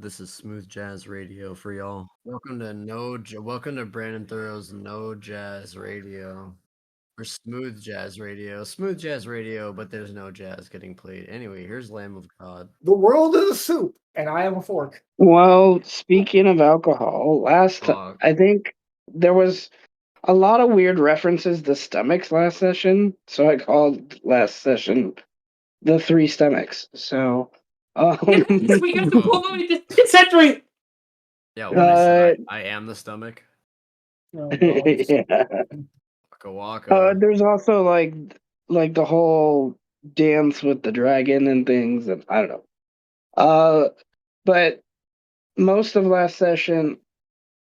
This is Smooth Jazz Radio for y'all. Welcome to Brandon Thorough's No Jazz Radio. Or Smooth Jazz Radio. Smooth Jazz Radio, but there's no jazz getting played. Anyway, here's Lamb of God. The world is a soup, and I am a fork. Well, speaking of alcohol, Fuck. I think there was a lot of weird references to stomachs last session, so I called last session the three stomachs. So, We got to pull it's century. Yeah, what is that? I am the stomach. Oh, yeah. Waka waka. There's also like the whole dance with the dragon and things, and I don't know. But most of last session,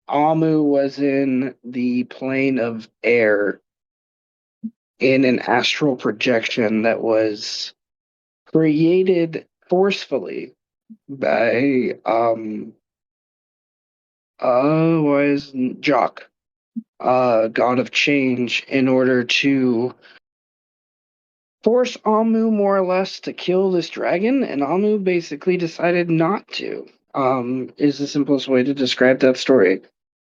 Amu was in the plane of air in an astral projection that was created forcefully by was Jock, god of change, in order to force Amu more or less to kill this dragon, and Amu basically decided not to. Is the simplest way to describe that story.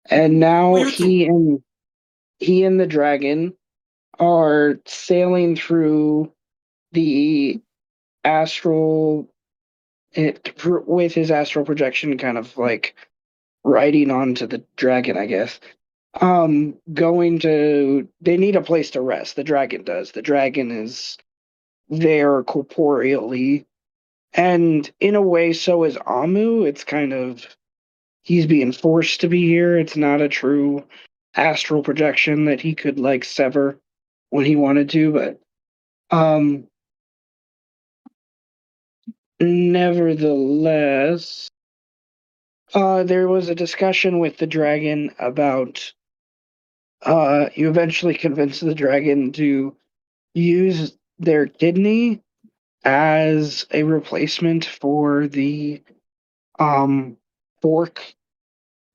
And now he and the dragon are sailing through the astral with his astral projection kind of like riding onto the dragon, I guess. They need a place to rest. The dragon does. The dragon is there corporeally. And in a way, so is Amu. It's kind of, he's being forced to be here. It's not a true astral projection that he could like sever when he wanted to, but nevertheless, there was a discussion with the dragon about you eventually convinced the dragon to use their kidney as a replacement for the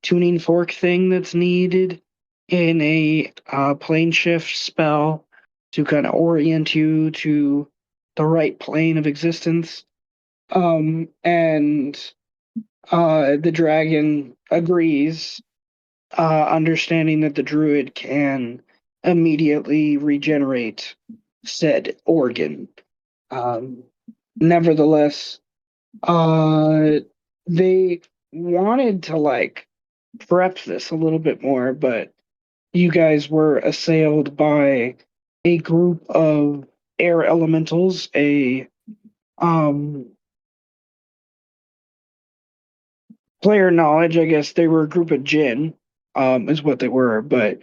tuning fork thing that's needed in a plane shift spell to kind of orient you to the right plane of existence. And the dragon agrees, understanding that the druid can immediately regenerate said organ. Nevertheless, they wanted to like prep this a little bit more, but you guys were assailed by a group of air elementals, player knowledge, I guess they were a group of jinn, is what they were, but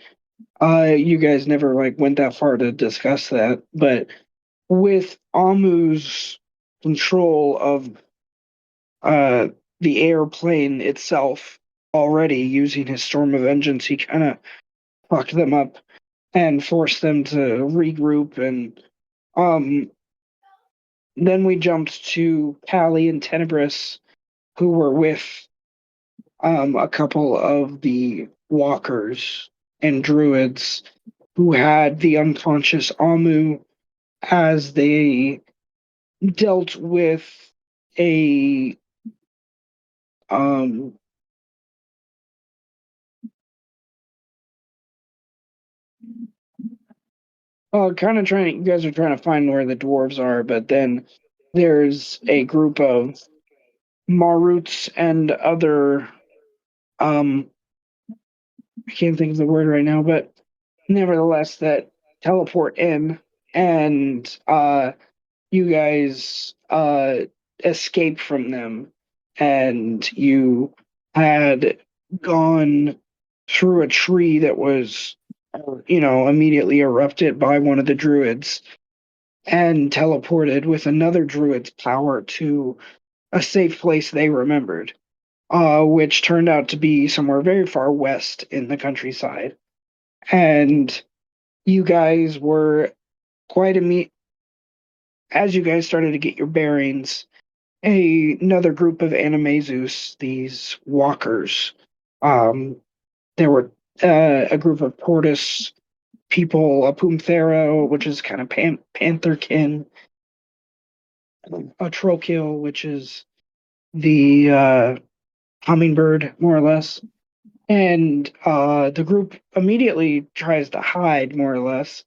you guys never like went that far to discuss that. But with Amu's control of the airplane itself already using his storm of vengeance, he kind of fucked them up and forced them to regroup. And then we jumped to Kaly and Tenebris, who were with a couple of the walkers and druids who had the unconscious Amu as they dealt with a kind of trying, you guys are trying to find where the dwarves are, but then there's a group of Maruts and other I can't think of the word right now, but nevertheless that teleport in, and you guys escape from them, and you had gone through a tree that was immediately erupted by one of the druids and teleported with another druid's power to a safe place they remembered, which turned out to be somewhere very far west in the countryside. And you guys were quite as you guys started to get your bearings, another group of Animaesus, these walkers, there were a group of Portus people, a Pumthero, which is kind of pantherkin, a Trokil, which is the hummingbird, more or less. And the group immediately tries to hide, more or less.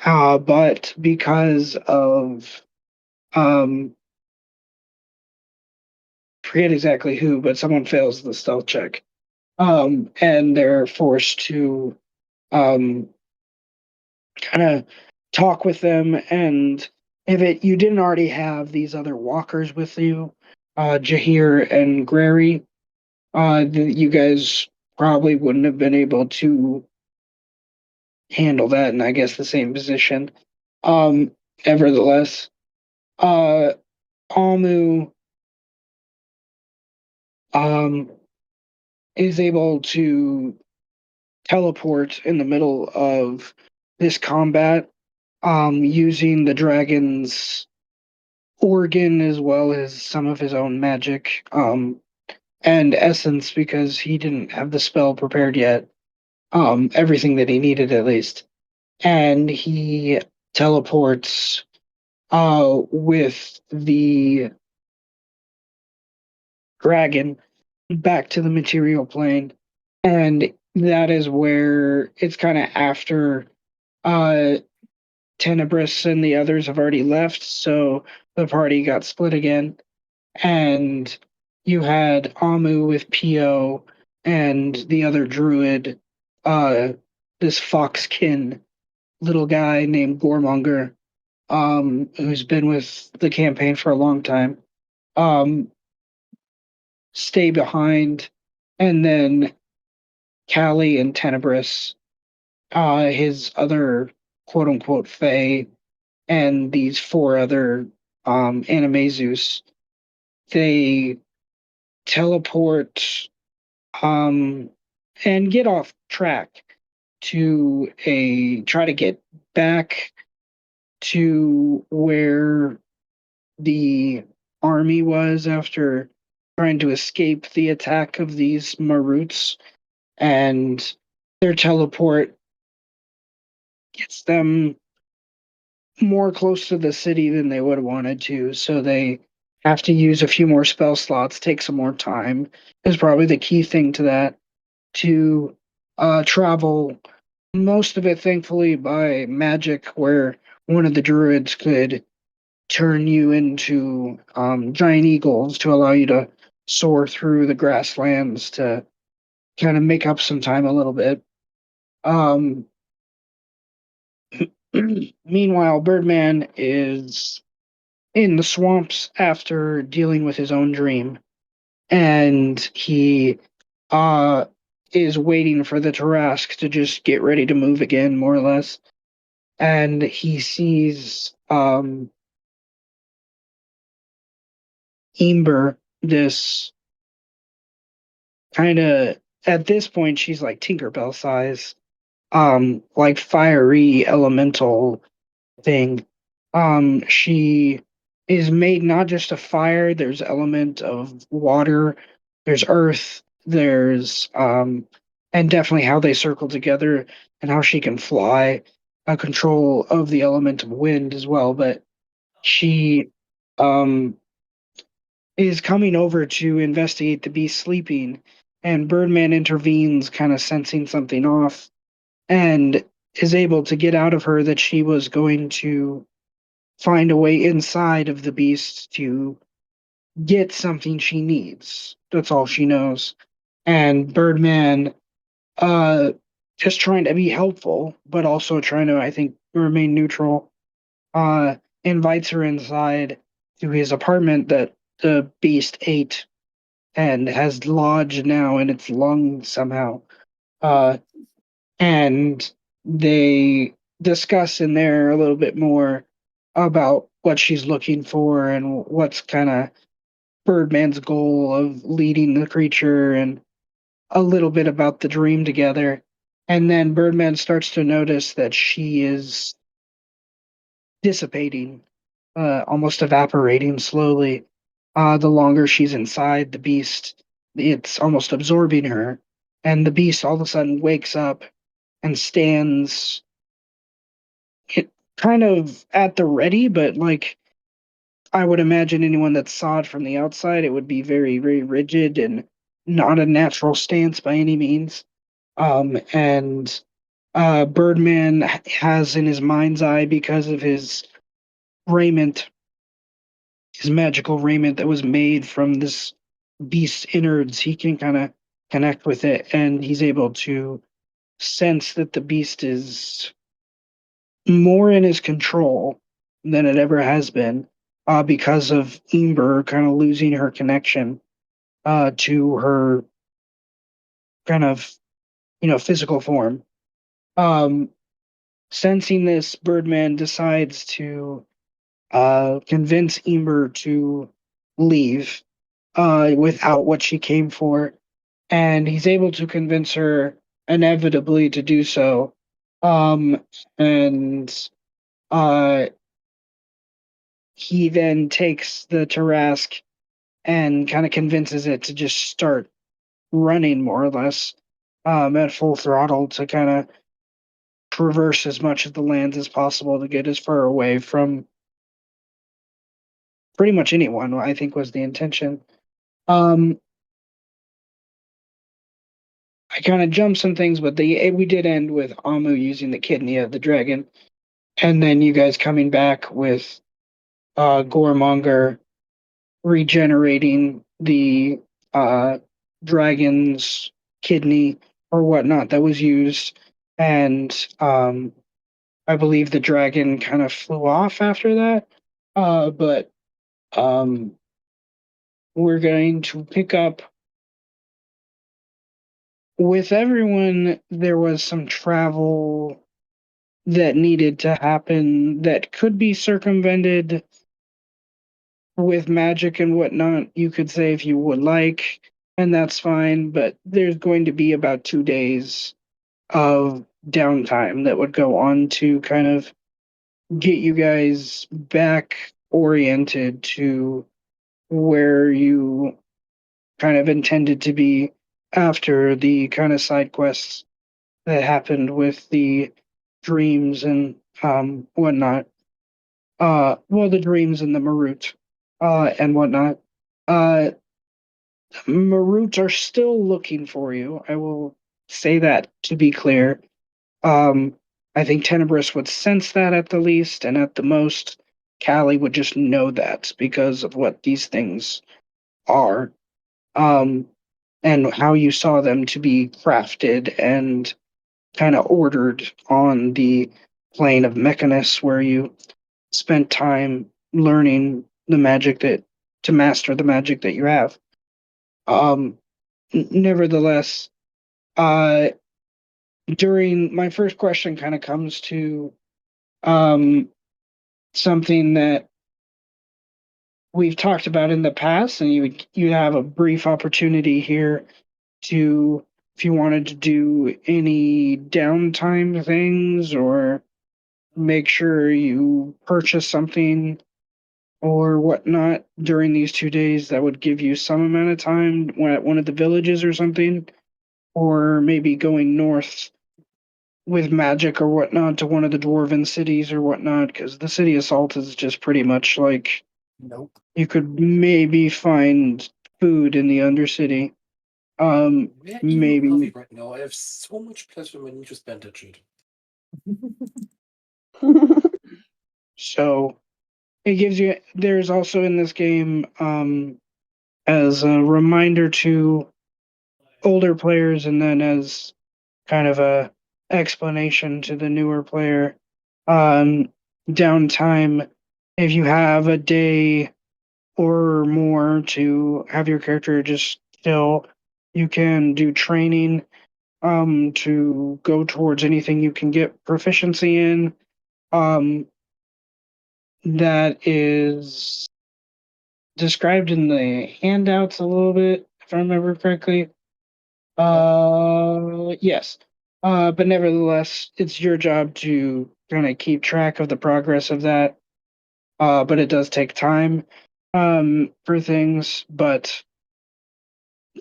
But because of um, forget exactly who, but someone fails the stealth check, and they're forced to um, kind of talk with them. And if you didn't already have these other walkers with you, Jahir and Grary, you guys probably wouldn't have been able to handle that in, I guess, the same position. Um, Nevertheless, uh, Almu um, is able to teleport in the middle of this combat, using the dragon's organ as well as some of his own magic, and essence because he didn't have the spell prepared yet. Everything that he needed at least, and he teleports with the dragon back to the material plane, and that is where it's kind of after uh Tenebris and the others have already left, so the party got split again, and you had Amu with Pio and the other druid, uh, this foxkin little guy named Gormonger, who's been with the campaign for a long time, um, stay behind, and then Kaly and Tenebris, his other quote unquote Fae, and these four other Animaesus, they teleport um, and get off track to try to get back to where the army was after trying to escape the attack of these Maruts, and their teleport gets them more close to the city than they would have wanted to, so they have to use a few more spell slots, take some more time, is probably the key thing to that, to travel most of it, thankfully, by magic, where one of the druids could turn you into giant eagles to allow you to soar through the grasslands to kind of make up some time a little bit. Um, Meanwhile, Birdman is in the swamps after dealing with his own dream, and he uh, is waiting for the Tarask to just get ready to move again, more or less. And he sees Ember, this kind of, at this point she's like Tinkerbell size, like fiery elemental thing. She is made not just of fire, there's element of water, there's earth, there's and definitely how they circle together and how she can fly, a control of the element of wind as well. But she um is coming over to investigate the beast sleeping, and Birdman intervenes, kind of sensing something off, and is able to get out of her that she was going to find a way inside of the beast to get something she needs. That's all she knows. And Birdman, uh, just trying to be helpful, but also trying to, I think, remain neutral, uh, invites her inside to his apartment that the beast ate and has lodged now in its lungs somehow. Uh, and they discuss in there a little bit more about what she's looking for and what's kind of Birdman's goal of leading the creature, and a little bit about the dream together. And then Birdman starts to notice that she is dissipating, almost evaporating slowly. The longer she's inside the beast, it's almost absorbing her. And the beast all of a sudden wakes up and stands kind of at the ready, but like I would imagine anyone that saw it from the outside, it would be very, very rigid and not a natural stance by any means. And Birdman has in his mind's eye, because of his raiment, his magical raiment that was made from this beast's innards, he can kind of connect with it, and he's able to sense that the beast is more in his control than it ever has been, because of Ember kind of losing her connection to her kind of physical form. Um, Sensing this, Birdman decides to convince Ember to leave without what she came for, and he's able to convince her inevitably to do so. And uh, he then takes the Tarask and kind of convinces it to just start running more or less at full throttle to kind of traverse as much of the land as possible to get as far away from pretty much anyone, I think was the intention. Um, I kind of jumped some things, but we did end with Amu using the kidney of the dragon, and then you guys coming back with Goremonger regenerating the uh, dragon's kidney or whatnot that was used, and I believe the dragon kind of flew off after that. But um, we're going to pick up with everyone. There was some travel that needed to happen that could be circumvented with magic and whatnot, you could say, if you would like, and that's fine. But there's going to be about 2 days of downtime that would go on to kind of get you guys back oriented to where you kind of intended to be after the kind of side quests that happened with the dreams and whatnot. Well, the dreams and the Marut and whatnot. Uh, Marut are still looking for you. I will say that to be clear. Um, I think Tenebris would sense that at the least, and at the most, Kaly would just know that because of what these things are, um, and how you saw them to be crafted and kind of ordered on the plane of Mechanus, where you spent time learning the magic that to master the magic that you have. Um, Nevertheless, uh, during my first question kind of comes to um, something that we've talked about in the past, and you have a brief opportunity here to, if you wanted to do any downtime things or make sure you purchase something or whatnot during these 2 days that would give you some amount of time at one of the villages or something, or maybe going north with magic or whatnot to one of the dwarven cities or whatnot, because the city of Salt is just pretty much like Nope. you could maybe find food in the Undercity. Where even are we Maybe. right now? I have so much pleasure when you just bandage it. So it gives you. There's also in this game, as a reminder to older players, and then as kind of a explanation to the newer player. Um, Downtime. If you have a day or more to have your character just chill, you can do training to go towards anything you can get proficiency in. Um, that is described in the handouts a little bit, if I remember correctly. Yes. But nevertheless, it's your job to kind of keep track of the progress of that. But it does take time for things. But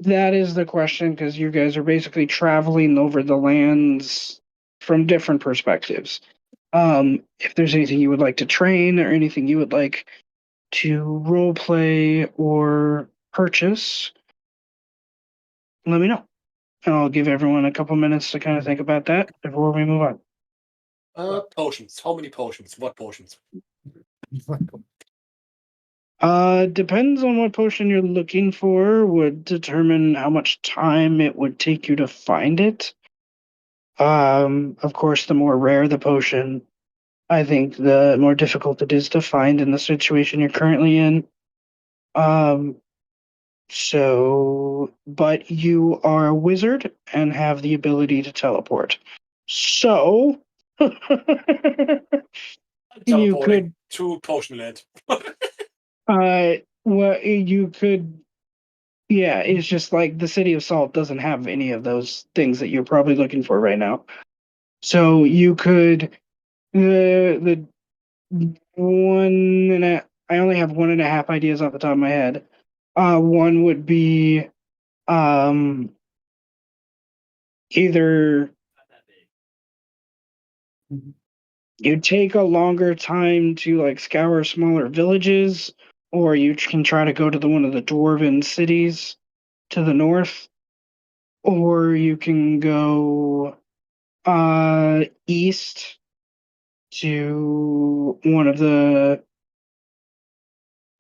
that is the question, because you guys are basically traveling over the lands from different perspectives. If there's anything you would like to train or anything you would like to role play or purchase, let me know. And I'll give everyone a couple minutes to kind of think about that before we move on. Potions. How many potions? What potions? Depends on what potion you're looking for, would determine how much time it would take you to find it. Of course, the more rare the potion, I think the more difficult it is to find in the situation you're currently in. But you are a wizard and have the ability to teleport. So, you could, to potion land. well, you could, yeah, it's just like the City of Salt doesn't have any of those things that you're probably looking for right now. So you could, the I only have 1.5 ideas off the top of my head. One would be, either you take a longer time to like scour smaller villages, or you can try to go to one of the dwarven cities to the north, or you can go east to one of the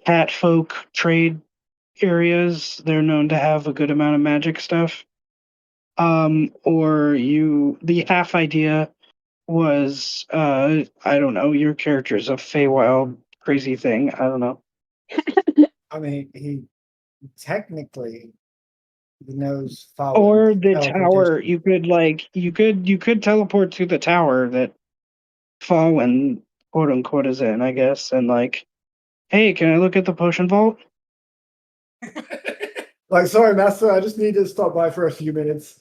cat folk trade areas. They're known to have a good amount of magic stuff. The half idea was, I don't know, your character's a Feywild crazy thing. I don't know. I mean, he technically knows Or Fallen the tower, teleportation. you could teleport to the tower that Fallen quote unquote is in, I guess, and like, hey, can I look at the potion vault? Like, sorry, Master, I just need to stop by for a few minutes.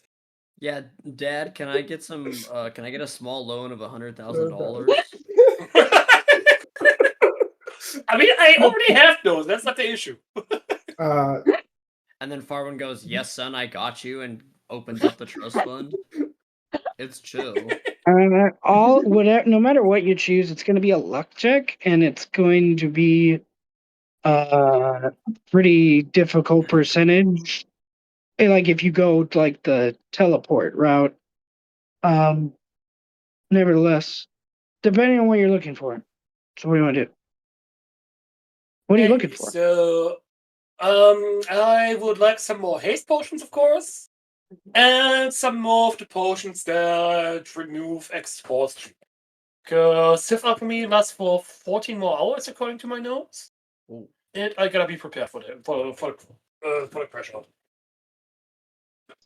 Yeah, Dad, can I get some? Can I get a small loan of $100,000? I mean, I already have those. That's not the issue. And then Farwin goes, "Yes, son, I got you," and opens up the trust fund. It's chill. No matter what you choose, it's going to be a luck check, and it's going to be a pretty difficult percentage. Like if you go like the teleport route, nevertheless, depending on what you're looking for. So what do you want to do? What are you looking for? So, I would like some more haste potions, of course, and some more of the potions that remove exhaustion. Because Sith Alchemy lasts for 14 more hours, according to my notes. Ooh. And I gotta be prepared for the pressure.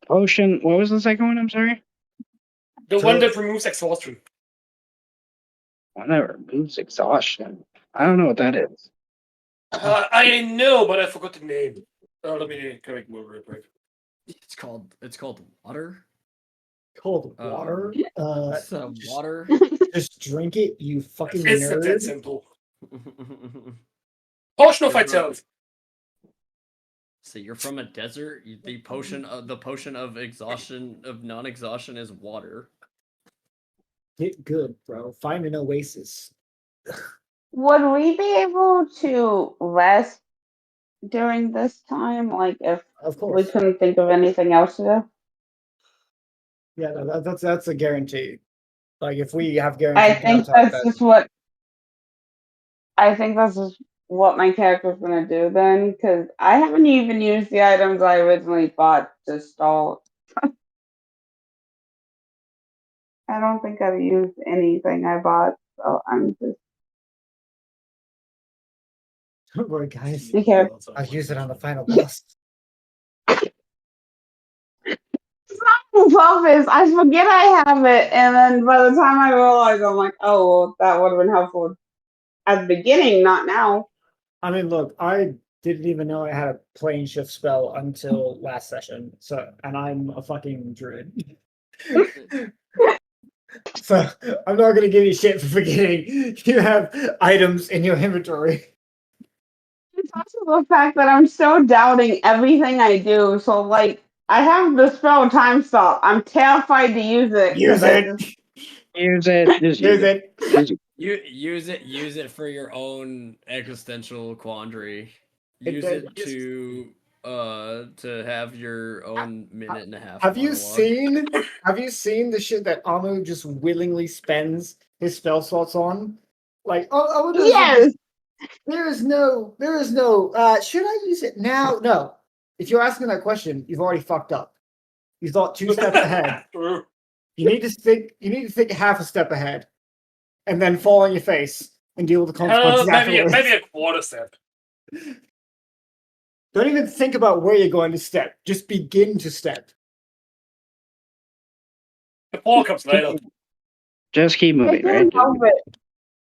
Potion. What was the second one? I'm sorry. The one that removes exhaustion. One that removes exhaustion. I don't know what that is. I know, but I forgot the name. Let me correct more real quick. It's called water. Cold water? It's water. Just drink it, you fucking It's not that nerd. simple. Potion of Vitality. So you're from a desert. The potion of exhaustion of non-exhaustion is water. Get good, bro. Find an oasis. Would we be able to rest during this time? Like if Of we course. couldn't think of anything else to do? Yeah, no, that's a guarantee. Like if we have I guaranteed think downtime, that's just what my character's gonna do then, because I haven't even used the items I originally bought to stall. I don't think I've used anything I bought, so I'm just don't worry, guys. be careful. I'll use it on the final boss. The problem is, I forget I have it, and then by the time I realize, I'm like, oh, well, that would have been helpful at the beginning, not now. I mean, look, I didn't even know I had a plane shift spell until last session. And I'm a fucking druid. So I'm not gonna give you shit for forgetting you have items in your inventory. It's also the fact that I'm so doubting everything I do. So, like, I have the spell time stop. I'm terrified to use it. Use it. Use it. Just Use it. Use it for your own existential quandary. Use it to to have your own minute and a half. Have you monologue. seen the shit that Amu just willingly spends his spell slots on? Like, oh, Yes. there is no. Should I use it now? No. If you're asking that question, you've already fucked up. You thought 2 steps ahead. True. You need to think half a step ahead, and then fall on your face and deal with the consequences afterwards. Maybe a quarter step. Don't even think about where you're going to step. Just begin to step. The ball comes later. Just keep I moving, right? can't help it.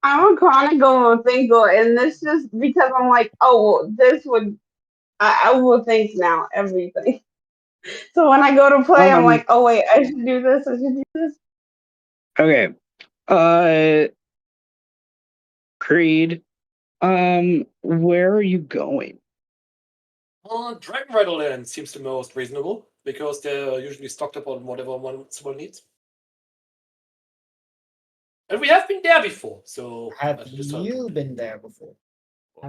I'm a chronic overthinker, and this just because I'm like, oh, well, this would. I overthink now everything. So when I go to play, I'm like, oh wait, I should do this. I should do this. Okay. Creed. Where are you going? Dragon Rider Land seems the most reasonable because they're usually stocked up on whatever someone needs. And we have been there before, so Have you been there before?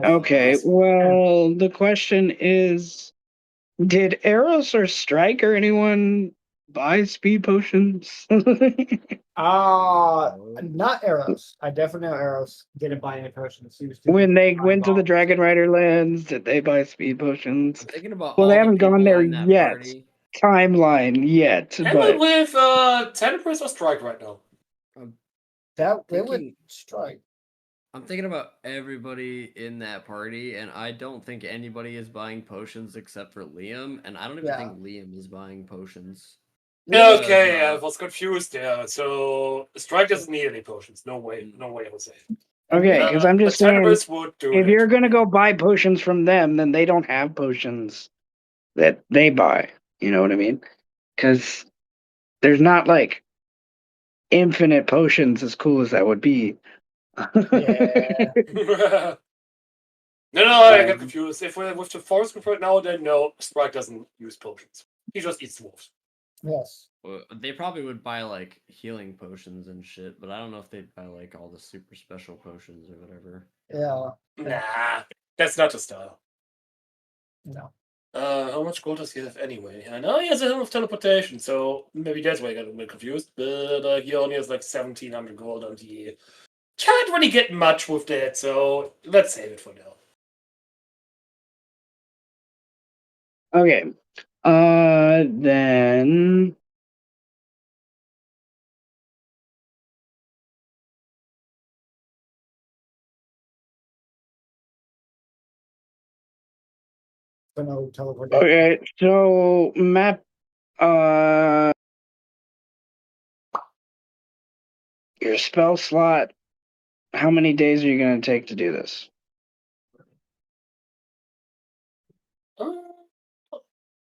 Okay, well, the question is, did Eros or Strike or anyone buy speed potions? Not Eros. I definitely know Eros didn't buy any potions. He was too When busy they buying went to the bombs. Dragon Rider lands, did they buy speed potions? I'm thinking about Well, all they the haven't gone people there in that yet. party. Timeline yet, And but with Tenebris or Strike right now. They would strike. I'm thinking about everybody in that party, and I don't think anybody is buying potions except for Liam, and I don't even think Liam is buying potions. Okay, I was confused there. So Strike doesn't need any potions. No way I would say. okay, because I'm just but saying, Tenebris would do if that. you're gonna go buy potions from them, then they don't have potions that they buy. You know what I mean? Because there's not like infinite potions, as cool as that would be. Yeah. No, I got confused. If we're with the forest group right now, then no, Strike doesn't use potions. He just eats dwarves. Yes. Well, they probably would buy like healing potions and shit, but I don't know if they'd buy like all the super special potions or whatever. Yeah. Nah, that's not the style. No. How much gold does he have anyway? I know he has a Helm of Teleportation, so maybe that's why I got a bit confused. But he only has like 1,700 gold on the. Can't really get much with that, so let's save it for now. Okay. Then So no teleportation. okay, so map your spell slot. How many days are you gonna take to do this?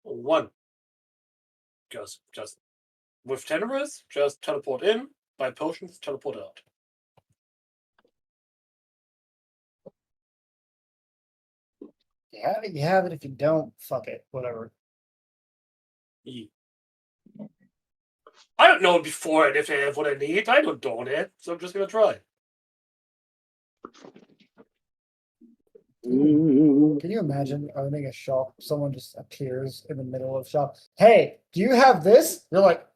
One. Just with Tenebris, just teleport in, buy potions, teleport out. You have it. If you don't, fuck it. Whatever. I don't know before if I have what I need. I don't know that, so I'm just gonna try. Can you imagine owning a shop? Someone just appears in the middle of shop. Hey, do you have this? You're like,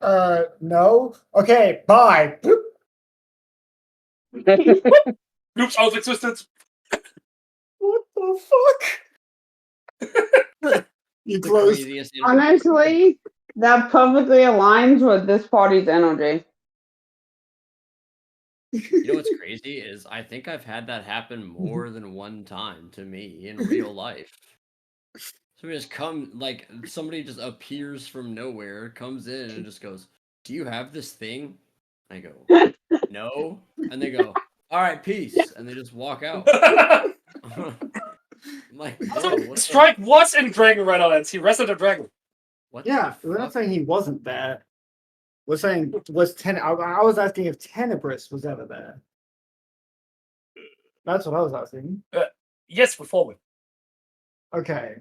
no. Okay, bye. Boop. Oops, out of existence. What the fuck? You The close. craziest Honestly, that perfectly aligns with this party's energy. You know what's crazy is I think I've had that happen more than one time to me in real life. So just like somebody just appears from nowhere, comes in and just goes, "Do you have this thing?" I go, "No," and they go, "All right, peace," and they just walk out. I'm like, whoa, Strike was in Dragon Rider Lands. He wrestled a dragon. What Yeah, the we're not fuck? saying he wasn't there. We're saying I was asking if Tenebris was ever there. That's what I was asking. Yes, before me. Okay.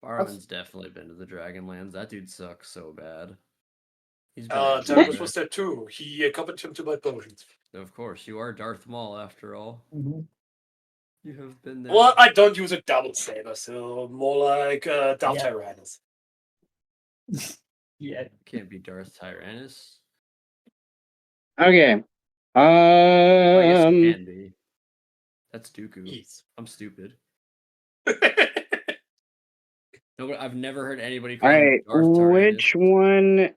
Barman's definitely been to the Dragonlands. That dude sucks so bad. He's been Tenebris was there too. He accompanied him to buy potions. Of course, you are Darth Maul after all. Mm-hmm. You have been there. Well, I don't use a double saber, so more like Darth Yeah. Tyrannus. Yeah. Can't be Darth Tyrannus. Okay. Well, I guess it can be. That's Dooku. Yes. I'm stupid. No, but I've never heard anybody All call him right. Darth Tyrannus. Which one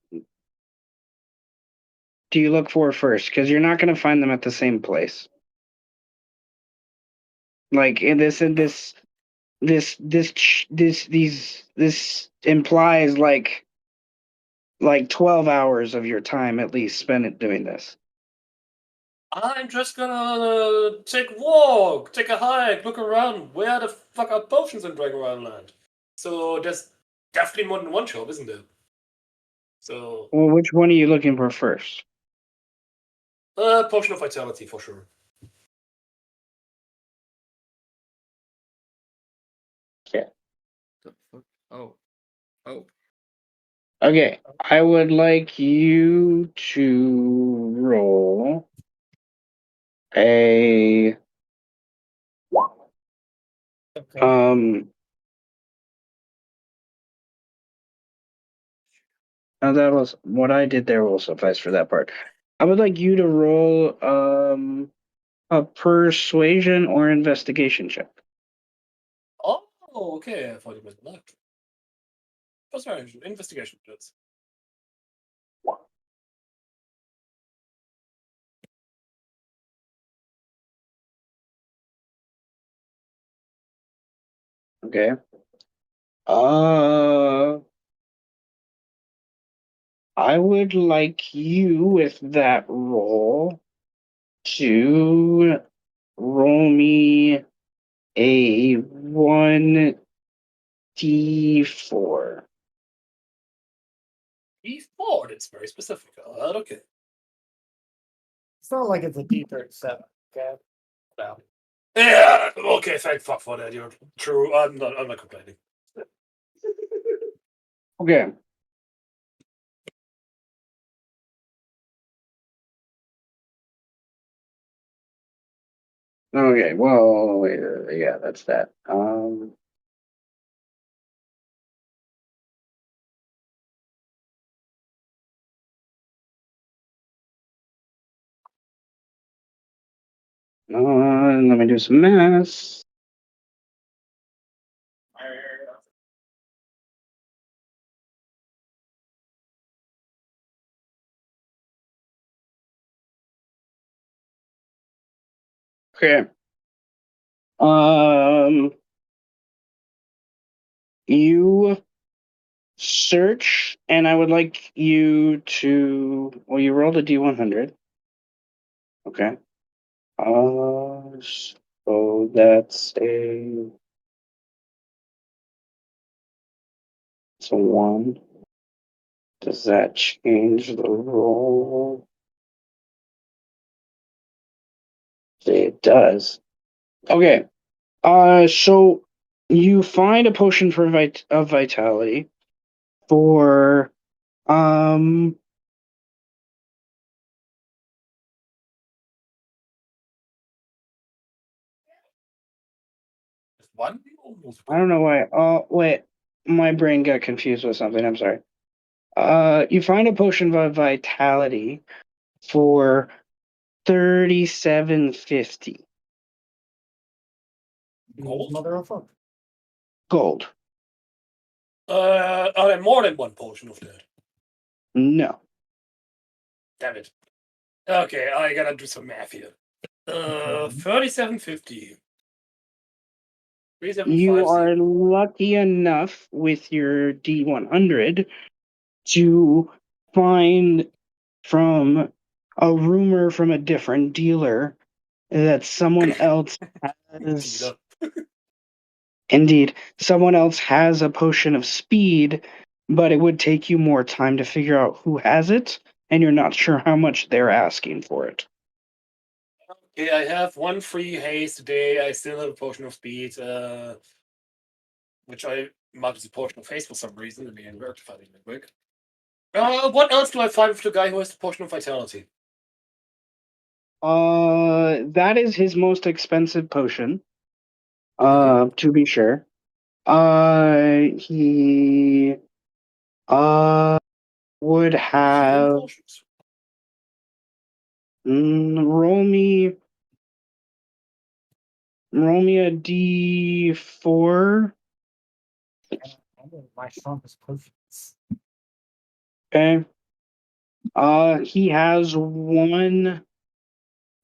do you look for first? Because you're not going to find them at the same place. Like in this implies like 12 hours of your time at least spent it doing this. I'm just gonna take a walk, take a hike, look around. Where the fuck are potions in Dragon Land? So there's definitely more than one shop, isn't there? So, Well, which one are you looking for first? potion of vitality for sure. Okay. The fuck? Oh. Oh. Okay. I would like you to roll a Okay. now that was what I did there will suffice for that part. I would like you to roll a persuasion or investigation check. Oh, okay. I thought you meant luck. Persuasion, investigation, please. Okay. Uh, I would like you with that roll to roll me a 1d4. E4, that's very specific. Okay. It's not like it's a D37. Okay. No. Yeah, okay, thank fuck for that. You're true. I'm not complaining. Okay. Okay, well, wait, yeah, that's that. Let me do some math. Okay. You search, and I would like you to. Well, you rolled a D100. Okay. So that's it's a 1. Does that change the roll? It does. Okay. So you find a potion for of vitality for Just one or multiple? I don't know why. Oh wait, my brain got confused with something. I'm sorry. You find a potion of vitality for 3750 Gold? Motherfucker. gold. Are there more than one potion of that? No. Damn it. Okay, I gotta do some math here. 3750. You 3750. are lucky enough with your D100 to find from a rumor from a different dealer that someone else has. Dealer. Indeed, someone else has a potion of speed, but it would take you more time to figure out who has it, and you're not sure how much they're asking for it. Okay, I have one free haste today. I still have a potion of speed, which I marked as a potion of haste for some reason. I mean, we're finding it quick. What else do I find with the guy who has the potion of vitality? That is his most expensive potion. To be sure. He would Healing have potions. roll me a d4. My strongest potions. Okay. He has one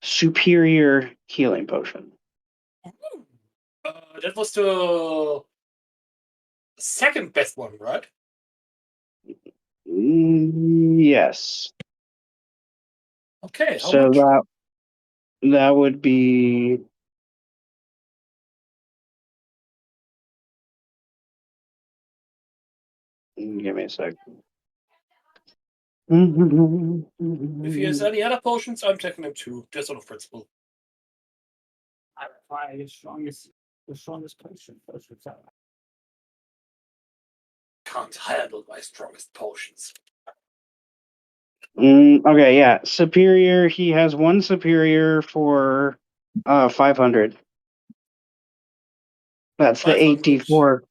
superior healing potion. That was the second best one, right? Yes. Okay, how So much? that would be. Give me a second. If he has any other potions, I'm taking them too, just out of principle. I require the strongest potion. Can't handle my strongest potions. Okay, yeah. Superior. He has one superior for 500. That's the 500. 8d4.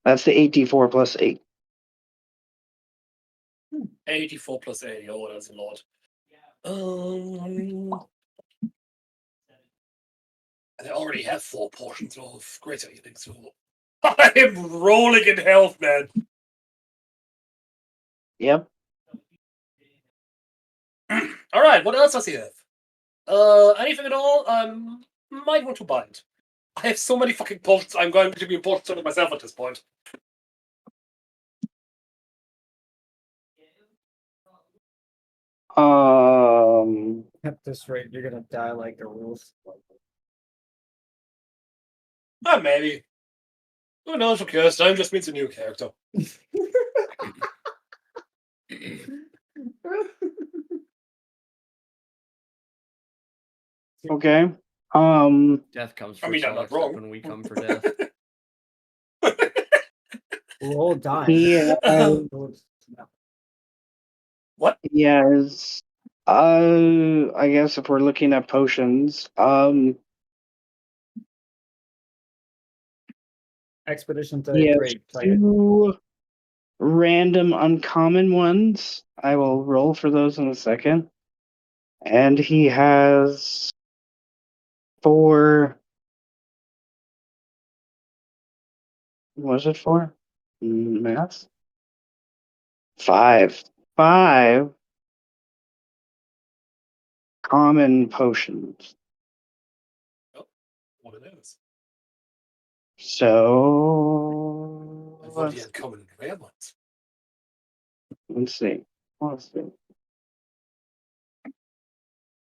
That's the 8d4 plus 8. 84 plus 80. Oh, that's a lot. I already have 4 portions of greater healing, so I am rolling in health, man. Yep. All right, what else does he have? Anything at all? Might want to bind. I have so many fucking potions. I'm going to be a potion of myself at this point. At this rate, you're gonna die like a wolf. Maybe. Who knows? Who cares? Time just means a new character. Okay. Death comes I for mean, us I'm all, not except wrong. when we come for death. We're all dying. He What? has. I guess if we're looking at potions, Expedition he has 33. Play it. 2 random uncommon ones. I will roll for those in a second. And he has 4. What was it for? Math? 5. 5 common potions. What it is? So I've already uncommon and rare ones. let's see.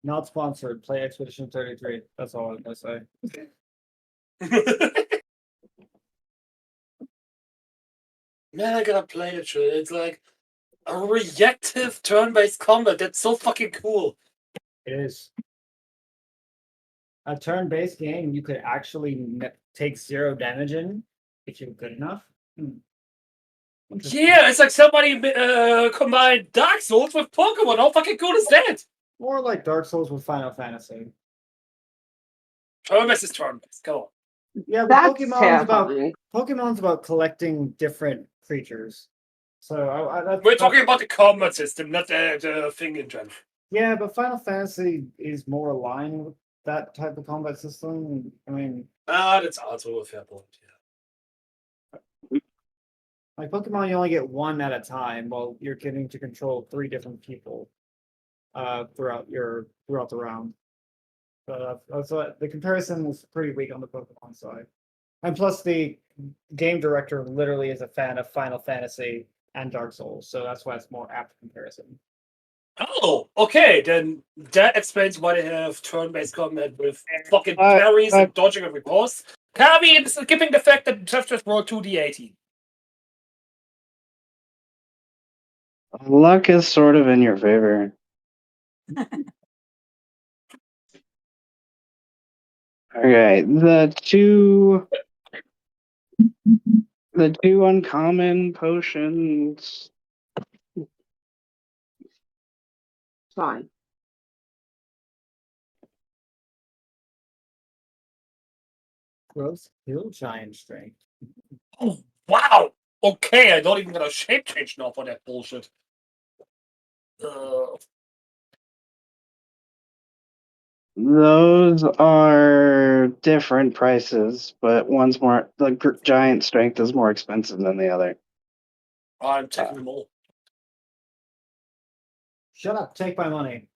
Not sponsored. Play Expedition 33. That's all I'm gonna say. Man, I gotta play it. It's like a reactive turn-based combat. That's so fucking cool. It is. A turn-based game, you could actually take 0 damage in if you're good enough. Yeah, it's like somebody combined Dark Souls with Pokemon. How fucking cool is that? More like Dark Souls with Final Fantasy. Turn-based is turn-based. Come on. Yeah, but That's Pokemon's terrifying. about collecting different creatures. So We're talking about the combat system, not the thing in general. Yeah, but Final Fantasy is more aligned with that type of combat system. I mean, That's also a fair point. Yeah. like Pokemon, you only get one at a time, while you're getting to control 3 different people throughout the round. So the comparison is pretty weak on the Pokemon side. And plus, the game director literally is a fan of Final Fantasy and Dark Souls, so that's why it's more apt comparison. Oh, okay. Then that explains why they have turn-based combat with fucking parries and dodging and riposte. Kaby is skipping the fact that Jeff just rolled 2d18. Luck is sort of in your favor. Okay, the two uncommon potions. Fine. Growth hill giant strength. Oh, wow! Okay, I don't even get a shape change now for that bullshit. Those are different prices, but one's more. The giant strength is more expensive than the other. I'm taking them all. Shut up! Take my money.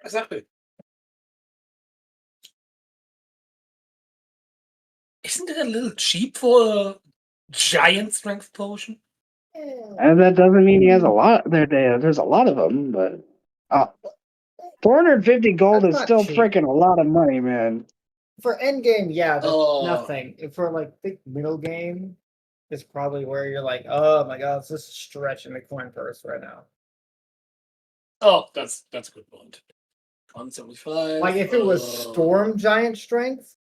Exactly. Isn't it a little cheap for a giant strength potion? And that doesn't mean he has a lot. There's a lot of them, but 450 gold That's is not still cheap. freaking a lot of money, man. For end game, yeah, that's Oh. nothing. If for like think middle game, is probably where you're like, oh my god, it's just stretching the coin purse right now. Oh, that's a good point. 175. Like if it was storm giant strength,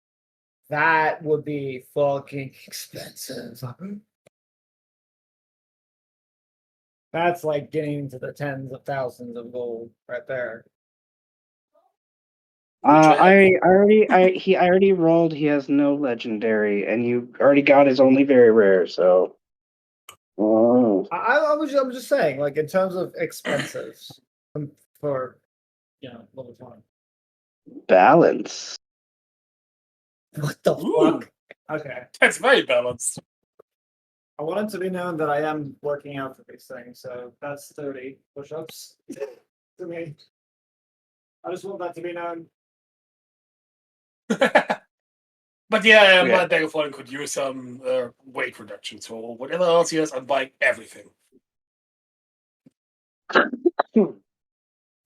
that would be fucking expensive. That's like getting into the tens of thousands of gold right there. I already rolled. He has no legendary, and you already got his only very rare. So, oh, I'm just saying, like in terms of expenses for level 20. balance. What the Ooh. fuck? Okay. That's very balanced. I want it to be known that I am working out for these things, so that's 30 push-ups to me. I just want that to be known. But yeah, Okay. my bag of holding could use some weight reduction. So whatever else he has, I'm buying everything.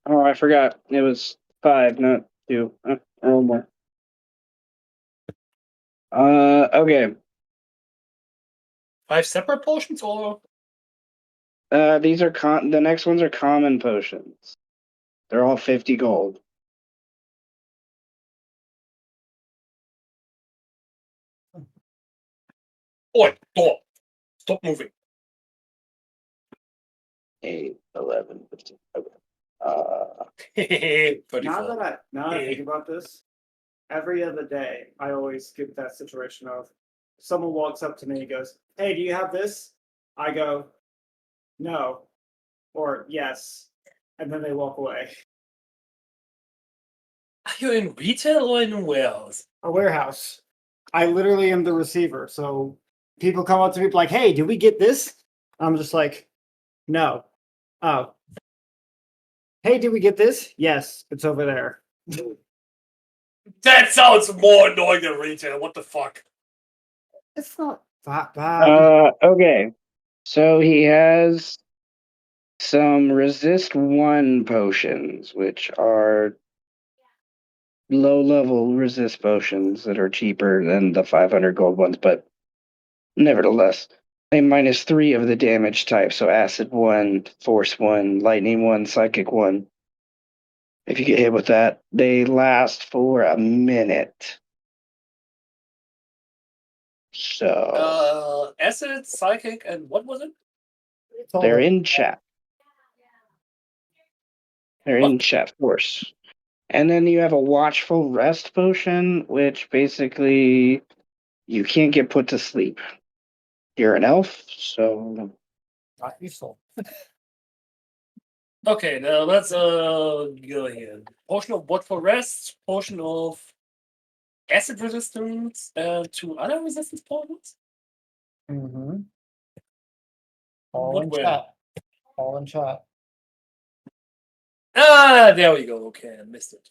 Oh, I forgot. It was 5, not 2. Or more. Okay. 5 separate potions, or These are the next ones are common potions. They're all 50 gold. Oi, door, stop moving. 8, 11, 15. Okay. Now 34. that I think about this, every other day I always get that situation of someone walks up to me and goes, "Hey, do you have this?" I go, "No," or "Yes," and then they walk away. Are you in retail or in warehouse? A warehouse. I literally am the receiver, so people come up to me like, "Hey, did we get this?" I'm just like, "No." Oh. Hey, did we get this? Yes, it's over there. That sounds more annoying than retail. What the fuck? It's not that bad. Okay. So he has some resist 1 potions, which are low level resist potions that are cheaper than the 500 gold ones, but nevertheless, a -3 of the damage type. So acid 1, force 1, lightning 1, psychic 1. If you get hit with that, they last for a minute. So Acid, psychic, and what was it? they're in chat. They're in What? chat force. And then you have a watchful rest potion, which basically you can't get put to sleep. You're an elf, so Not useful. Okay, now let's go here. Potion of what for rest? Potion of acid resistance and 2 other resistance potions? Mm-hmm. What In were? chat. All in chat. Ah, there we go. Okay, I missed it.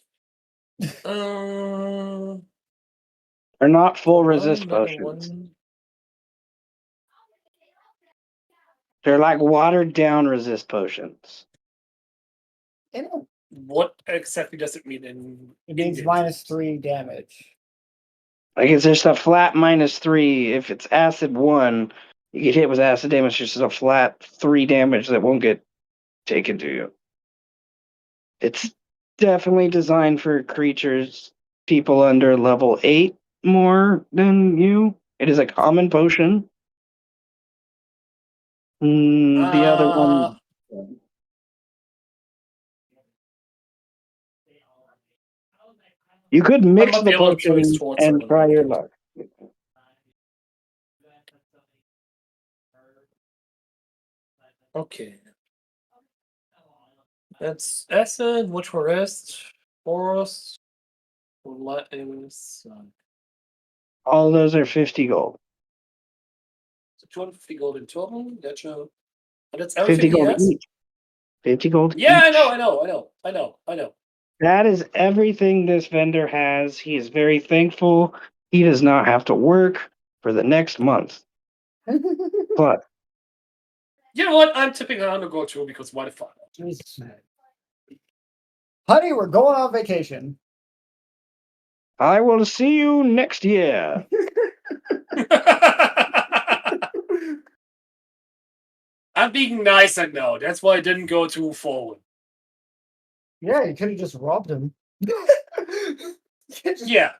they're not full resist Another potions. one. They're like watered down resist potions. What exactly does it mean It means -3 damage. Like it's just a flat -3. If it's acid 1, you get hit with acid damage, it's just a flat 3 damage that won't get taken to you. It's definitely designed for creatures, people under level 8 more than you. It is a common potion. The other one. You could mix might the be able to choice potions towards and it. try your luck. Okay. That's acid, which forest, forest, sun. All those are 50 gold. So 250 gold in total. Gotcha. And that's 50 everything he gold has? each. 50 gold Yeah, each. I know. That is everything this vendor has. He is very thankful. He does not have to work for the next month. But You know what? I'm tipping on to go too because why the fuck? Jesus. Honey, we're going on vacation. I will see you next year. I'm being nice, I know. That's why I didn't go too forward. Yeah, you could have just robbed him. Yeah.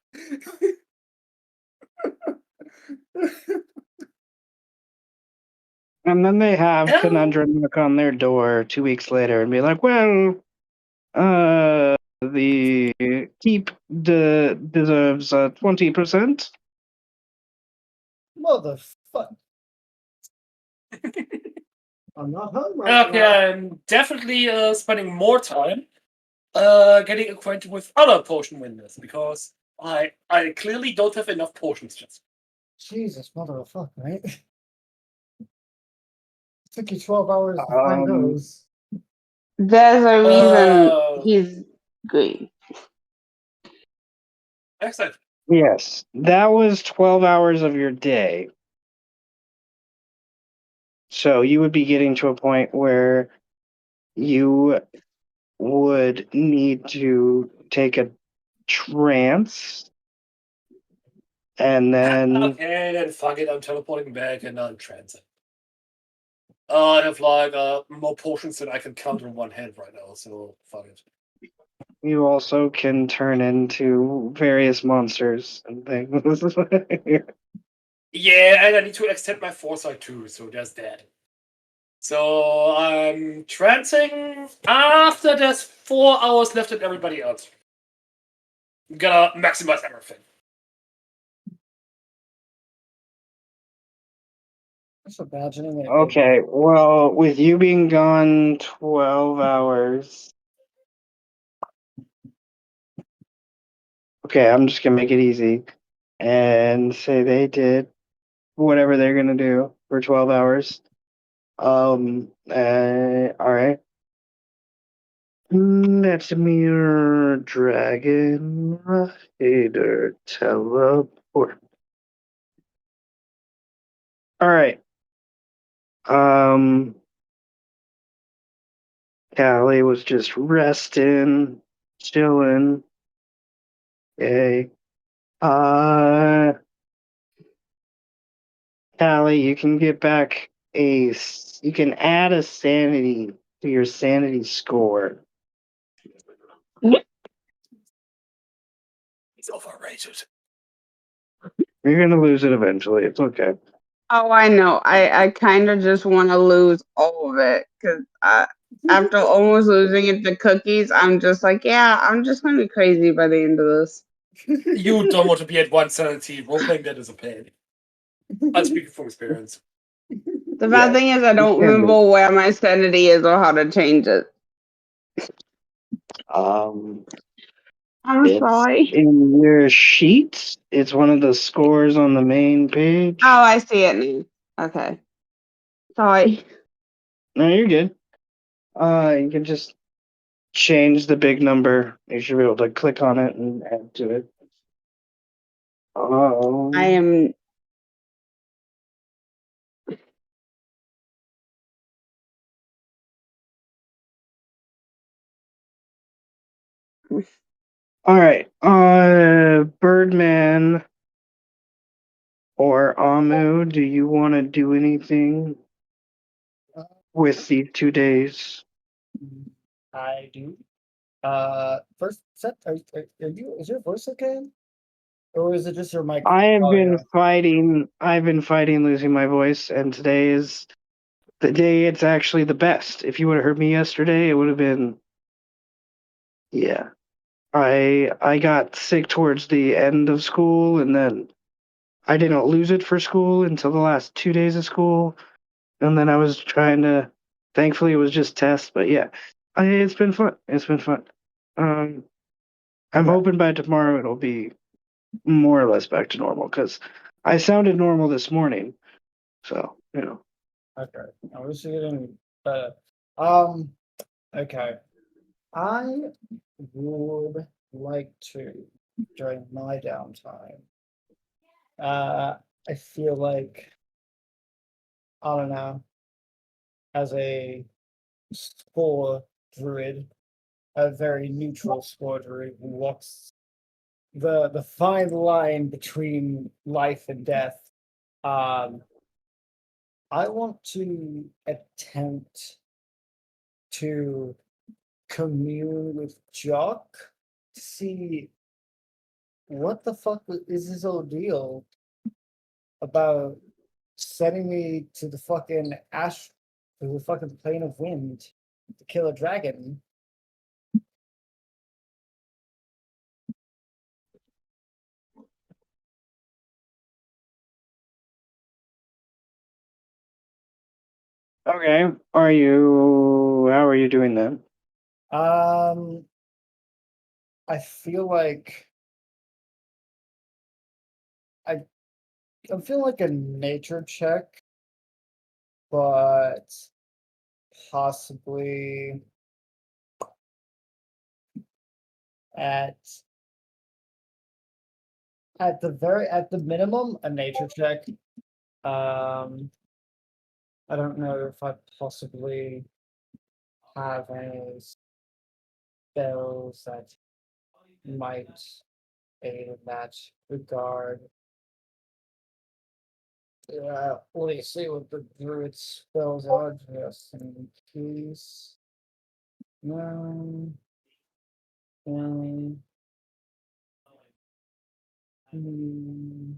And then they have Oh. Conundrum knock on their door 2 weeks later and be like, well, the keep deserves 20%. Motherfucker. I'm not home right Okay, now. I'm definitely spending more time getting acquainted with other potion vendors because I clearly don't have enough potions just. Jesus, motherfucker, right? It took you 12 hours to find those. There's a reason Uh, he's green. Excellent. Yes, that was 12 hours of your day. So you would be getting to a point where you would need to take a trance and then Okay, then fuck it. I'm teleporting back and I'm transit. I have like more potions than I can count on one hand right now, so fuck it. you also can turn into various monsters and things. Yeah, and I need to extend my foresight too, so there's that. So I'm trancing after there's 4 hours left and everybody else. I'm gonna maximize everything. Just imagining it. Okay, well, with you being gone 12 hours. Okay, I'm just gonna make it easy and say they did whatever they're gonna do for 12 hours. All right. Let me Dragon Rider teleport. All right. Um, Kaly was just resting, chilling. Okay. Kaly, you can get back you can add a sanity to your sanity score. It's overrated. You're gonna lose it eventually. It's okay. Oh, I know. I kind of just want to lose all of it because after almost losing it to cookies, I'm just like, yeah, I'm just gonna be crazy by the end of this. You don't want to be at 170. Roleplaying that is a pain. I'm speaking from experience. The bad thing is I don't remember where my sanity is or how to change it. Um, I'm it's sorry. in your sheets. It's one of the scores on the main page. Oh, I see it now. Okay. Sorry. No, you're good. You can just change the big number. You should be able to click on it and add to it. I am. All right. Birdman or Amu, do you want to do anything with these 2 days? I do. First set. Is your voice okay? Or is it just your mic? I have Oh, been yeah. fighting. I've been fighting losing my voice, and today is the day it's actually the best. If you would have heard me yesterday, it would have been, yeah. I got sick towards the end of school, and then I didn't lose it for school until the last 2 days of school, and then I was trying to. Thankfully, it was just tests, but yeah, it's been fun. It's been fun. Um, I'm Okay. hoping by tomorrow it'll be more or less back to normal because I sounded normal this morning, so you know. Okay. I was getting better. Okay. I would like to, during my downtime, I feel like, I don't know, as a spore druid, a very neutral spore druid who walks the fine line between life and death. Um, I want to attempt to commune with Jock to see what the fuck is this ordeal about sending me to the fucking to the fucking plane of wind to kill a dragon. Okay, are you? How are you doing then? Um, I feel like I I'm feeling like a nature check, but possibly at at the minimum a nature check. Um, I don't know if I possibly have any spells that might aid in that regard. Let me see what the druid spells are just in case. No. No. Hmm.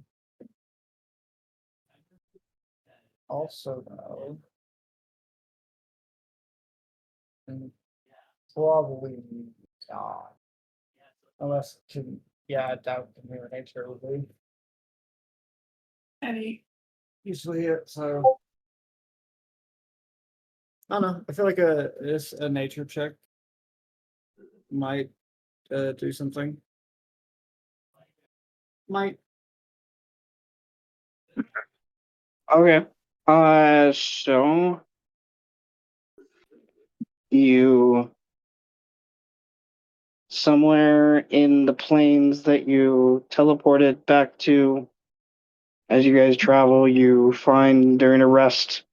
Also, no. Mm, probably not. Unless can yeah, I doubt can hear nature would be. Any usually it so I don't know. I feel like a nature check might do something. Might Okay. So you somewhere in the plains that you teleported back to as you guys travel, you find during a rest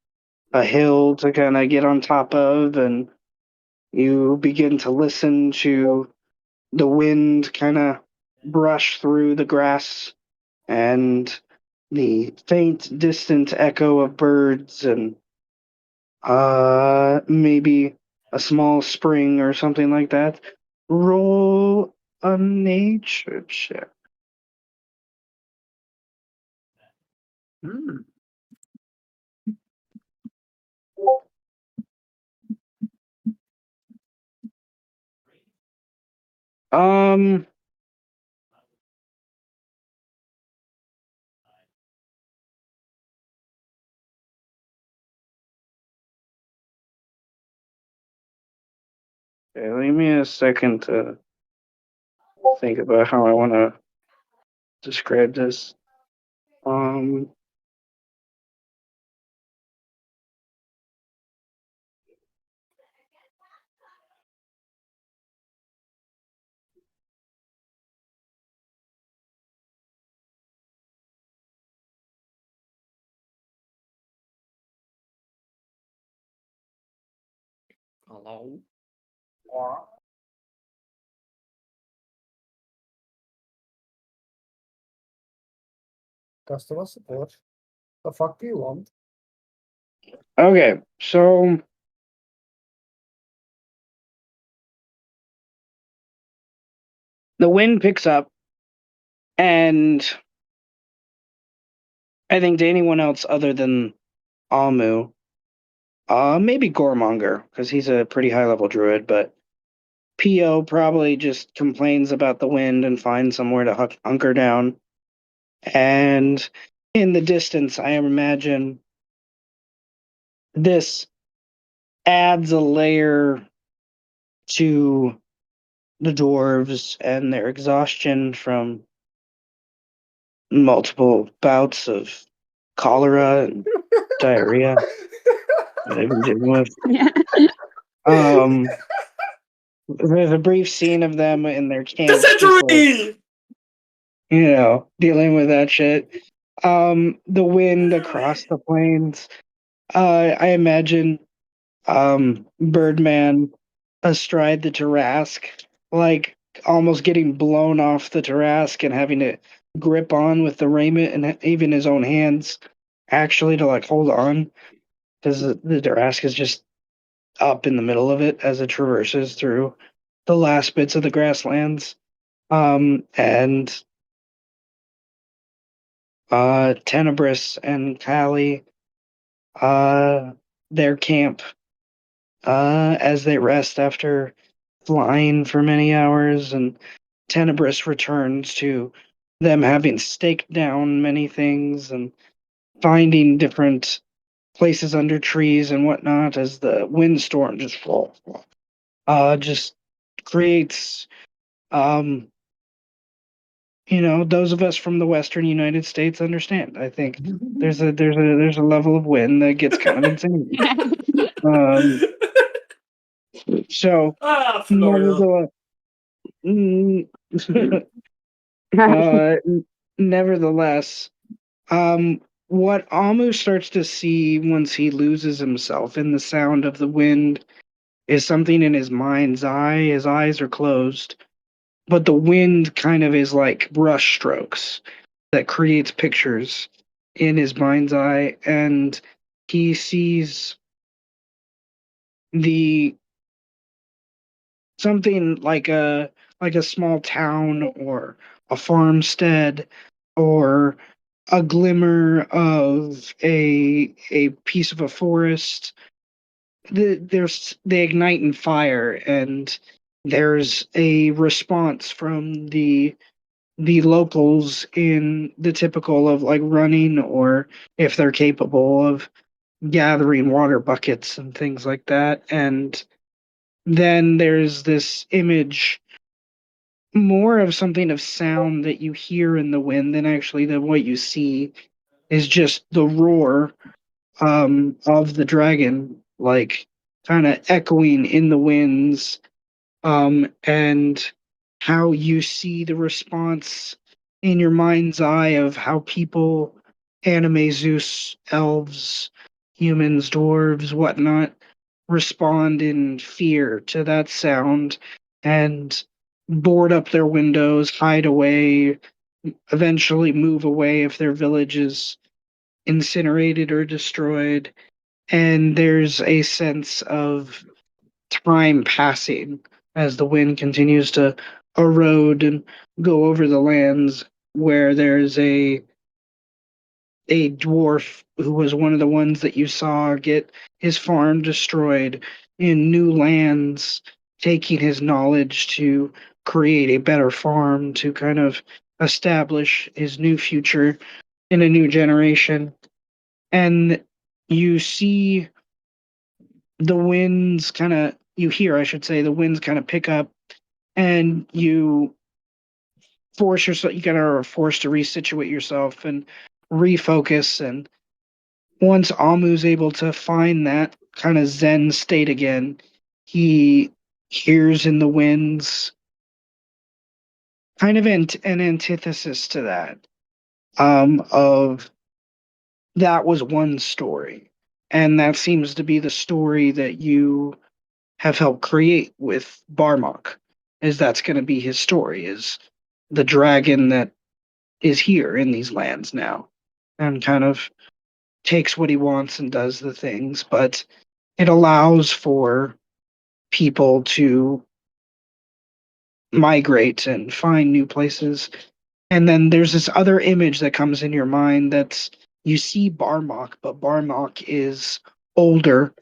a hill to kind of get on top of, and you begin to listen to the wind kind of brush through the grass and the faint, distant echo of birds and maybe a small spring or something like that. Roll a nature check. hmm. Um, okay, give me a second to think about how I want to describe this. Um, Hello. Customer support. The fuck do you want? okay, so the wind picks up, and I think to anyone else other than Almu, maybe Gormonger, because he's a pretty high level druid, but P.O. probably just complains about the wind and finds somewhere to hunker down. And in the distance, I imagine this adds a layer to the dwarves and their exhaustion from multiple bouts of cholera and diarrhea that they've been dealing with. There's a brief scene of them in their camp, just like, dealing with that shit. The wind across the plains. I imagine Birdman astride the Tarrasque, like almost getting blown off the Tarrasque and having to grip on with the raiment and even his own hands actually to like hold on because the Tarrasque is just up in the middle of it as it traverses through the last bits of the grasslands. And Tenebris and Kaly, their camp, as they rest after flying for many hours, and Tenebris returns to them having staked down many things and finding different places under trees and whatnot as the windstorm just creates those of us from the western United States understand. I think there's a level of wind that gets kind of insane. Um, so Florida. nevertheless, uh, nevertheless, what Amu starts to see once he loses himself in the sound of the wind is something in his mind's eye. His eyes are closed, but the wind kind of is like brush strokes that creates pictures in his mind's eye, and he sees the something like a small town or a farmstead or a glimmer of a piece of a forest. They ignite in fire, and there's a response from the locals in the typical of like running, or if they're capable of gathering water buckets and things like that. And then there's this image, more of something of sound that you hear in the wind than actually what you see is just the roar of the dragon, like kind of echoing in the winds, and how you see the response in your mind's eye of how people, Animaesus, elves, humans, dwarves, whatnot, respond in fear to that sound and board up their windows, hide away, eventually move away if their village is incinerated or destroyed. And there's a sense of time passing as the wind continues to erode and go over the lands, where there's a dwarf who was one of the ones that you saw get his farm destroyed in new lands, taking his knowledge to create a better farm to kind of establish his new future in a new generation. And you see the winds kind of, you hear, I should say, the winds kind of pick up, and you force yourself, you kind of are forced to resituate yourself and refocus. And once Amu's able to find that kind of zen state again, he hears in the winds kind of an antithesis to that, of that was one story. And that seems to be the story that you have helped create with Barmok, is that's going to be his story, is the dragon that is here in these lands now and kind of takes what he wants and does the things, but it allows for people to migrate and find new places. And then there's this other image that comes in your mind that's, you see Barmok, but Barmok is older,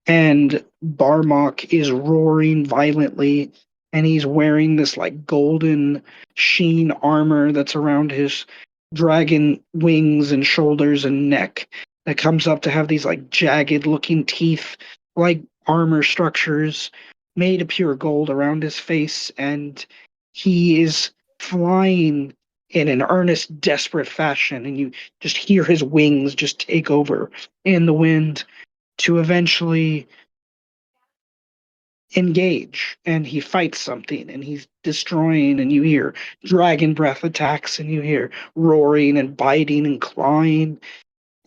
and Barmok is roaring violently and he's wearing this like golden sheen armor that's around his dragon wings and shoulders and neck that comes up to have these like jagged looking teeth, like armor structures made of pure gold around his face, and he is flying in an earnest, desperate fashion, and you just hear his wings just take over in the wind to eventually engage, and he fights something and he's destroying, and you hear dragon breath attacks, and you hear roaring and biting and clawing,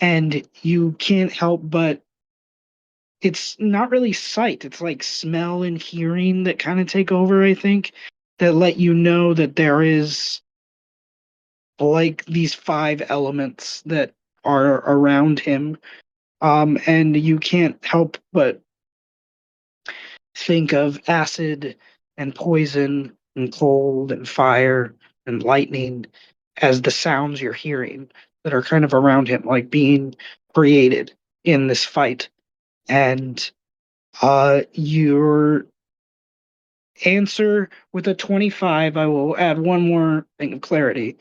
and you can't help but it's not really sight, it's like smell and hearing that kind of take over, I think, that let you know that there is like these five elements that are around him. And you can't help but think of acid and poison and cold and fire and lightning as the sounds you're hearing that are kind of around him, like being created in this fight. And your answer with a 25, I will add one more thing of clarity.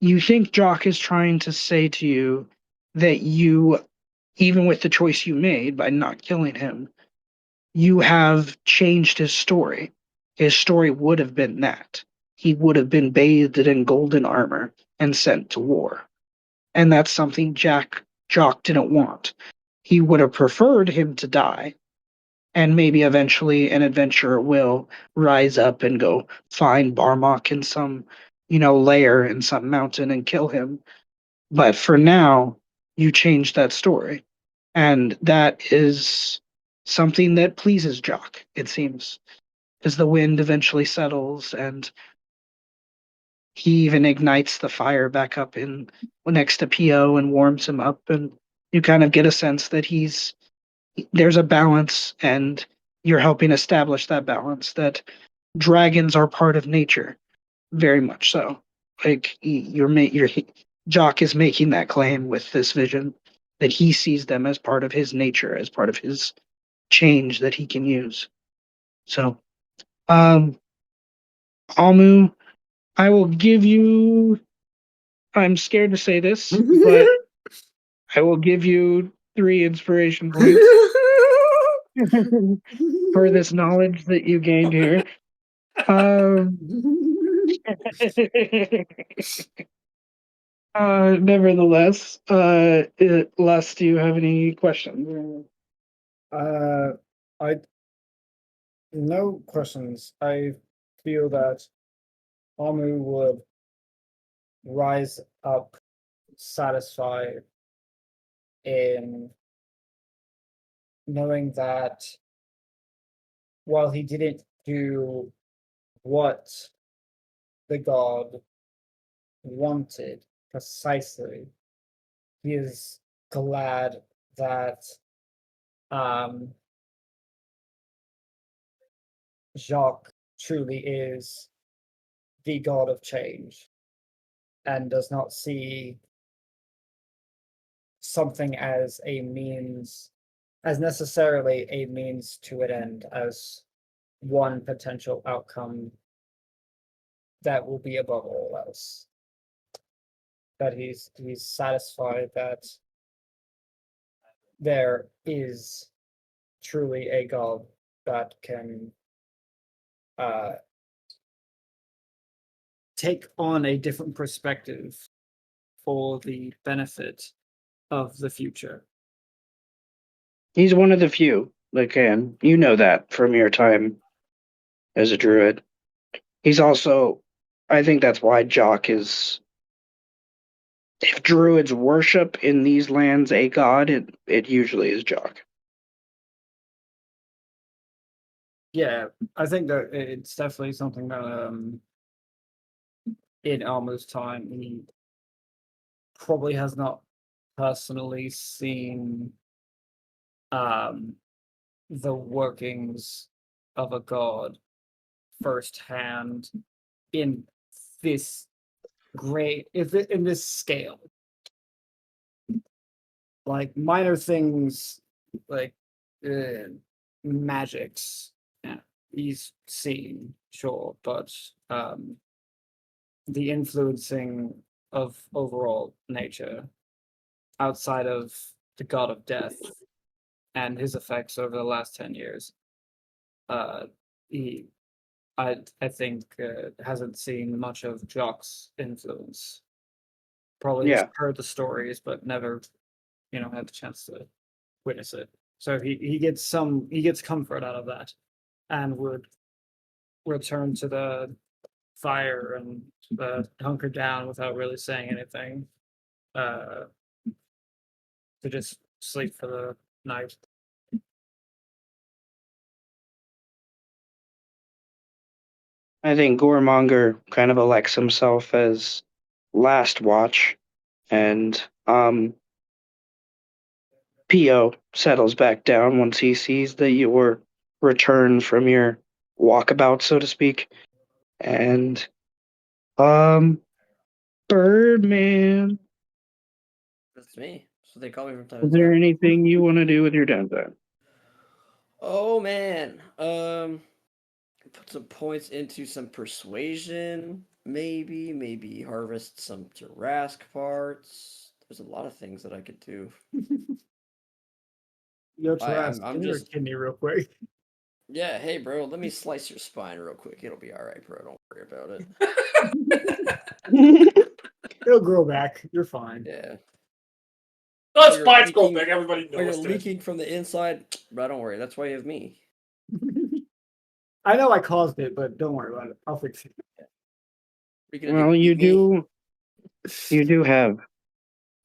You think Jock is trying to say to you that you, even with the choice you made by not killing him, you have changed his story. His story would have been that. He would have been bathed in golden armor and sent to war. And that's something Jock didn't want. He would have preferred him to die. And maybe eventually an adventurer will rise up and go find Barmok in some, lair in some mountain and kill him. But for now, you changed that story. And that is something that pleases Jock, it seems, as the wind eventually settles and he even ignites the fire back up in next to P.O. and warms him up, and you kind of get a sense that there's a balance, and you're helping establish that balance, that dragons are part of nature, very much so. Like Jock is making that claim with this vision that he sees them as part of his nature, as part of his change that he can use. So, um, Almu, I will give you. I'm scared to say this, but I will give you 3 inspiration points for this knowledge that you gained here. Um, nevertheless, Les, do you have any questions? I no questions. I feel that Amu would rise up satisfied in knowing that while he didn't do what the god wanted precisely, he is glad that Jacques truly is the god of change and does not see something as necessarily a means to an end, as one potential outcome that will be above all else. That he's satisfied that there is truly a god that can take on a different perspective for the benefit of the future. He's one of the few that can. You know that from your time as a druid. He's also, I think that's why Jock is. If druids worship in these lands a god, it usually is Jock. Yeah, I think that it's definitely something that in Alma's time he probably has not personally seen the workings of a god firsthand in this in this scale. Like minor things like magics, he's seen, sure, but the influencing of overall nature outside of the god of death and his effects over the last 10 years, he I think hasn't seen much of Jock's influence. Probably has Yeah. heard the stories, but never, had the chance to witness it. So he gets comfort out of that, and would return to the fire and hunker down without really saying anything, to just sleep for the night. I think Goremonger kind of elects himself as last watch, and P.O. settles back down once he sees that you were returned from your walkabout, so to speak. And Birdman, That's me. So they call me from time is to there time. anything you want to do with your downtime? Oh man. Put some points into some persuasion. Maybe harvest some Jurassic parts. There's a lot of things that I could do. Yo, I, Taras, I'm I'm give me your just kidney real quick. yeah. Hey, bro, let me slice your spine real quick. It'll be all right, bro. Don't worry about it. It'll grow back. You're fine. Yeah. Let's you're spines go leaking- back. Everybody Or you're knows that. leaking from the inside, bro. Don't worry. That's why you have me. I know I caused it, but don't worry about it. I'll fix it. What are you gonna Well, do? you Eat me? do have,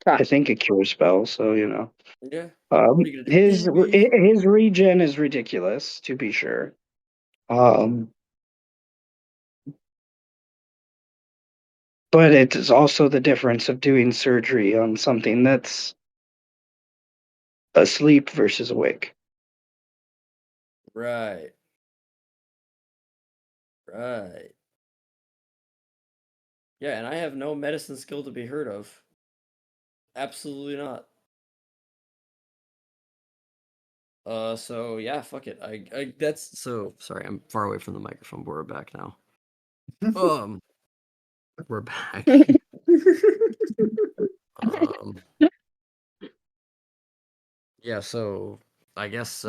I think, a cure spell, so Yeah. What are you gonna do? his Eat me? his regen is ridiculous, to be sure. But it is also the difference of doing surgery on something that's asleep versus awake. Right. Right. Yeah, and I have no medicine skill to be heard of. Absolutely not. So yeah, fuck it. I that's so sorry. I'm far away from the microphone, but we're back now. Um, we're back. Um, yeah. So I guess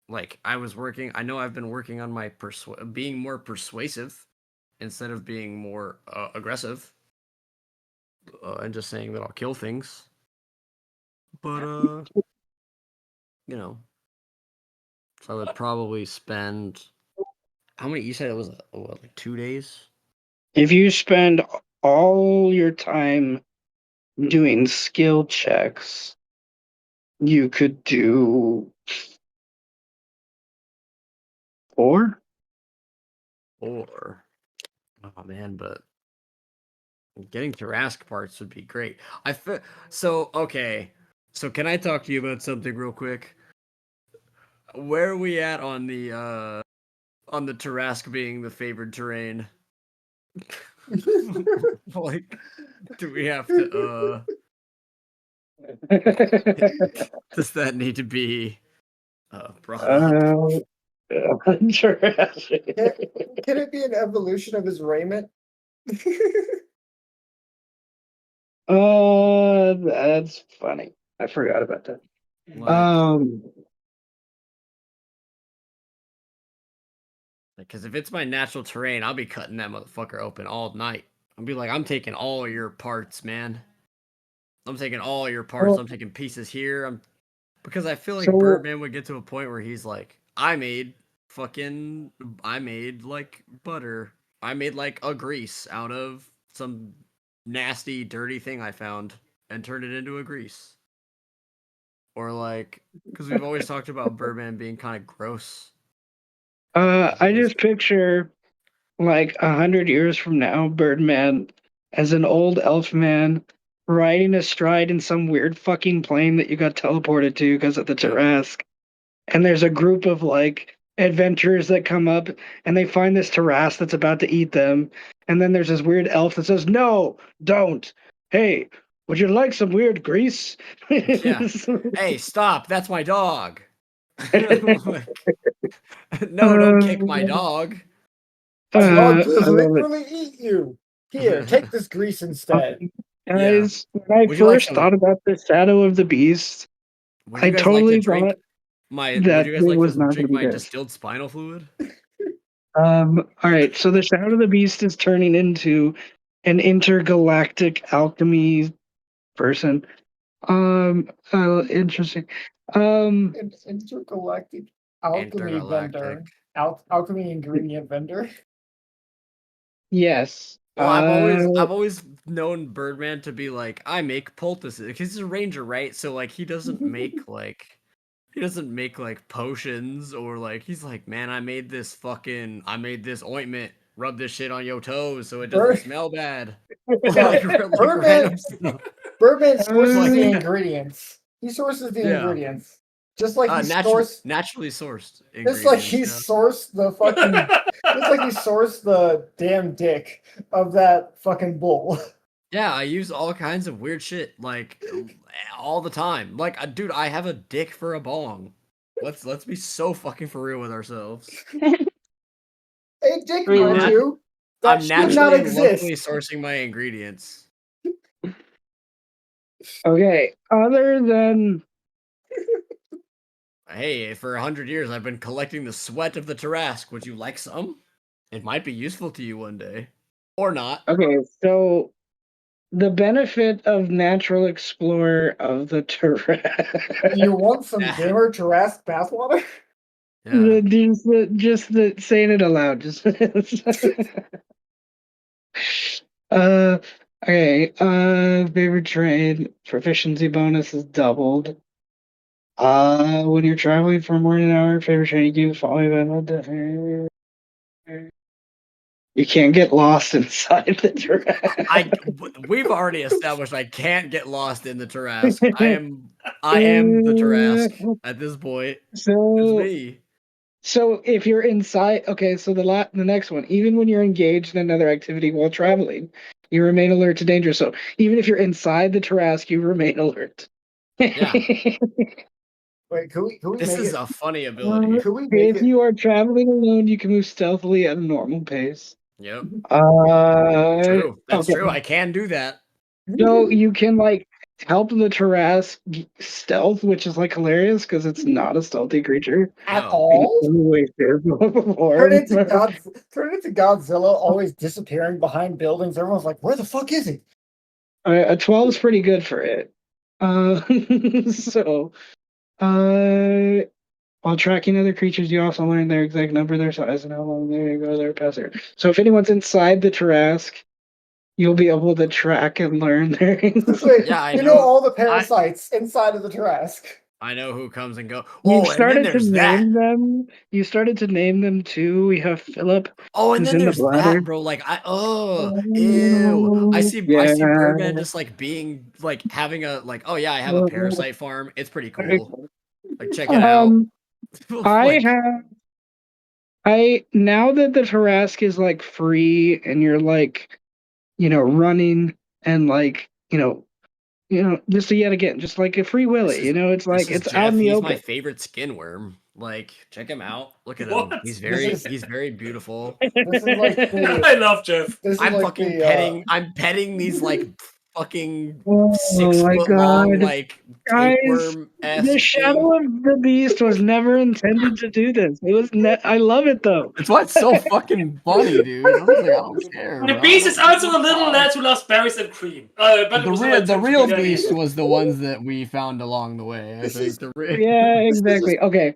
like I was working. I know I've been working on my being more persuasive instead of being more aggressive, and just saying that I'll kill things. But you know, so I would probably spend how many? You said it was what, like 2 days? If you spend all your time doing skill checks, you could do 4. Or oh man, but getting Jurassic parts would be great. I feel so okay. So can I talk to you about something real quick? Where are we at on the Tarrasque being the favored terrain? Like, do we have to does that need to be brought up? Jurassic. Can it be an evolution of his raiment? That's funny. I forgot about that. Like, because if it's my natural terrain, I'll be cutting that motherfucker open all night. I'll be like, I'm taking all your parts, man. I'm taking all your parts. Well- I'm taking pieces here. Because I feel like So- Birdman would get to a point where he's like, I made like butter. I made like a grease out of some nasty, dirty thing I found and turned it into a grease. Or like, because we've always talked about Birdman being kind of gross. I just picture like 100 years from now, Birdman as an old elf man riding astride in some weird fucking plane that you got teleported to because of the Tarrasque. And there's a group of like adventurers that come up and they find this Tarrasque that's about to eat them. And then there's this weird elf that says, "No, don't. Hey, would you like some weird grease?" Yeah. Hey, stop! That's my dog. No, don't kick my dog. My dog I could love it. literally eat you. Here, take this grease instead. Guys, when I Would you like first some? thought about the Shadow of the Beast, Would I you guys like to totally drink thought Would that you guys it like was to not going drink to be my this. distilled spinal fluid? All right, so the Shadow of the Beast is turning into an intergalactic alchemy person. Interesting. An intergalactic alchemy Intergalactic. vendor. Alchemy ingredient vendor. Yes. Well, I've always known Birdman to be like, I make poultices. He's a ranger, right? So like he doesn't make like potions or like he's like, man, I made this ointment. Rub this shit on your toes so it doesn't Bird, smell bad. yeah, like Birdman. random stuff. Birdman sources the Like ingredients. He sources the yeah. ingredients, just like he Naturally sourced. naturally sourced Just like ingredients, he yeah. sourced the fucking. Just like he sourced the damn dick of that fucking bull. Yeah, I use all kinds of weird shit like all the time. Like, dude, I have a dick for a bong. Let's be so fucking for real with ourselves. Hey, dick, I'm mind nat- you, that I'm should not naturally and locally exist. sourcing my ingredients. Okay. Other than Hey, for 100 years I've been collecting the sweat of the Tarrasque. Would you like some? It might be useful to you one day, or not. so the benefit of natural explorer of the terrain. You want some Yeah. gamer Jurassic bathwater? Yeah. Just the saying it aloud. Just okay. Favorite trade proficiency bonus is doubled. When you're traveling for more than an hour, favorite trade you do following by you can't get lost inside the I Tarrasque. we've already established I can't get lost in the Tarrasque. I am the Tarrasque at this point. It's so me. So if you're inside, okay, so the next one, even when you're engaged in another activity while traveling, you remain alert to danger. So even if you're inside the Tarrasque, you remain alert. Yeah. Wait, could we This make is it? a funny ability. Could we make If it? you are traveling alone, you can move stealthily at a normal pace. Yep. True. That's Okay. true. I can do that. So you can like help the Tarrasque stealth, which is like hilarious because it's not a stealthy creature At No. in all? any way, shape, or Turn form. into Turn into Godzilla, always disappearing behind buildings. Everyone's like, "Where the fuck is he?" A 12 is pretty good for it. Uh, so, uh, while tracking other creatures, you also learn their exact number, their size, and how long they go their pass there. So, if anyone's inside the Tarrasque, you'll be able to track and learn their. Wait, Yeah, I you know know. all the parasites inside of the Tarrasque. I know who comes and go. You've Oh, and then started to there's that. name them. You started to name them too. We have Philip, Oh, and who's then in the there's that, bladder. bro. Like ew. I Yeah. see Birdman just like being like having a like, oh yeah, I have a parasite farm. It's pretty cool. Like check it out. Um, I Like have. I now that the Tarrasque is like free and you're like, running and like, just yet again, just like a free this willy, is it's this like is it's out in Jeff. the He's my open. favorite skin worm. Like check him out. Look at him. What? This is He's very beautiful. this is like the I love Jeff. this is like the I'm petting these like fucking Oh six my foot long god. like Guys, tapeworm the esque thing. Shadow of the Beast was never intended to do this. I love it though. That's why it's so fucking funny, dude. I'm just like, I don't care, The bro. I beast is don't give also a a little fuck. lad who loves berries and cream. But it was never The intended to be real that beast easy. was the ones that we found along the way. I this think is the real Yeah, exactly. Okay.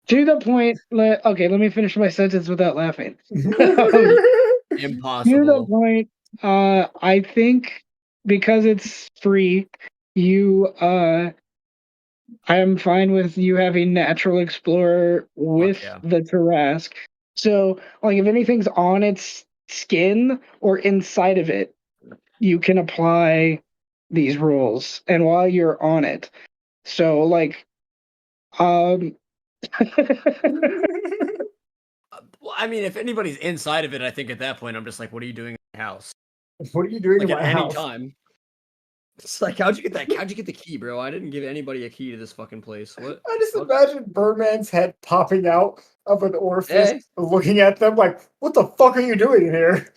To the point, okay, let me finish my sentence without laughing. Um, To the impossible. point, I think because it's free, I am fine with you having Natural Explorer Fuck with yeah. the Tarrasque. So, like, if anything's on its skin or inside of it, you can apply these rules, and while you're on it. So, like, um, Well, I mean, if anybody's inside of it, I think at that point I'm just like, what are you doing in my house? what are you doing in Like at my any house? time. It's like, how'd you get that? How'd you get the key, bro? I didn't give anybody a key to this fucking place. What? I just What? imagine Birdman's head popping out of an orifice, Hey. looking at them like, "What the fuck are you doing here?"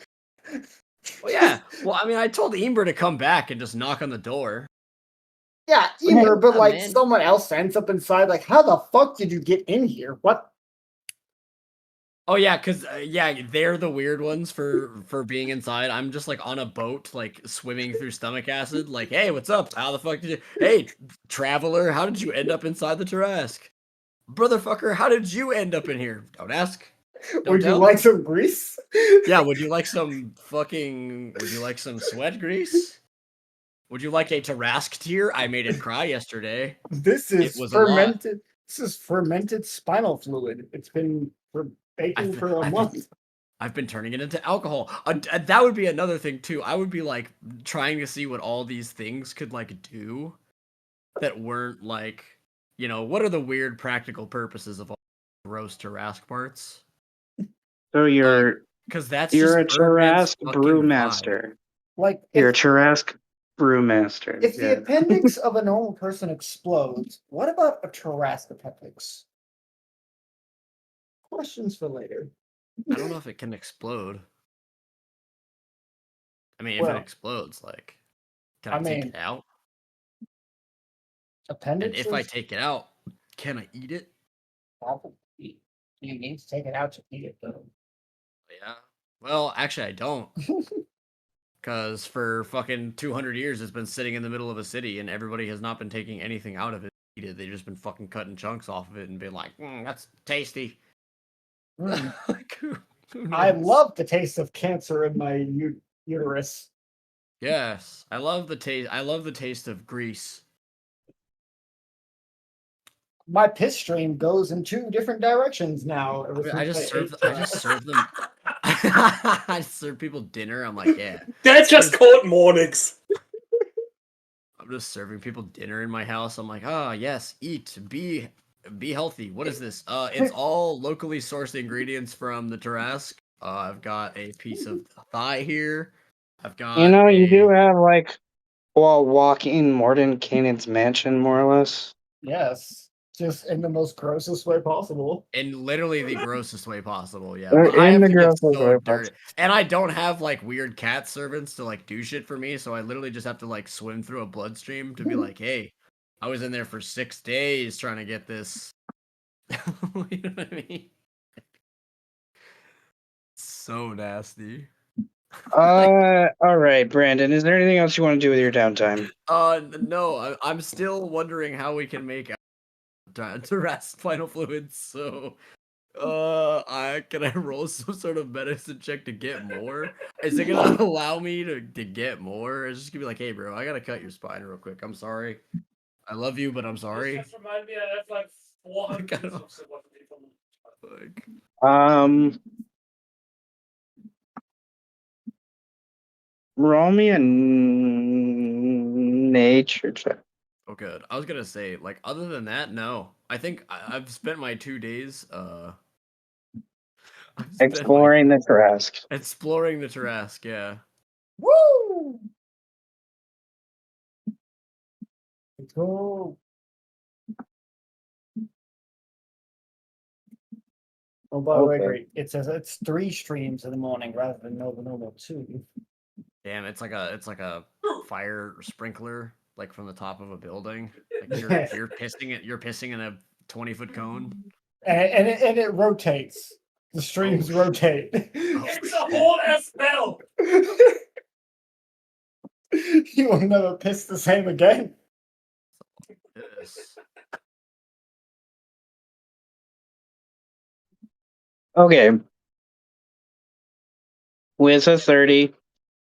Well, yeah. Well, I mean, I told Ember to come back and just knock on the door. Yeah, Like, Eber, but like man. someone else ends up inside. Like, how the fuck did you get in here? What? Oh yeah, because yeah, they're the weird ones for being inside. I'm just like on a boat, like swimming through stomach acid. Like, hey, what's up? How the fuck did you? Hey, traveler, how did you end up inside the Tarrasque? Brotherfucker, how did you end up in here? Don't ask. Don't Would you tell. like some grease? Yeah, would you like some fucking? Would you like some sweat grease? Would you like a Tarrasque tear? I made it cry yesterday. This It is was a lot. fermented. This is fermented spinal fluid. It's been baking for a month. I've been turning it into alcohol. That would be another thing too. I would be like trying to see what all these things could like do that weren't like, what are the weird practical purposes of all gross Tarrasque parts? So Because that's you're a just Birdman's Tarrasque fucking vibe. brewmaster. Like, You're a if, Tarrasque brewmaster. if the Yeah. appendix of a normal person explodes, what about a Tarrasque appendix? Questions for later. I don't know if it can explode. I mean, if it Well, explodes, like, can I I take mean, it out? And appendixes. if I take it out, can I eat it? Probably. You need to take it out to eat it, though. Yeah. Well, actually, I don't. Because for fucking 200 years, it's been sitting in the middle of a city, and everybody has not been taking anything out of it. They've just been fucking cutting chunks off of it and being like, that's tasty. Mm. Like, who I knows? love the taste of cancer in my uterus. Yes, I love the taste. I love the taste of grease. My piss stream goes in 2 different directions now. Ever I since just ate serve. I just Tarrasque. serve them. I serve people dinner. I'm like, yeah. That's just called mornings. I'm just serving people dinner in my house. I'm like, yes, eat, be healthy. What is this? It's all locally sourced ingredients from the Tarrasque. I've got a piece of thigh here. I've got You do a have like walking Mordenkainen's mansion, more or less. Yes, just in the most grossest way possible. in literally the grossest way possible. Yeah, but I In have the to get grossest so way dirty, possible. and I don't have like weird cat servants to like do shit for me. So I literally just have to like swim through a bloodstream to be like, hey, I was in there for 6 days trying to get this. You know what I mean? So nasty. All right, Brandon. Is there anything else you want to do with your downtime? No, I'm still wondering how we can make to rest final fluids. So, I can I roll some sort of medicine check to get more? Is it gonna allow me to get more? It's just gonna be like, hey, bro, I gotta cut your spine real quick. I'm sorry. I love you, but I'm sorry. Just remind me, I have like 400 Like, I don't- pieces of what people. like, Roll me a nature check. oh, good. I was gonna say, like, other than that, no. I think I've spent my 2 days. I've spent my Exploring the Tarrasque. exploring the Tarrasque. Yeah. Woo! Let's go. Oh, by the way, Okay. great. It says it's 3 streams in the morning rather than the normal 2. Damn, it's like a fire sprinkler, like from the top of a building. Like you're pissing it. You're pissing in a 20-foot cone. And it rotates. The streams Oh, rotate. It's a whole ass bell. You will never piss the same again. yes. Okay. With a 30,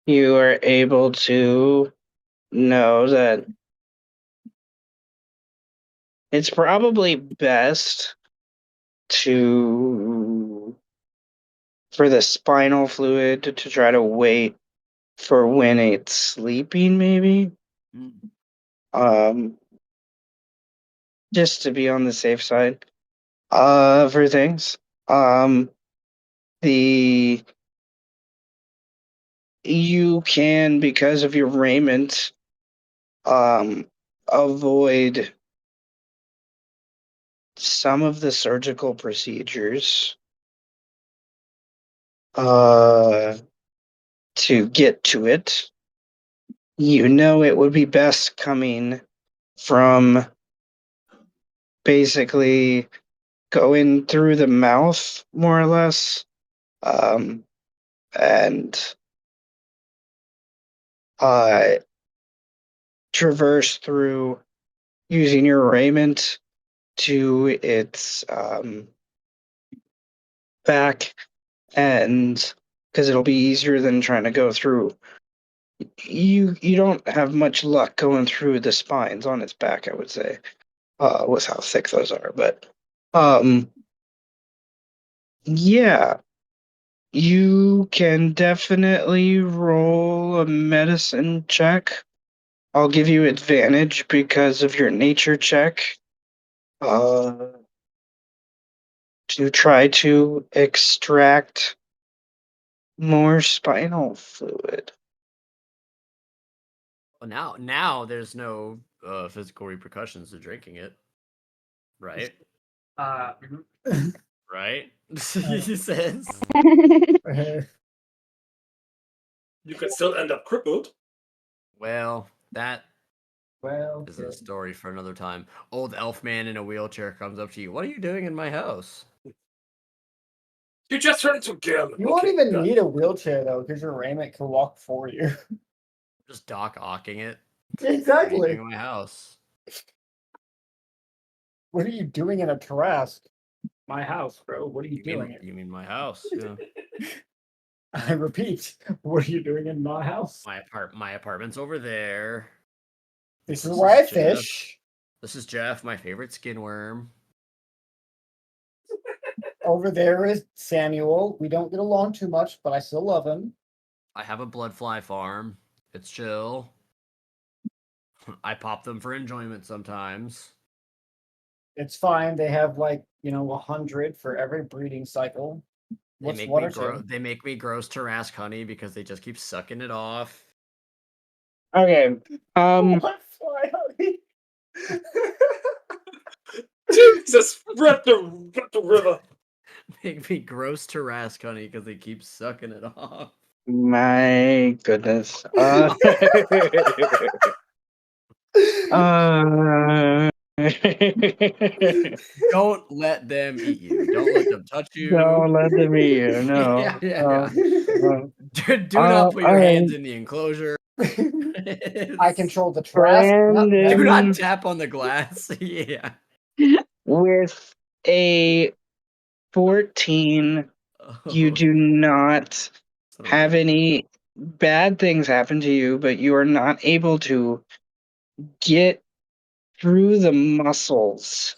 you are able to know that it's probably best for the spinal fluid to try to wait for when it's sleeping, maybe. Mm. Just to be on the safe side. For things. The You can, because of your raiment, avoid some of the surgical procedures to get to it. You know it would be best coming from basically going through the mouth, more or less, and traverse through using your raiment to its back, and because it'll be easier than trying to go through. You don't have much luck going through the spines on its back, I would say, with how thick those are. But yeah, you can definitely roll a medicine check. I'll give you advantage because of your nature check. To try to extract more spinal fluid. Well, now there's no physical repercussions to drinking it, right? Right? He says. You could still end up crippled. Well, that Well, is a story for another time. Old elf man in a wheelchair comes up to you. What are you doing in my house? You just turned into Gil. you won't even need a wheelchair though, because your raiment can walk for you. Just Doc Ocking it. What are you Exactly. doing in my house? What are you doing in a Tarrasque? My house, bro. What are you You doing? mean, you mean my house? Yeah. I repeat, what are you doing in my house? My apartment's over there. This is where I Jeff. fish. This is Jeff, my favorite skin worm. Over there is Samuel. We don't get along too much, but I still love him. I have a blood fly farm. It's chill. I pop them for enjoyment sometimes. It's fine. They have 100 for every breeding cycle. They make me gross Tarrasque honey because they just keep sucking it off. Okay. What fly honey? Jesus, rip the river. Make me gross Tarrasque honey because they keep sucking it off. My goodness. Don't let them eat you. Don't let them touch you. Don't let them eat you. No. Yeah. Do not put your hands in the enclosure. I control the Tarrasque. Brandon. Do not tap on the glass. Yeah. With a 14, you do not have any bad things happen to you, but you are not able to get through the muscles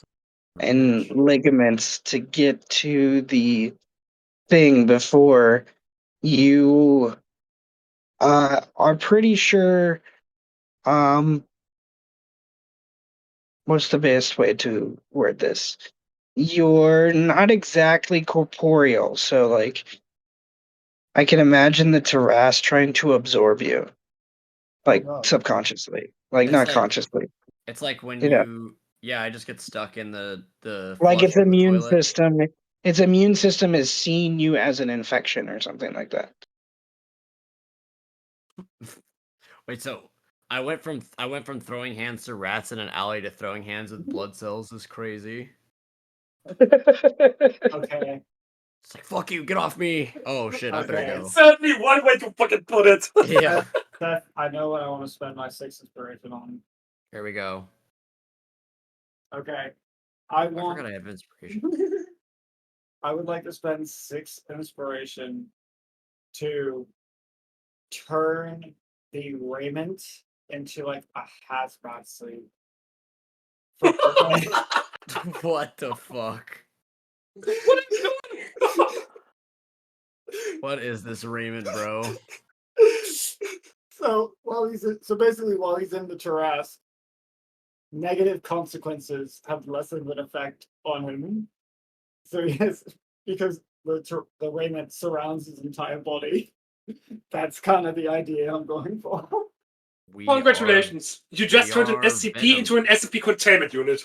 and ligaments to get to the thing before you are pretty sure what's the best way to word this? You're not exactly corporeal, so like I can imagine the Taras trying to absorb you, like subconsciously, like It's not like- consciously. It's like when Yeah. I just get stuck in the Like flush its from the immune toilet. system. Its immune system is seeing you as an infection or something like that. Wait, so I went from throwing hands to rats in an alley to throwing hands with blood cells is crazy. Okay. It's like fuck you, get off me. Oh shit, I better go. Certainly one way to fucking put it. Yeah. Seth, I know what I want to spend my 6 inspiration on. Here we go. Okay. I forgot I have inspiration. I would like to spend 6 inspiration to turn the raiment into like a hazmat suit. What the fuck? What are you doing? What is this raiment, bro? So basically while he's in the Tarrasque, negative consequences have less of an effect on him. So yes, because the raiment surrounds his entire body. That's kind of the idea I'm going for. We Congratulations! You just we turned an are SCP into an SCP containment unit.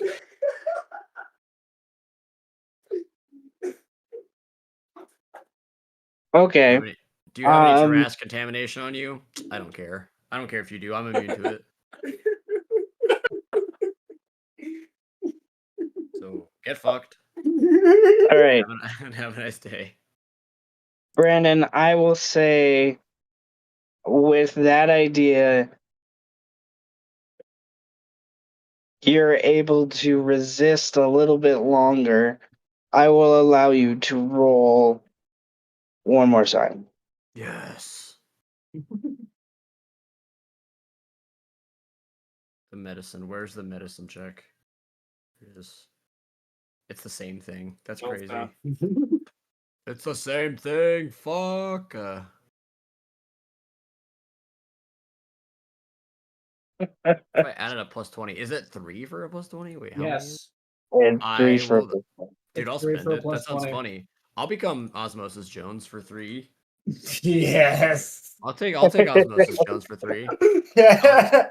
Okay. Do you have any Um, Tarrasque contamination on you? I don't care. I don't care if you do. I'm immune to it. So get fucked. all right, Have a nice day. Brandon, I will say with that idea, you're able to resist a little bit longer. I will allow you to roll one more time. Yes. The medicine. Where's the medicine check? Here it is. It's the same thing. That's Oh, crazy. It's the same thing. Fuck. If I added a plus 20, is it 3 for a plus 20? Wait, how many? Yes. And three I for will. Dude, It's I'll 3 spend for a it. plus That sounds 20. funny. I'll become Osmosis Jones for 3. Yes. I'll take Osmosis Jones for 3. Yeah.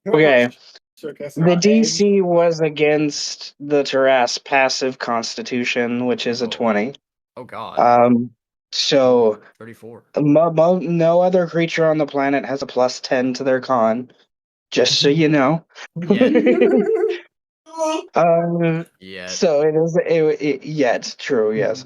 okay. Sure guess The our age. DC was against the Tarrasque passive constitution, which is a Oh. 20. Oh god. So 34. no other creature on the planet has a plus 10 to their con, just so you know. Yet. Yet. So yet true, yes.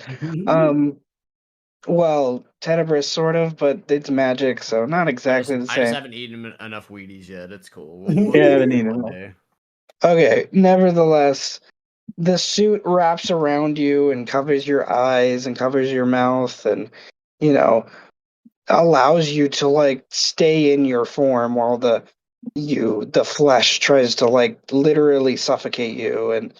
Well, Tenebris sort of, but it's magic, so not exactly the I just same. haven't eaten enough Wheaties yet. It's cool. Yeah, I We'll haven't get eaten one enough. day. Okay, nevertheless, the suit wraps around you and covers your eyes and covers your mouth and, you know, allows you to like stay in your form while the flesh tries to like literally suffocate you, and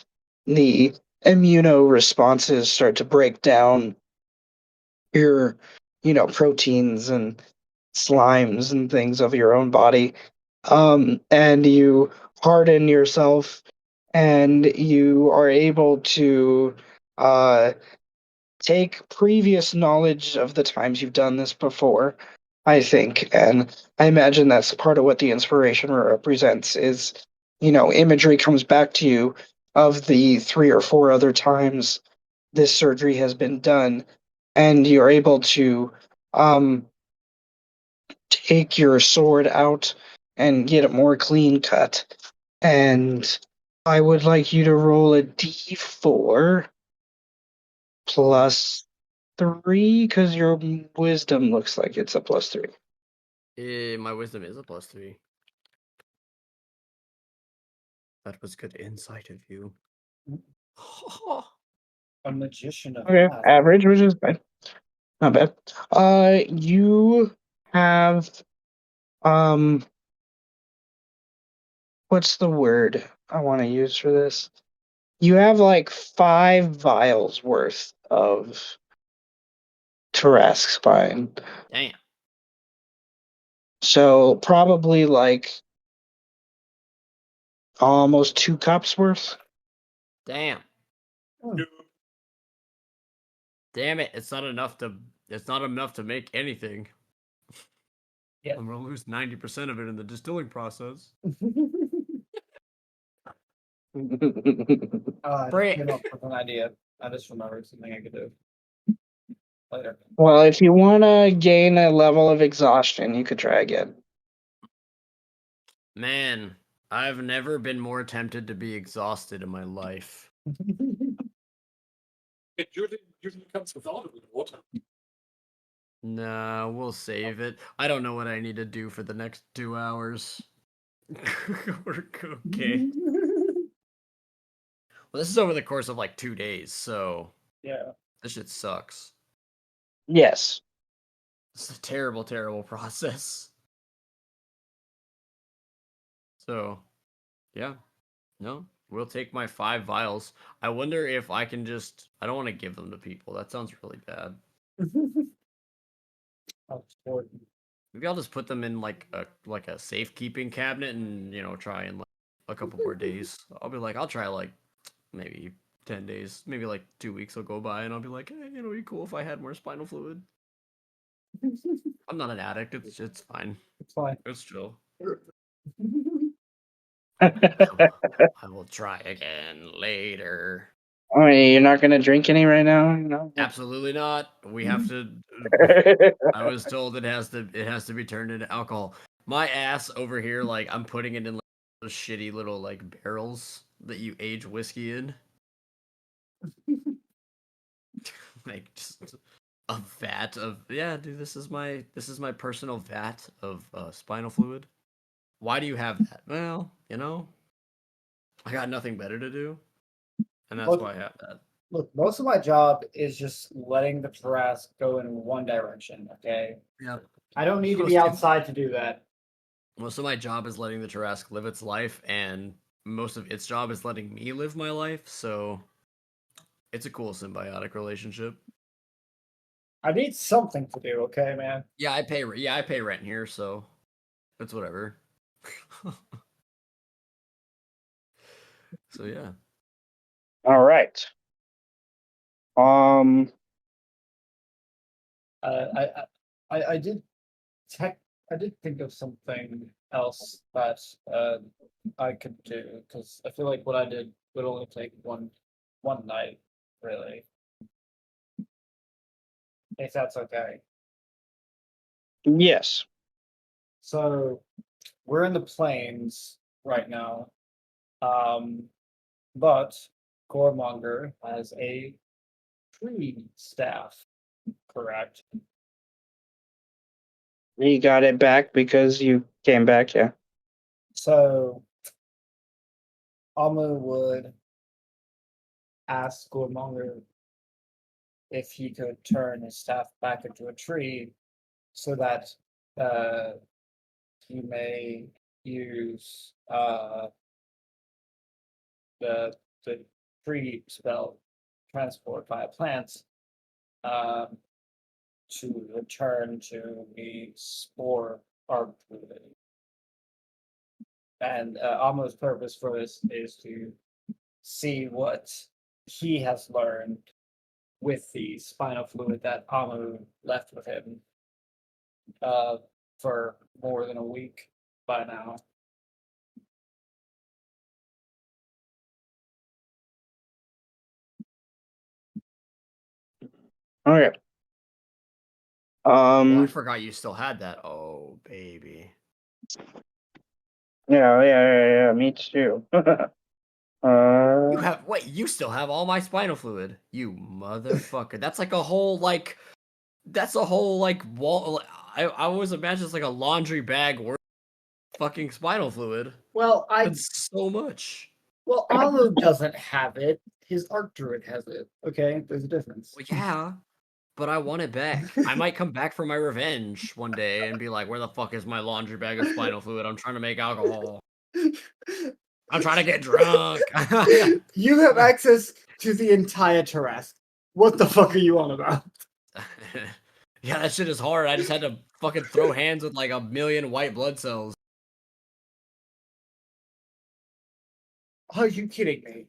the immuno responses start to break down your proteins and slimes and things of your own body, and you harden yourself, and you are able to take previous knowledge of the times you've done this before, I think. And I imagine that's part of what the inspiration represents is, imagery comes back to you of the 3 or 4 other times this surgery has been done, and you're able to um, take your sword out and get it more clean cut. And I would like you to roll a d4 plus 3, because your wisdom looks like it's a plus 3. My wisdom is a plus 3. That was good insight of you. A magician of Okay, math. average, which is fine. Not bad. You have what's the word I want to use for this? You have like 5 vials worth of Tarrasque spine. Damn. So probably like almost 2 cups worth. Damn. Damn it. It's not enough to make anything. Yeah. I'm gonna lose 90% of it in the distilling process. I Brick. came up with an idea. I just remembered something I could do later. Well, if you want to gain a level of exhaustion, you could try again. Man, I've never been more tempted to be exhausted in my life. It usually comes without it with water. Nah, we'll save it. I don't know what I need to do for the next 2 hours. We're okay. Well, this is over the course of like 2 days, so Yeah. this shit sucks. Yes. It's a terrible, terrible process. So, yeah. No, we'll take my 5 vials. I wonder if I can just... I don't want to give them to people. That sounds really bad. Oh, important. Maybe I'll just put them in like a safekeeping cabinet and, try in like a couple more days. I'll be like, I'll try like maybe 10 days, maybe like 2 weeks will go by and I'll be like, hey, it'd be cool if I had more spinal fluid. I'm not an addict. It's fine. It's fine. It's chill. I I will try again later. mean, you're not gonna drink any right now, you know? Absolutely not. We have to. I was told it has to be turned into alcohol. My ass over here, like I'm putting it in like those shitty little like barrels that you age whiskey in. Like just a vat of dude. This is my personal vat of spinal fluid. Why do you have that? Well, I got nothing better to do, and that's why I have that. Look, most of my job is just letting the Tarrasque go in one direction, okay? Yeah. I don't need to be Most- outside to do that. Most of my job is letting the Tarrasque live its life, and most of its job is letting me live my life. So it's a cool symbiotic relationship. I need something to do, okay, man? Yeah, I pay rent here, so it's whatever. So yeah. All right. I did I did think of something else that I could do because I feel like what I did would only take one night, really. If that's okay. Yes. So we're in the plains right now. But Goremonger has a tree staff, correct? You got it back because you came back, yeah. So Amu would ask Goremonger if he could turn his staff back into a tree so that he may use the tree spell transport via plants um, to return to the spore arc fluid. And Amu's purpose for this is to see what he has learned with the spinal fluid that Amu left with him for more than a week by now. Okay. Oh, I forgot you still had that. Oh, baby. Yeah, me too. You still have all my spinal fluid. You motherfucker. That's a whole wall. I always imagine it's like a laundry bag worth of fucking spinal fluid. Well, That's so much. well, Amu doesn't have it. His Arc Druid has it. Okay, there's a difference. Well, yeah, but I want it back. I might come back for my revenge one day and be like, where the fuck is my laundry bag of spinal fluid? I'm trying to make alcohol. I'm trying to get drunk. You have access to the entire Tarrasque. What the fuck are you on about? Yeah, that shit is hard. I just had to fucking throw hands with like 1,000,000 white blood cells. Are you kidding me?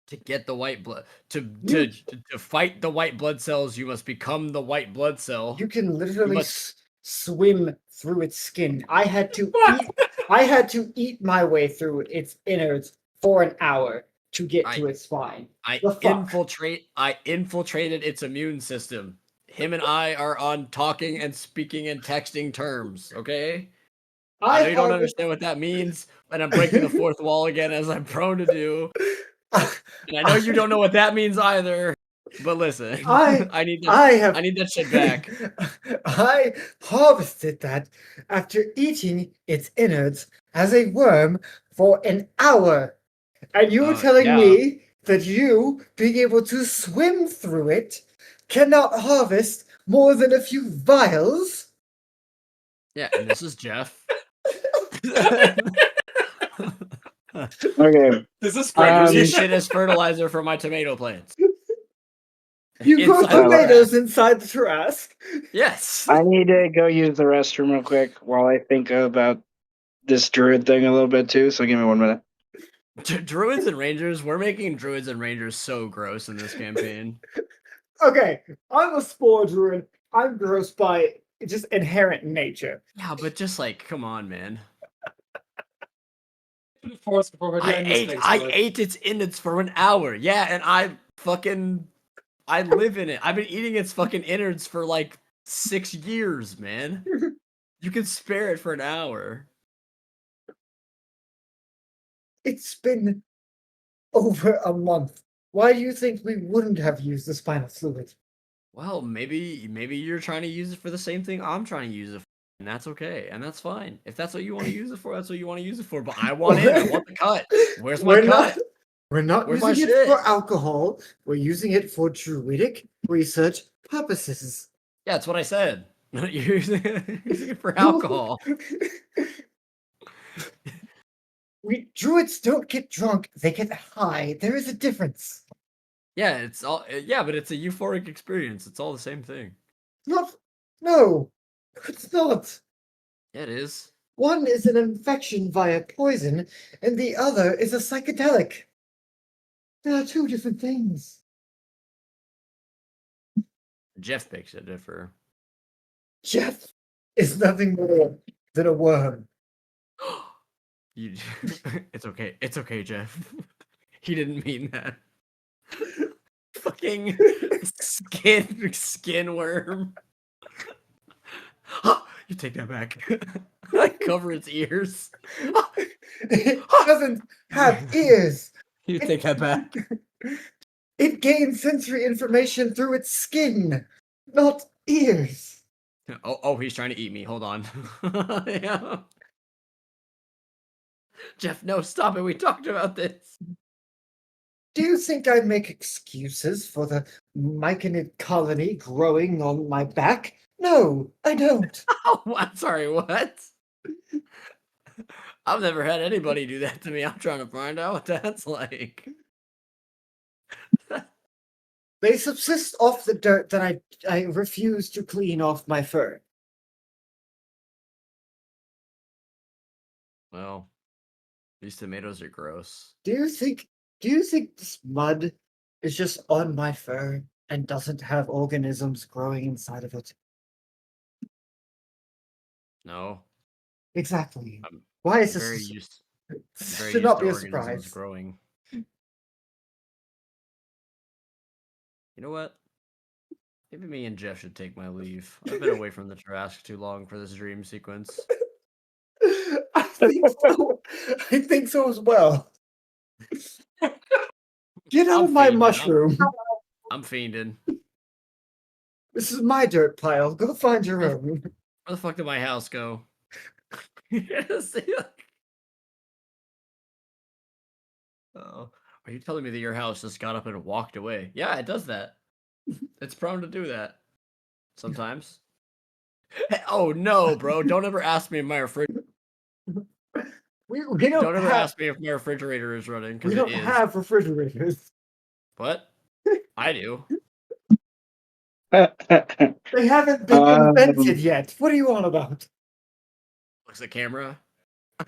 To get the white blood to fight the white blood cells, you must become the white blood cell. You can literally must- swim through its skin. I had to eat my way through its innards for an hour to get to its spine. I The fuck? infiltrated its immune system. Him and I are on talking and speaking and texting terms, okay? I know you don't understand what that means, and I'm breaking the fourth wall again as I'm prone to do. And I know you don't know what that means either. But listen, I need that shit back. I harvested that after eating its innards as a worm for an hour. And you're telling me that you, being able to swim through it, cannot harvest more than a few vials? Yeah, and this is Jeff. Okay. This is great. This shit is fertilizer for my tomato plants. You grow Inside the tomatoes inside the Tarrasque? Yes. I need to go use the restroom real quick while I think about this druid thing a little bit too, so give me 1 minute. Druids and Rangers, we're making Druids and Rangers so gross in this campaign. Okay, I'm a spore druid. I'm gross by just inherent nature. Yeah, but just like, come on, man. Force already I in this ate place, I but- ate its innards for an hour. Yeah, and I live in it. I've been eating its fucking innards for like 6 years, man. You can spare it for an hour. It's been over a month. Why do you think we wouldn't have used the spinal fluid? Well, maybe you're trying to use it for the same thing I'm trying to use it for, and that's okay, and that's fine. If that's what you want to use it for, that's what you want to use it for. But I want in. I want the cut. Where's my cut? We're not Where's my using it for shit? alcohol. We're using it for druidic research purposes. Yeah, that's what I said. You're using it for alcohol. Druids don't get drunk, they get high. There is a difference. Yeah, it's all. Yeah, but it's a euphoric experience. It's all the same thing. Not, no, it's not. Yeah, it is. One is an infection via poison, and the other is a psychedelic. There are two different things. Jeff makes it differ. Jeff is nothing more than a worm. You, it's okay. It's okay, Jeff. He didn't mean that. Fucking skin worm. You take that back. I cover its ears. It doesn't have ears. You take that back. It gains sensory information through its skin, not ears. Oh, he's trying to eat me. Hold on. Yeah. Jeff, no, stop it. We talked about this. Do you think I make excuses for the myconid colony growing on my back? No, I don't. Oh, I'm sorry, what? I've never had anybody do that to me. I'm trying to find out what that's like. They subsist off the dirt that I refuse to clean off my fur. Well, these tomatoes are gross. Do you think this mud is just on my fur and doesn't have organisms growing inside of it? No. Exactly. I'm Why is very this? used very Should used not to be a organisms surprise. growing. You know what? Maybe me and Jeff should take my leave. I've been away from the trash too long for this dream sequence. I think so. I think so as well. Get out I'm of my fiending. mushroom. I'm fiending. This is my dirt pile. Go find your own. Where the fuck did my house go? Oh, are you telling me that your house just got up and walked away? Yeah, it does that. It's prone to do that. Sometimes. Oh no, bro! Don't ever ask me if my refrigerator. We Don't ever ask me if my refrigerator is running because we it don't is. have refrigerators. What? I do. They haven't been invented yet. What are you on about? Looks the camera.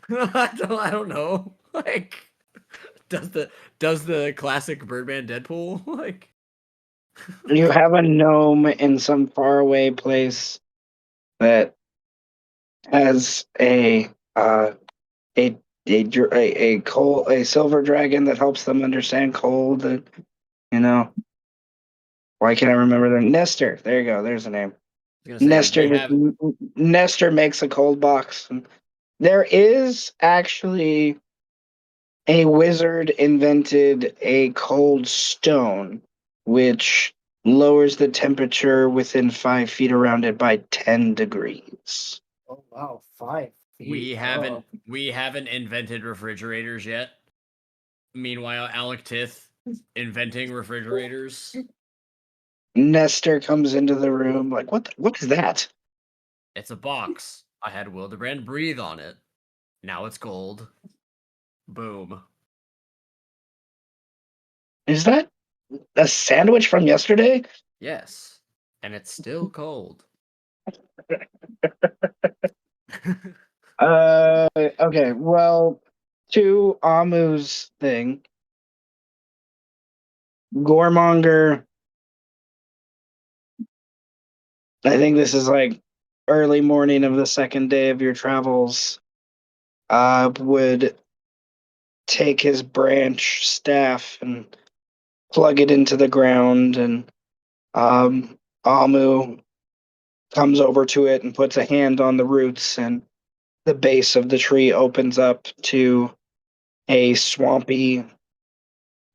I don't know. Like, does the classic Birdman Deadpool like? You have a gnome in some faraway place that has a silver dragon that helps them understand cold. And, you know, why can't I remember their Nestor? There you go. There's a name. I was gonna say, Nestor makes a cold box. There is actually a wizard invented a cold stone, which lowers the temperature within 5 feet around it by 10 degrees. Oh wow, 5 feet. We haven't invented refrigerators yet. Meanwhile, Alec Tith inventing refrigerators. Nestor comes into the room like, what is that? It's a box. I had Wildebrand breathe on it. Now it's gold. Boom. Is that a sandwich from yesterday? Yes. And it's still cold. Okay, well, to Amu's thing, Gormonger I think this is like early morning of the second day of your travels. Would take his branch staff and plug it into the ground, and Amu comes over to it and puts a hand on the roots, and the base of the tree opens up to a swampy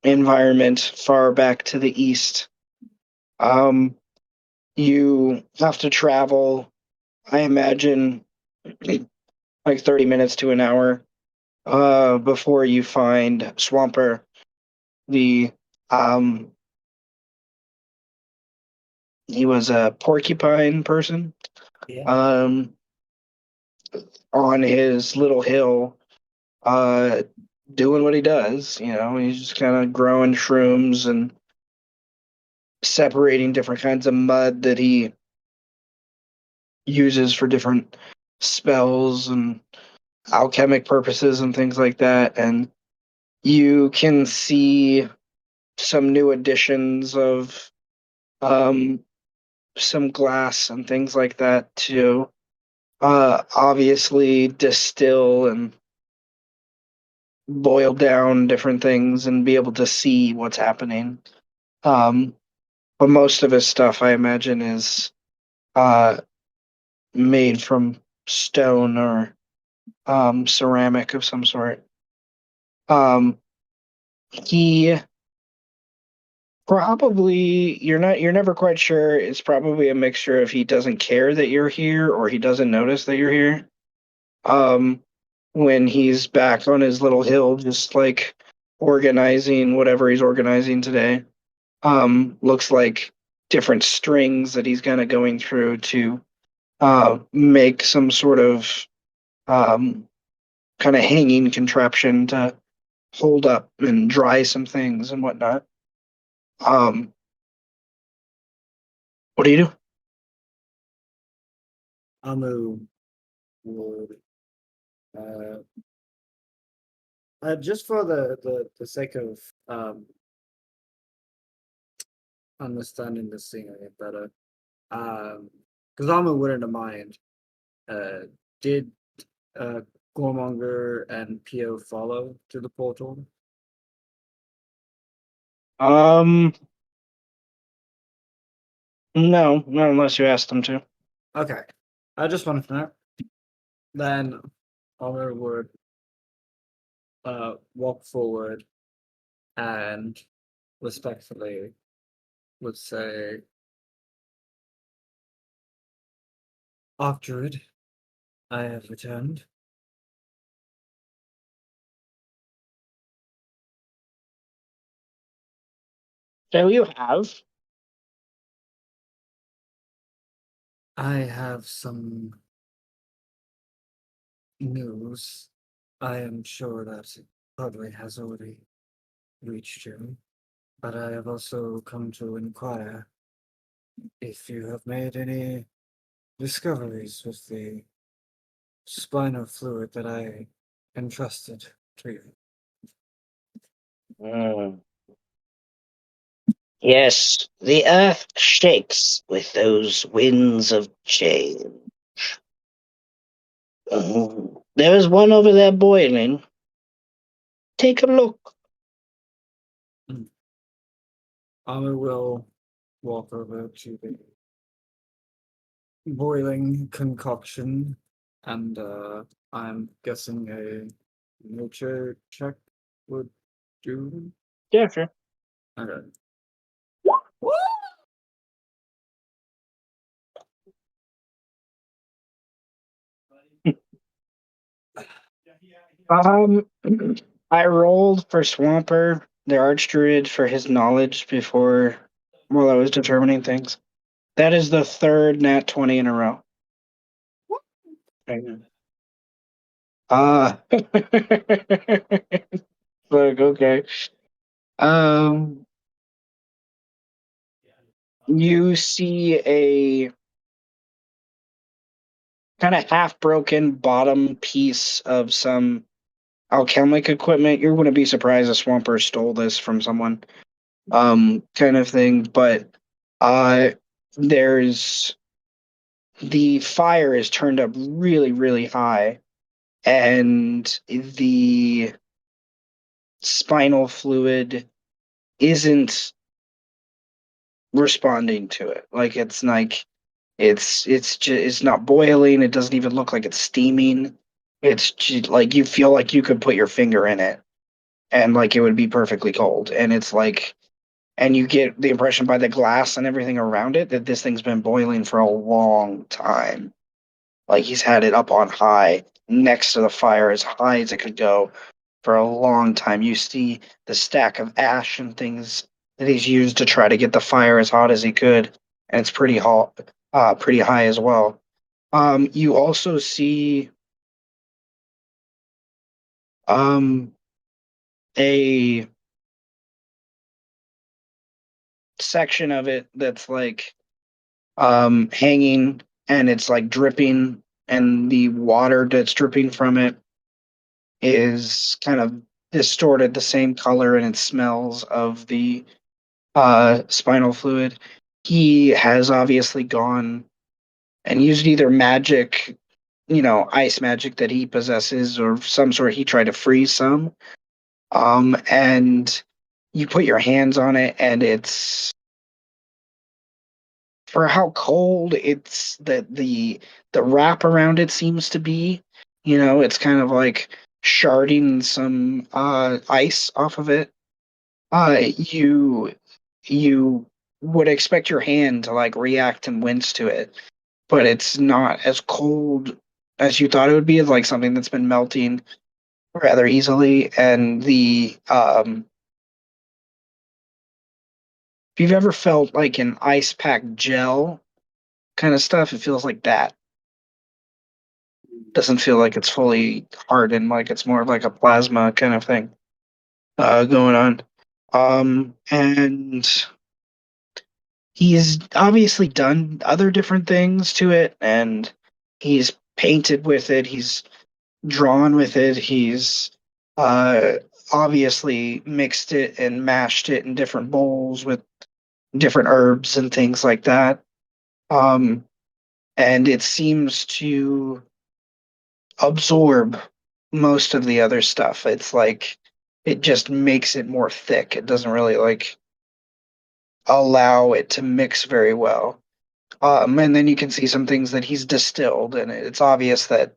environment far back to the east. You have to travel, I imagine, like 30 minutes to an hour before you find Swamper, the um, he was a porcupine person. Yeah. Um, on his little hill, uh, doing what he does. You know, he's just kind of growing shrooms and separating different kinds of mud that he uses for different spells and alchemic purposes and things like that. And you can see some new additions of um, some glass and things like that to obviously distill and boil down different things and be able to see what's happening. Um, but most of his stuff, I imagine, is uh, made from stone or ceramic of some sort. Um, he probably you're never quite sure. It's probably a mixture of he doesn't care that you're here or he doesn't notice that you're here. Um, when he's back on his little hill, just like organizing whatever he's organizing today. Looks like different strings that he's kind of going through to make some sort of kind of hanging contraption to hold up and dry some things and whatnot. Um, what do you do? Amu would uh, just for the sake of understanding the scenery better, because Amu wouldn't mind. Did uh, Gormonger and Pio follow to the portal? Um, no, not unless you ask them to. Okay, I just wanted to know. Then Amu would walk forward and respectfully would say, Archdruid, I have returned. So you have. I have some news. I am sure that it probably has already reached you, but I have also come to inquire if you have made any discoveries with the spinal fluid that I entrusted to you. Mm. Yes, the earth shakes with those winds of change. There is one over there boiling. Take a look. I will walk over to the boiling concoction, and I'm guessing a nature check would do. Yeah, sure. Okay. Um, I rolled for Swamper, the Archdruid, for his knowledge before while I was determining things. That is the third nat 20 in a row. Ah. Look, okay. Um, you see a kind of half broken bottom piece of some alchemic equipment. You're going to be surprised a Swamper stole this from someone. Kind of thing. But uh, there's the fire is turned up really, really high, and the spinal fluid isn't responding to it. Like it's not boiling. It doesn't even look like it's steaming. It's just, like you feel like you could put your finger in it and like it would be perfectly cold. And it's like, and you get the impression by the glass and everything around it that this thing's been boiling for a long time. Like he's had it up on high next to the fire as high as it could go for a long time. You see the stack of ash and things that he's used to try to get the fire as hot as he could, and it's pretty hot, pretty high as well. You also see um, a section of it that's like hanging, and it's like dripping, and the water that's dripping from it is kind of distorted the same color and it smells of the spinal fluid. He has obviously gone and used either magic, ice magic that he possesses, or some sort. He tried to freeze some. And you put your hands on it, and it's for how cold it's that the wrap around it seems to be. It's kind of like sharding some ice off of it. You would expect your hand to like react and wince to it, but it's not as cold as you thought it would be. It's like something that's been melting rather easily. And if you've ever felt like an ice pack gel kind of stuff, it feels like that. Doesn't feel like it's fully hardened, like it's more like a plasma kind of thing going on. And he's obviously done other different things to it, and he's painted with it, he's drawn with it, he's uh, obviously mixed it and mashed it in different bowls with different herbs and things like that. Um, and it seems to absorb most of the other stuff. It's like it just makes it more thick. It doesn't really like allow it to mix very well. And then you can see some things that he's distilled, and it's obvious that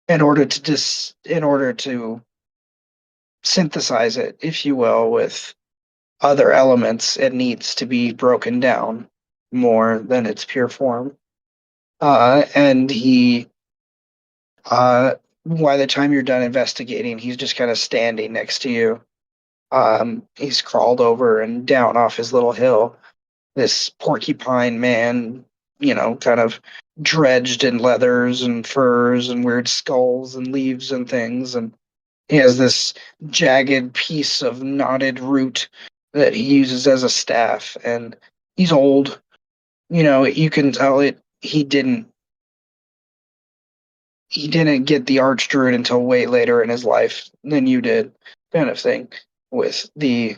in order to synthesize it, if you will, with other elements, it needs to be broken down more than its pure form. And uh, by the time you're done investigating, he's just kind of standing next to you. He's crawled over and down off his little hill. This porcupine man, kind of dredged in leathers and furs and weird skulls and leaves and things. And he has this jagged piece of knotted root that he uses as a staff. And he's old. You can tell it. He didn't get the archdruid until way later in his life than you did, kind of thing, with the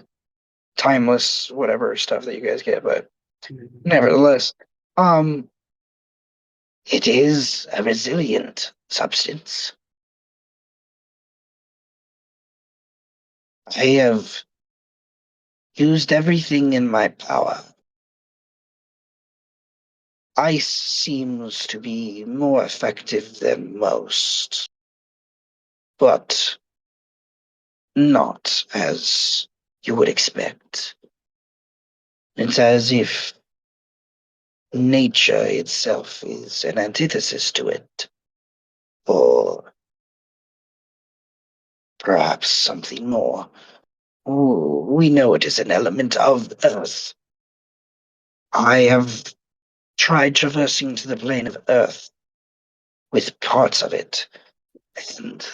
timeless whatever stuff that you guys get. But nevertheless, um, it is a resilient substance. I have used everything in my power. Ice seems to be more effective than most, but not as you would expect. It's as if nature itself is an antithesis to it, or perhaps something more. Ooh, we know it is an element of Earth. I have tried traversing to the plane of Earth with parts of it, and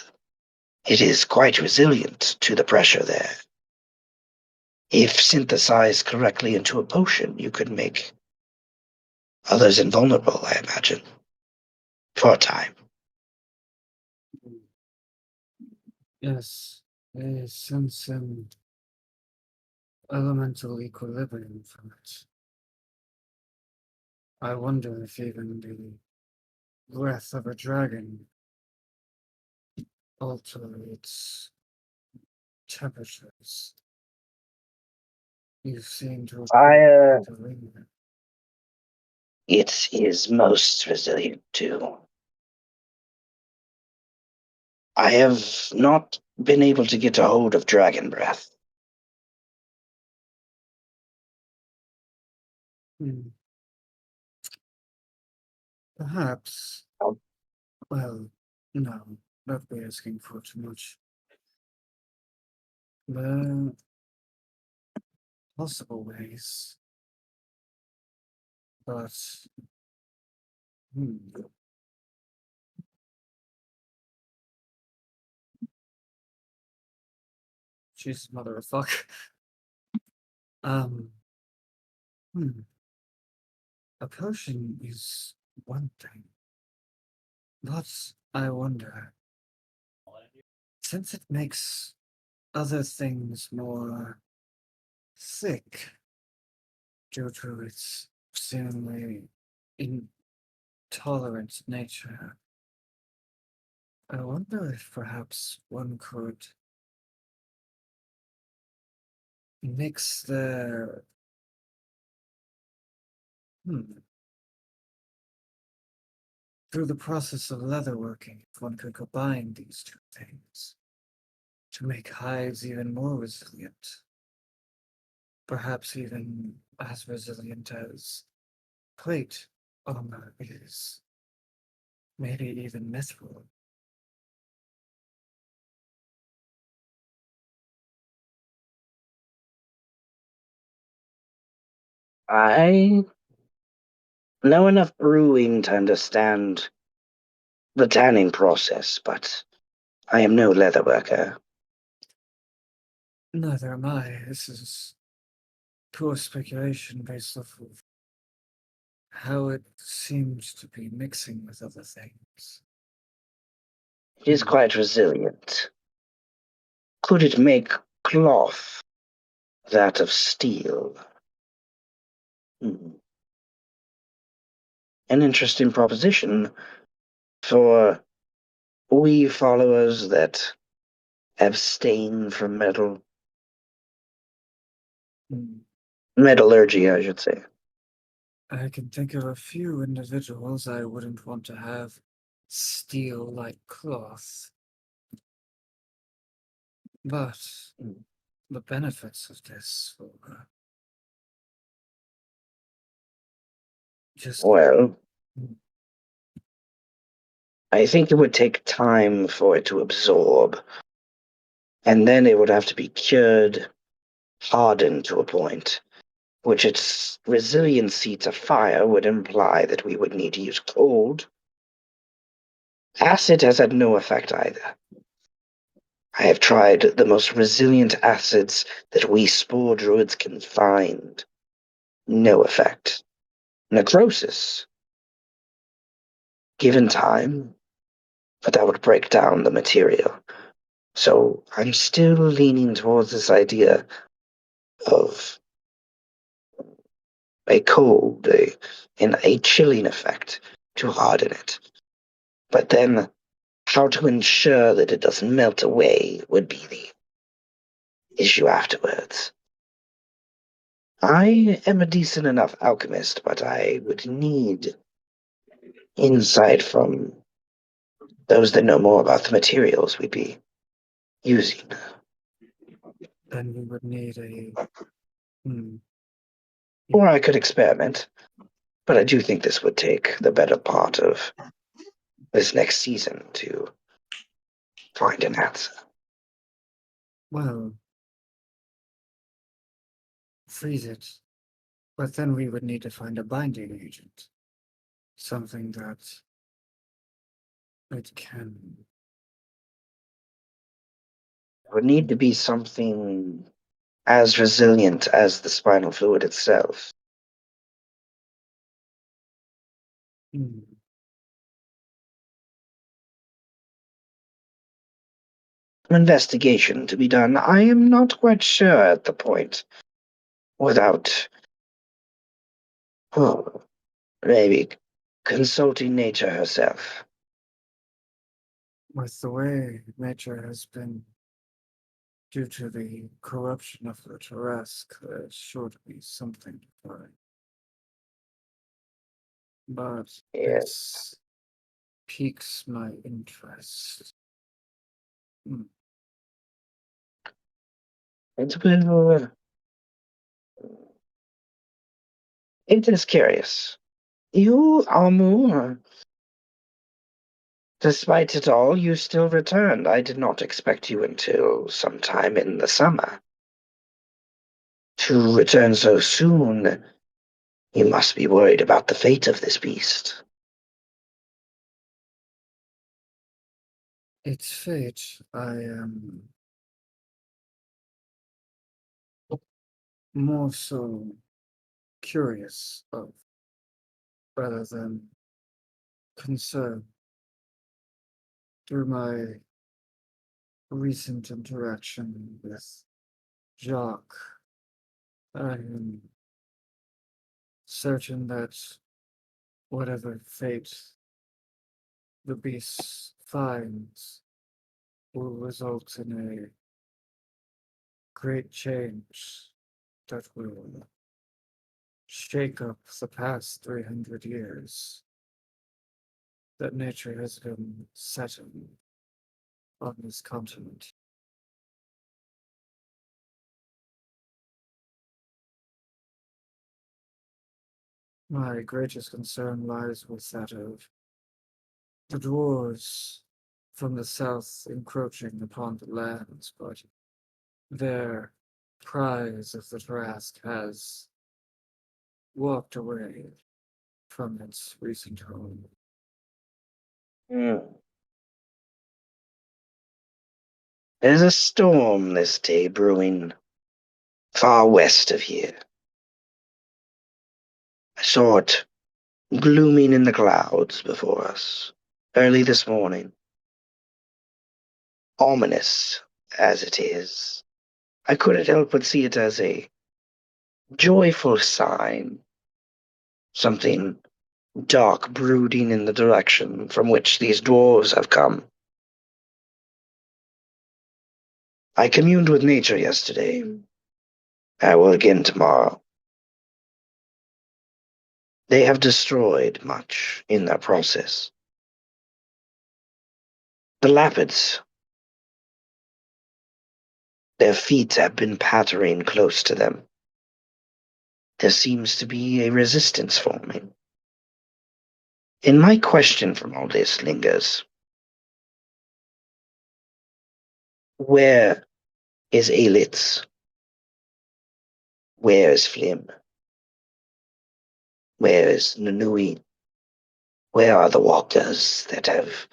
it is quite resilient to the pressure there. If synthesized correctly into a potion, you could make others invulnerable, I imagine, for a time. Yes, I sense an elemental equilibrium from it. I wonder if even the breath of a dragon alter its temperatures? You seem to Fire, the ring. it is most resilient too. I have not been able to get a hold of dragon breath. Hmm. Perhaps. Oh. Well, no, not be asking for too much. There are possible ways, but hmm. Jesus, mother of fuck. Um, hmm. A potion is one thing, but I wonder, since it makes other things more thick due to its seemingly intolerant nature, I wonder if perhaps one could mix the through the process of leatherworking, if one could combine these two things to make hides even more resilient, perhaps even as resilient as plate armor is, maybe even mithril. I know enough brewing to understand the tanning process, but I am no leather worker. Neither am I. This is pure speculation based off of how it seems to be mixing with other things. It is quite resilient. Could it make cloth that of steel? Hmm. An interesting proposition for we followers that abstain from metal. Hmm. Metallurgy, I should say. I can think of a few individuals I wouldn't want to have steel like cloth. But the benefits of this will just Well, I think it would take time for it to absorb, and then it would have to be cured, hardened to a point, which its resiliency to fire would imply that we would need to use cold. Acid has had no effect either. I have tried the most resilient acids that we spore druids can find. No effect. Necrosis. Given time, but that would break down the material. So I'm still leaning towards this idea of a cold, a chilling effect to harden it. But then how to ensure that it doesn't melt away would be the issue afterwards. I am a decent enough alchemist, but I would need insight from those that know more about the materials we'd be using. then we would need a Or I could experiment, but I do think this would take the better part of this next season to find an answer. well, freeze it. But then we would need to find a binding agent. Something that it can. It would need to be something as resilient as the spinal fluid itself. Hmm. An investigation to be done. I am not quite sure at the point. Without maybe consulting nature herself. With the way nature has been due to the corruption of the Tarrasque, there's sure to be something to find. But Yes. this piques my interest. It's a bit of it is curious. You, Amu, despite it all, you still returned. I did not expect you until sometime in the summer. To return so soon, you must be worried about the fate of this beast. Its fate, I am more so curious of rather than concerned. Through my recent interaction with Jacques, I am certain that whatever fate the beast finds will result in a great change that will shake up the past 300 years that nature has been setting on this continent. My greatest concern lies with that of the dwarves from the south encroaching upon the lands, but their prize of the Trask has walked away from its recent home. There's a storm this day brewing far west of here. I saw it glooming in the clouds before us early this morning. Ominous as it is, I couldn't help but see it as a joyful sign. Something dark brooding in the direction from which these dwarves have come. I communed with nature yesterday. I will again tomorrow. They have destroyed much in their process. The Lapids, their feet have been pattering close to them. There seems to be a resistance forming. And my question from all this lingers. Where is Aelitz? Where is Flim? Where is Nunui? Where are the walkers that have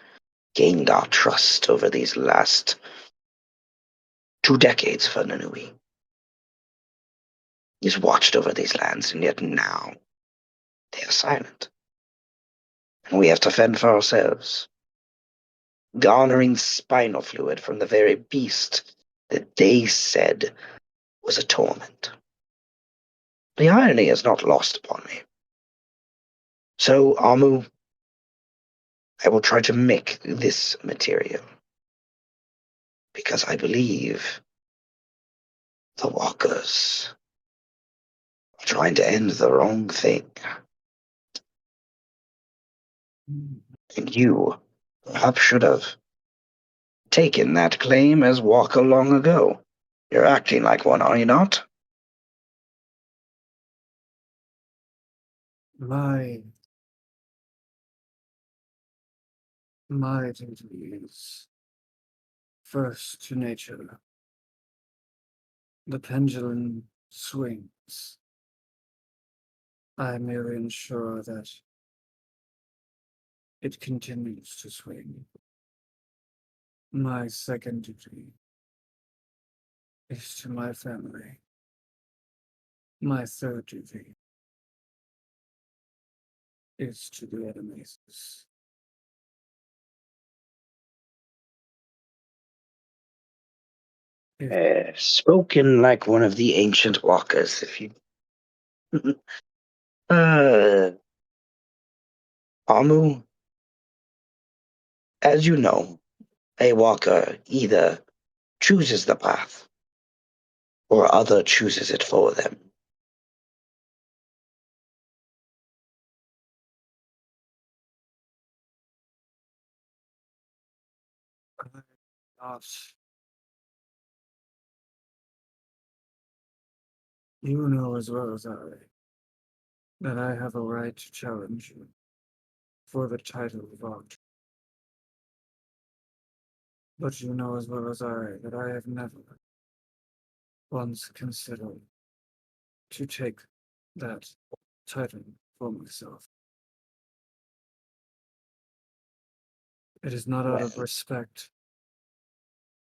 gained our trust over these last 2 decades for Nunui? He's watched over these lands, and yet now they are silent. And we have to fend for ourselves, garnering spinal fluid from the very beast that they said was a torment. The irony is not lost upon me. So, Amu, I will try to make this material, because I believe the walkers are trying to end the wrong thing. And you perhaps should have taken that claim as Walker long ago. You're acting like one, are you not? My duty is first to nature. The pendulum swings. I merely ensure that it continues to swing. My second duty is to my family. My third duty is to the Animaesus. Spoken like one of the ancient walkers, if you... uh, Amu, as you know, a walker either chooses the path or other chooses it for them. Gosh. You know as well as I that I have a right to challenge you for the title of Archer. But you know as well as I that I have never once considered to take that title for myself. It is not out of Well, respect,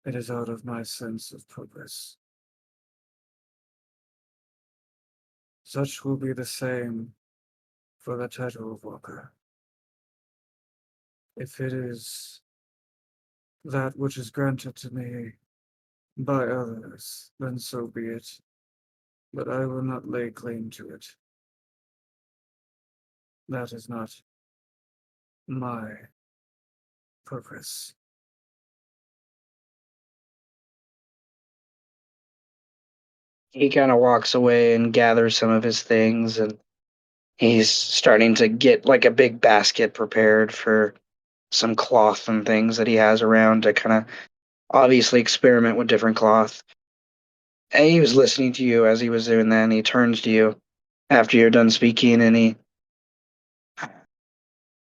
it is out of my sense of purpose. Such will be the same for the title of Walker. If it is that which is granted to me by others, then so be it. But I will not lay claim to it. That is not my purpose. he kind of walks away and gathers some of his things, and he's starting to get like a big basket prepared for some cloth and things that he has around to kind of obviously experiment with different cloth. And he was listening to you as he was doing that, and he turns to you after you're done speaking, and he.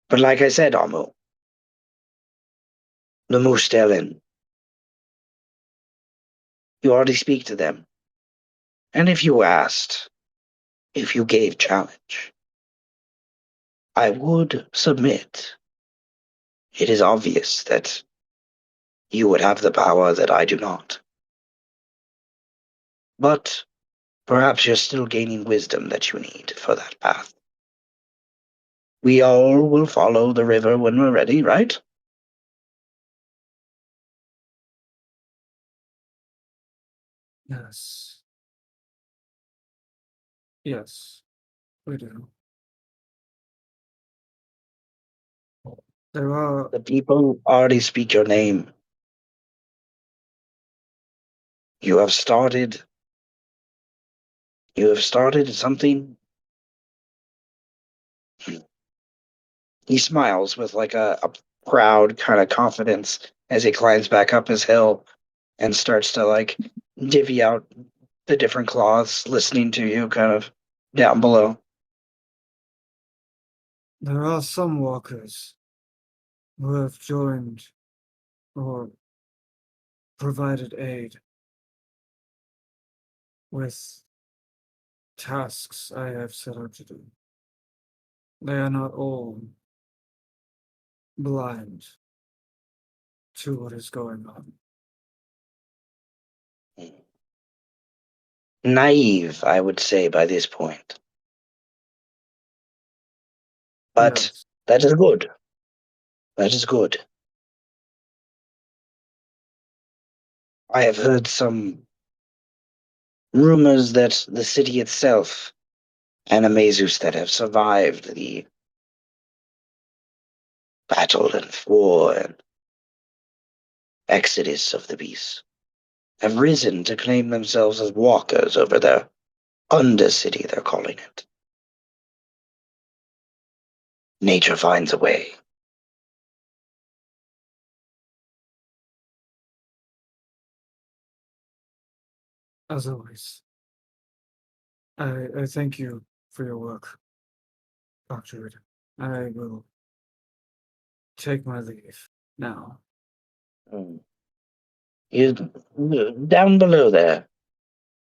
But like I said, Amu, the Mustelin, you already speak to them. And if you asked, if you gave challenge, I would submit. It is obvious that you would have the power that I do not. But perhaps you're still gaining wisdom that you need for that path. We all will follow the river when we're ready, right? Yes. Yes, we do. There are The people already speak your name. You have started. You have started something. He smiles with like a proud kind of confidence as he climbs back up his hill and starts to like divvy out the different cloths, listening to you kind of down below. there are some walkers who have joined or provided aid with tasks I have set out to do. They are not all blind to what is going on. Naive, I would say, by this point. But Yes, that is good. That is good. I have heard some rumors that the city itself, Animaesus, that have survived the battle and war and exodus of the beast, have risen to claim themselves as walkers over their undercity, they're calling it. Nature finds a way. as always. I thank you for your work, Dr. Ritter. I will take my leave now. Hmm. You, down below there,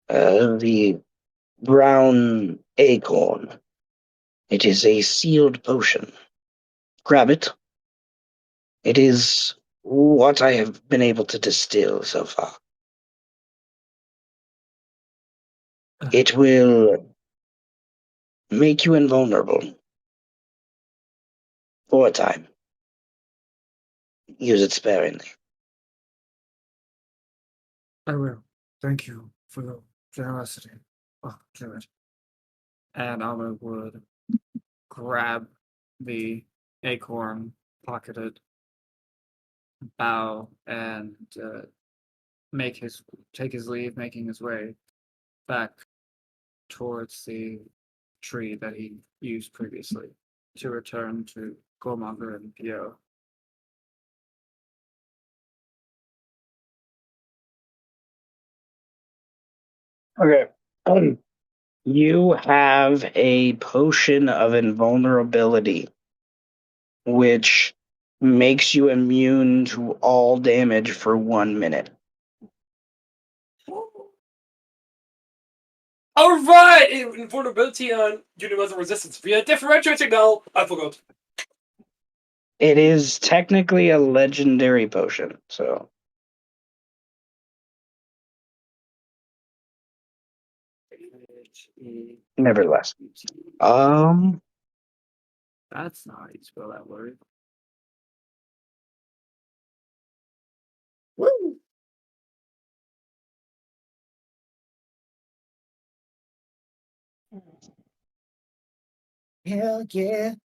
the brown acorn. It is a sealed potion. Grab it. It is what I have been able to distill so far. Uh, It will make you invulnerable for a time. Use it sparingly. I will. Thank you for your generosity. Oh, damn it. And I would grab the acorn pocketed, bow, and take his leave, making his way back towards the tree that he used previously to return to Gormonger and Pio. Okay. You have a potion of invulnerability, which makes you immune to all damage for 1 minute. All right, invulnerability and universal resistance. We are differentiating now. I forgot. It is technically a legendary potion, so nevertheless. That's not how you spell that word. Woo! Hell yeah.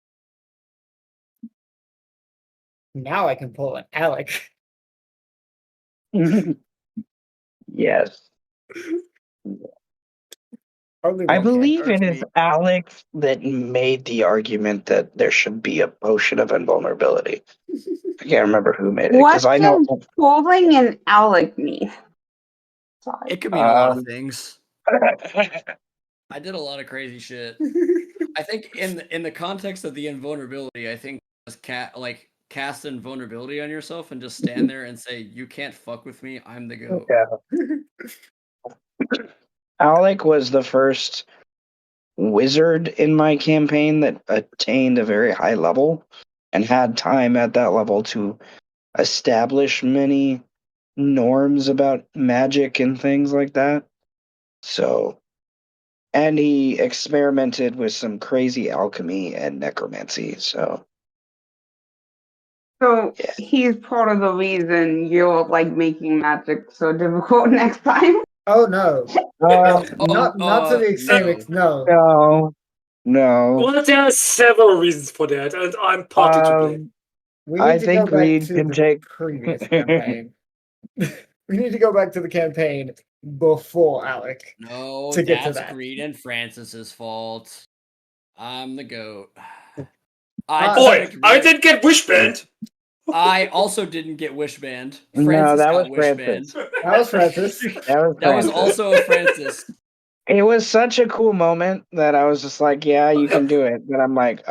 Now I can pull an Alec. Yes. Only I one can believe hurt it is me. Alex that made the argument that there should be a potion of invulnerability. I can't remember who made it, What because I know. does pulling an Alec mean? Sorry. It could mean a lot of things. I did a lot of crazy shit. I think in the context of the invulnerability, I think just cast invulnerability on yourself and just stand there and say, "You can't fuck with me. I'm the goat." Alec was the first wizard in my campaign that attained a very high level and had time at that level to establish many norms about magic and things like that. So, and he experimented with some crazy alchemy and necromancy. So, So yeah. he's part of the reason you're like making magic so difficult next time. Oh no. Not to the extent. No. No. Well, there are several reasons for that, and I'm partly to blame. We I need to go think back Reed to can the take. previous campaign. We need to go back to the campaign before Alec. No, To get to that's that. Greed and Francis's fault. I'm the goat. Boy, I did get wishband. I also didn't get wishband. No, Francis that got was wishband. Francis. That was Francis. That was also a Francis. It was such a cool moment that I was just like, yeah, you can do it. But I'm like,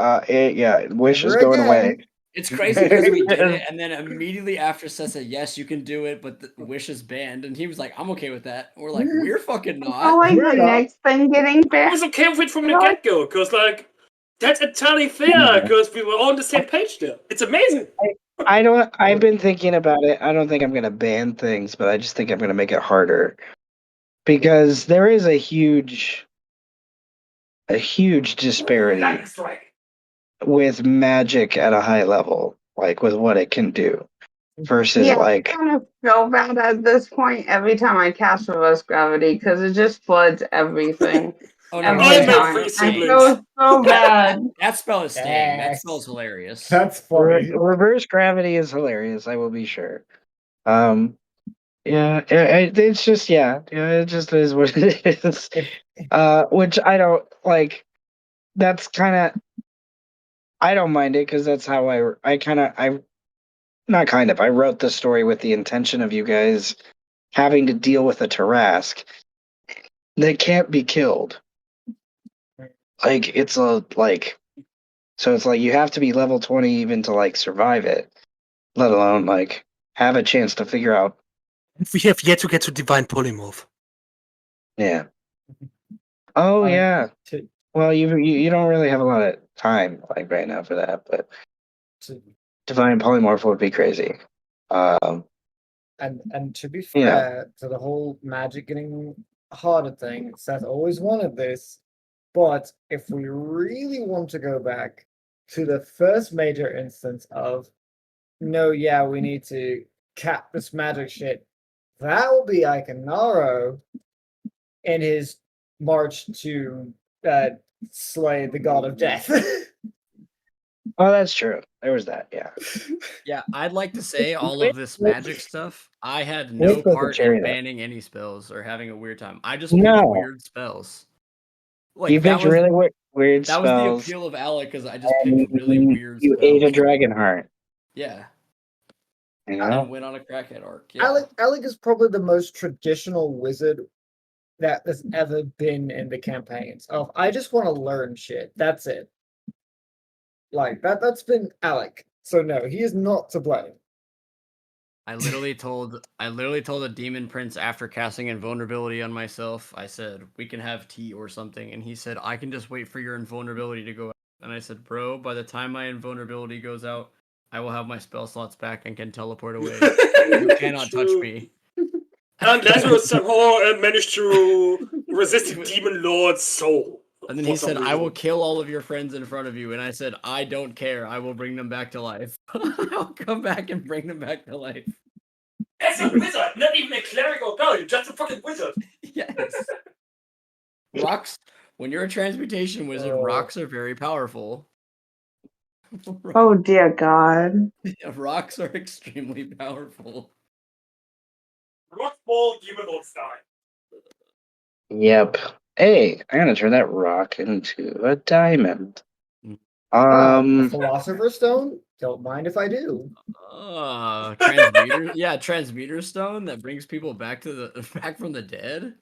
wish is Never going again. away. It's crazy because we did it, and then immediately after said, "Yes, you can do it," but the wish is banned, and he was like, "I'm okay with that." We're like, "We're fucking I not." like We're the not. next thing getting I back. was okay with it from the get-go, because, like, that's entirely fair, because we were all on the same page there. It's amazing. I've been thinking about it. I don't think I'm gonna ban things, but I just think I'm gonna make it harder. Because there is a huge disparity Lightning strike. with magic at a high level, like with what it can do. Versus Yeah, like, I kind of feel bad at this point every time I cast reverse gravity because it just floods everything. Oh no, Every I made time. 3 I siblings. feel so bad. that spell is staying. That Yes. spell is hilarious. That's funny. reverse gravity is hilarious, I will be sure. Yeah, it's just it just is what it is. Which I don't like. That's kind of, I don't mind it because that's how I not kind of, I wrote the story with the intention of you guys having to deal with a Tarask that can't be killed. Like so it's like you have to be level 20 even to like survive it, let alone like have a chance to figure out. We have yet to get to Divine Polymorph. Yeah. Oh yeah. Well, you don't really have a lot of time like right now for that, but Divine Polymorph would be crazy. And to be fair to the whole magic getting harder thing, Seth always wanted this. But if we really want to go back to the first major instance of no, yeah, we need to cap this magic shit, that will be Iconaro in his march to slay the god of death. Oh, that's true. There was that. Yeah. Yeah, I'd like to say all of this Wait, magic stuff. I had We're no supposed to part cherry in that. banning any spells or having a weird time. I just picked No, weird spells. you Like picked really weird that was the spells, appeal of Alec, because I just picked really and weird you ate a spells. dragon heart. Yeah, You and know. went on a crackhead arc. Yeah, Alec is probably the most traditional wizard that has ever been in the campaigns. Of I just want to learn shit. That's it. Like that's been Alec. So no, he is not to blame. I literally told a demon prince after casting invulnerability on myself. I said we can have tea or something, and he said I can just wait for your invulnerability to go out. And I said, bro, by the time my invulnerability goes out, I will have my spell slots back and can teleport away. You cannot touch True. me. And Lazarus somehow managed to resist the demon lord's soul. And then for he some said, I will reason. kill all of your friends in front of you. And I said, I don't care. I will bring them back to life. I'll come back and bring them back to life. As a wizard, not even a cleric or paladin, just a fucking wizard. Yes. Rocks, when you're a transmutation wizard, rocks are very powerful. Oh dear God. Rocks are extremely powerful. Rock ball demon lord style. Yep. Hey, I'm gonna turn that rock into a diamond. A philosopher's stone? Don't mind if I do. Transmuter, yeah, transmuter stone that brings people back from the dead.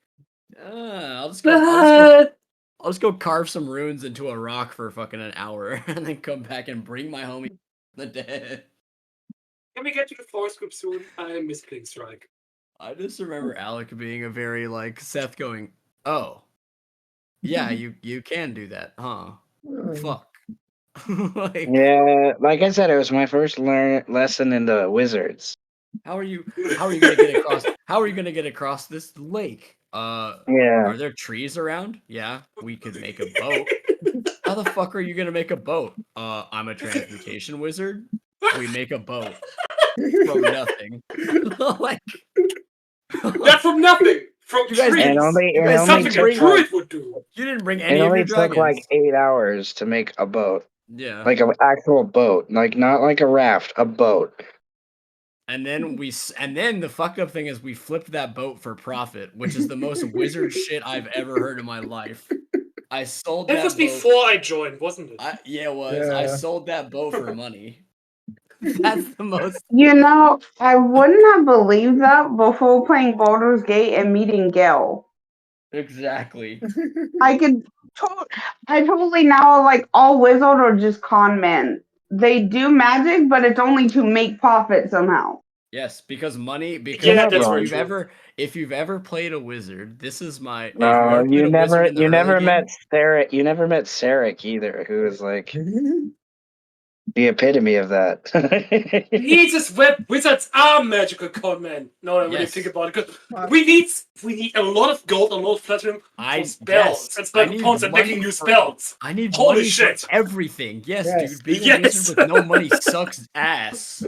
I'll just go carve some runes into a rock for fucking an hour, and then come back and bring my homie from the dead. Can we get to the forest group soon? I miss King Strike. I just remember Alec being a very like Seth going, "Oh, yeah, you can do that, huh? Fuck." Like, Yeah, like I said, it was my first lesson in the wizards. how are you gonna get across? How are you gonna get across this lake? Yeah. Are there trees around? Yeah, we could make a boat. How the fuck are you gonna make a boat? I'm a transmutation wizard. We make a boat from nothing. Like, Not from nothing! From You guys trees! And only You it guys only Something didn't a took bring. like druid would do! You didn't bring it any of only your took dragons. like 8 hours to make a boat, Yeah. like an actual boat, like not like a raft, a boat. And then the fucked up thing is we flipped that boat for profit, which is the most wizard shit I've ever heard in my life. I sold That that was boat. before I joined, wasn't it? Yeah, it was. I Yeah. sold that boat for money. That's the most. You know, I wouldn't have believed that before playing Baldur's Gate and meeting Gil. Exactly. I totally now like all wizards are just con men. They do magic, but it's only to make profit somehow. Yes, because money. Because Yeah, that's very if true. if you've ever played a wizard, this is my. If you've No, ever played a wizard in the you early never game, met Sarek. You never met Sarek either, who is like the epitome of that. Jesus, wizards are magical con men. No, I really Yes. think about it. Because we need a lot of gold, a lot of platinum for spells and spell components and making new spells. I need Holy money shit. for everything. Yes, Yes. dude. Being a Yes. wizard with no money sucks ass.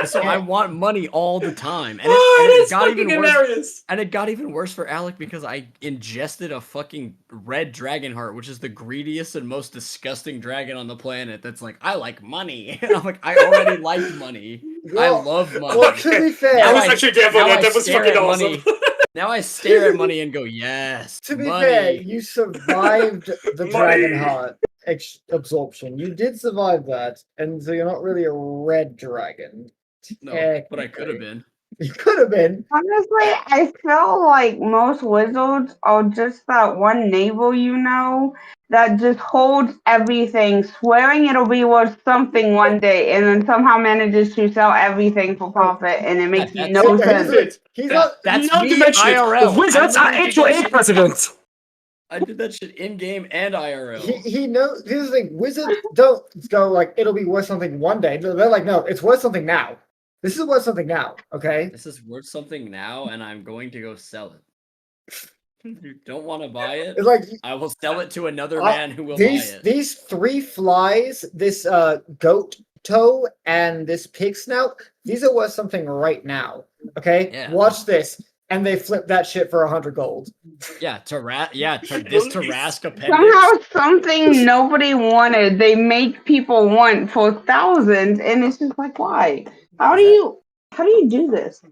So I want money all the time, and It's it got fucking even worse. hilarious. And it got even worse for Alec because I ingested a fucking red dragon heart, which is the greediest and most disgusting dragon on the planet. That's like, I like money. And I'm like, I already liked money. I Well, love money. well, to be fair, I was actually there for now that. I That was stare fucking at awesome. money. Now I stare at money and go, yes, to be money. fair, you survived the Money. dragon heart absorption. You did survive that, and so you're not really a red dragon. No, but I could have technically. been. You could have been. Honestly, I feel like most wizards are just that one navel, that just holds everything, swearing it'll be worth something one day, and then somehow manages to sell everything for profit, and it makes that's no it. sense. It. He's not. That's Not to me mention it, IRL. wizards are I literally did that HOA shit- presidents. I did that shit in game and IRL. He knows. Here's the thing: wizards don't go like it'll be worth something one day. They're like, no, it's worth something now. This is worth something now. Okay. This is worth something now, and I'm going to go sell it. If you don't want to buy it, It's like I will sell it to another man who will buy it. these three flies, this goat toe and this pig snout. These are worth something right now. Okay. Yeah. Watch this. and they flip that shit for 100 gold. Yeah, this Tarrasque appendix. Somehow something nobody wanted, they make people want for thousands, and it's just like, why? How do you do this?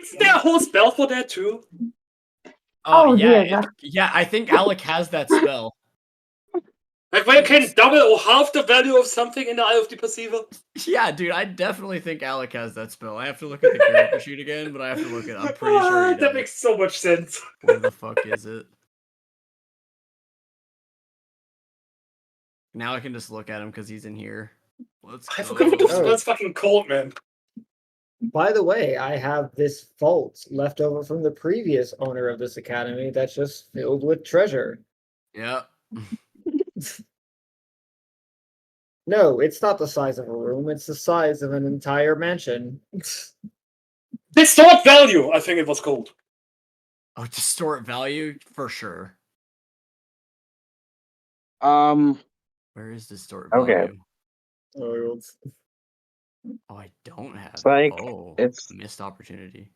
Isn't there a whole spell for that too? Oh, yeah, dear God. yeah. I think Alec has that spell. Like where you can double or half the value of something in the Eye of the Perceiver? Yeah, dude, I definitely think Alec has that spell. I have to look at the character sheet again, but I have to look at. I'm pretty sure he does. That makes so much sense. Where the fuck is it? Now I can just look at him because he's in here. Let's I forgot what the go. spell's fucking called, man. By the way, I have this vault left over from the previous owner of this academy that's just filled with treasure. Yeah. No, it's not the size of a room, it's the size of an entire mansion. Distort value, I think it was called. Oh, distort value for sure. Where is distort okay. value? Oh, I don't have It's like it's missed opportunity.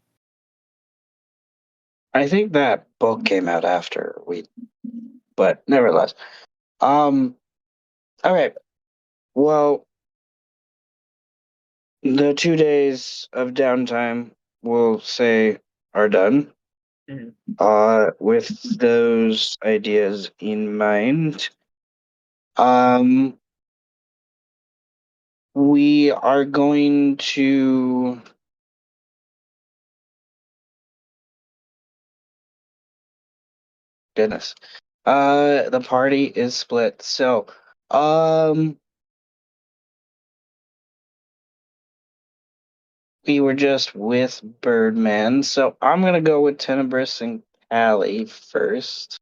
I think that book came out after but nevertheless. Okay. Well, the 2 days of downtime we'll say are done. With those ideas in mind, we are going to goodness. The party is split. So, we were just with Birdman, so I'm gonna go with Tenebris and Kaly first.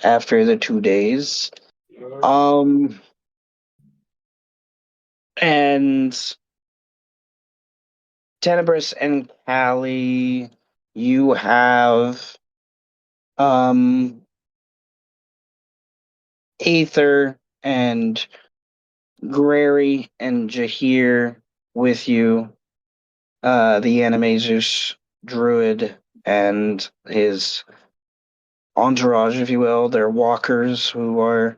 After the 2 days. And Tenebris and Kaly, you have Aether and Grary and Jahir with you. The Animaesus druid and his entourage, if you will. They're walkers who are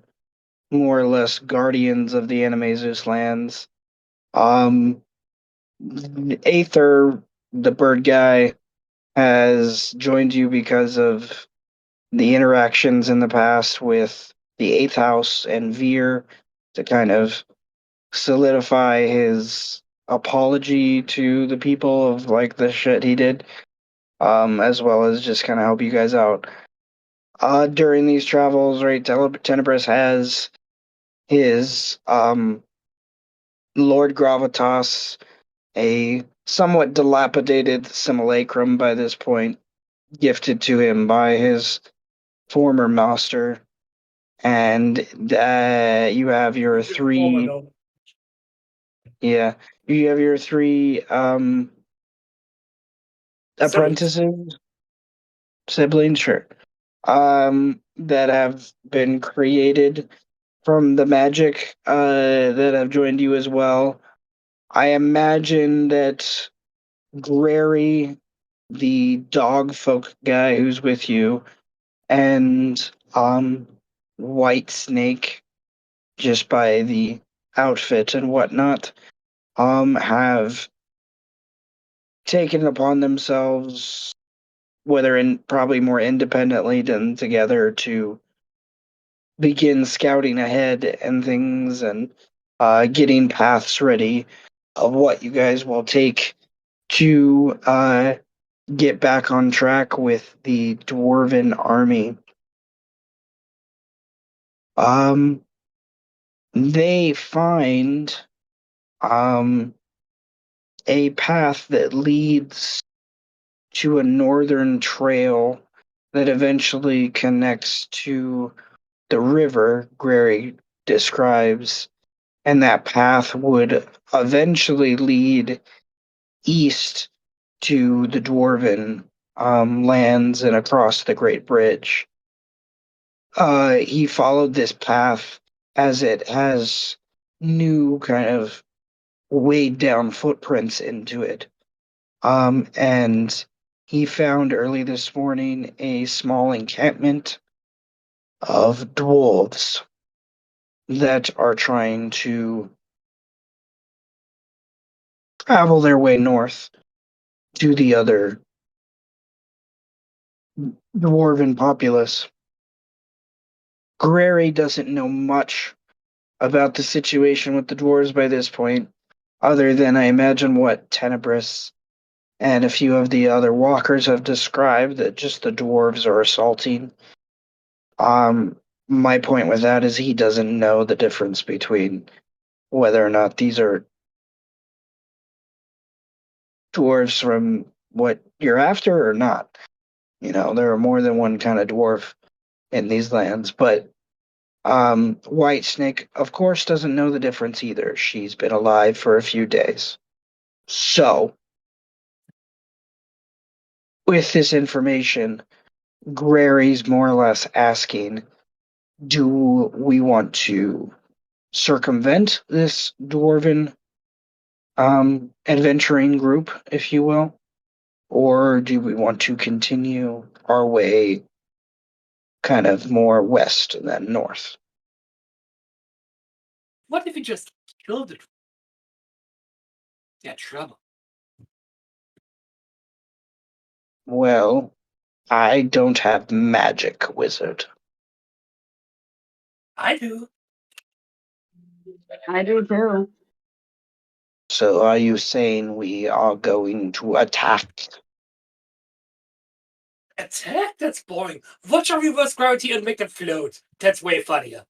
more or less guardians of the Animaesus lands. Aether, the bird guy, has joined you because of the interactions in the past with the Eighth House and Veer to kind of solidify his apology to the people of like the shit he did, as well as just kind of help you guys out. During these travels, right, Tenebris has his Lord Gravitas, a somewhat dilapidated simulacrum by this point, gifted to him by his former master. And you have your three. Yeah, you have your three apprentices, siblings, sure. That have been created from the magic that have joined you as well. I imagine that Grary, the dog folk guy who's with you, and White Snake, just by the outfit and whatnot, have taken it upon themselves, whether probably more independently than together, to begin scouting ahead and things and getting paths ready of what you guys will take to get back on track with the dwarven army. They find a path that leads to a northern trail that eventually connects to the river Grary describes, and that path would eventually lead east to the dwarven lands and across the Great Bridge. He followed this path as it has new kind of weighed down footprints into it. And he found early this morning a small encampment of dwarves that are trying to travel their way north to the other dwarven populace. Grary doesn't know much about the situation with the dwarves by this point, other than I imagine what Tenebris and a few of the other walkers have described, that just the dwarves are assaulting. My point with that is he doesn't know the difference between whether or not these are dwarves from what you're after or not. There are more than one kind of dwarf in these lands, but Whitesnake, of course, doesn't know the difference either. She's been alive for a few days. So, with this information, Grary's more or less asking, do we want to circumvent this dwarven adventuring group, if you will? Or do we want to continue our way kind of more west than north? What if we just killed it? Yeah, trouble. Well, I don't have magic, wizard. I do. I do too. So are you saying we are going to attack? Attack? That's boring. Watch our reverse gravity and make them float. That's way funnier.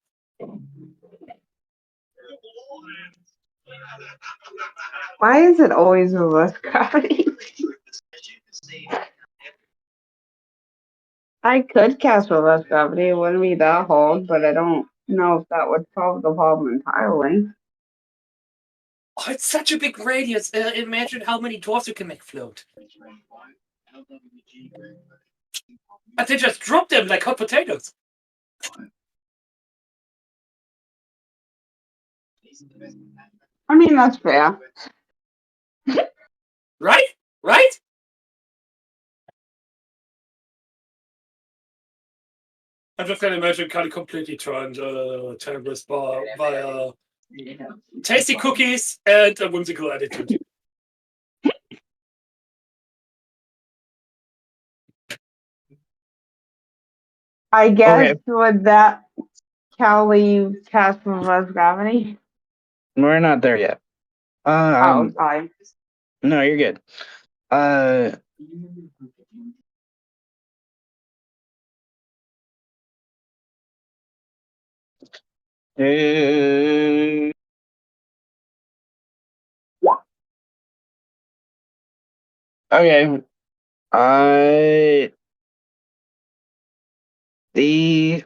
Why is it always reverse gravity? I could cast reverse gravity. It wouldn't be that hard, but I don't know if that would solve the problem entirely. Oh, it's such a big radius. Imagine how many dwarfs you can make float. And they just drop them like hot potatoes. I mean, that's fair. Right? Right? I'm just gonna imagine Kaly completely turned Tenebris by tasty cookies and a whimsical attitude. I guess Okay, with that, Kaly cast reverse gravity. we're not there yet. Oh, sorry. No, you're good. Uh, uh, okay. The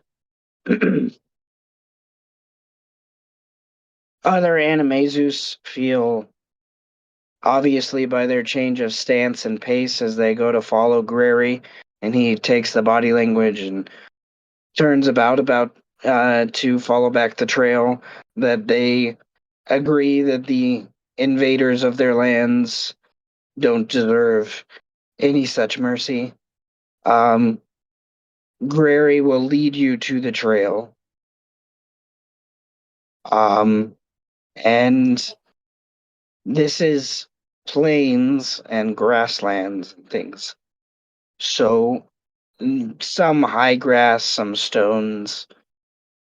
other Animaesus feel, obviously by their change of stance and pace as they go to follow Grary, and he takes the body language and turns about to follow back the trail, that they agree that the invaders of their lands don't deserve any such mercy. Um, Grary will lead you to the trail. And this is plains and grasslands and things. So some high grass, some stones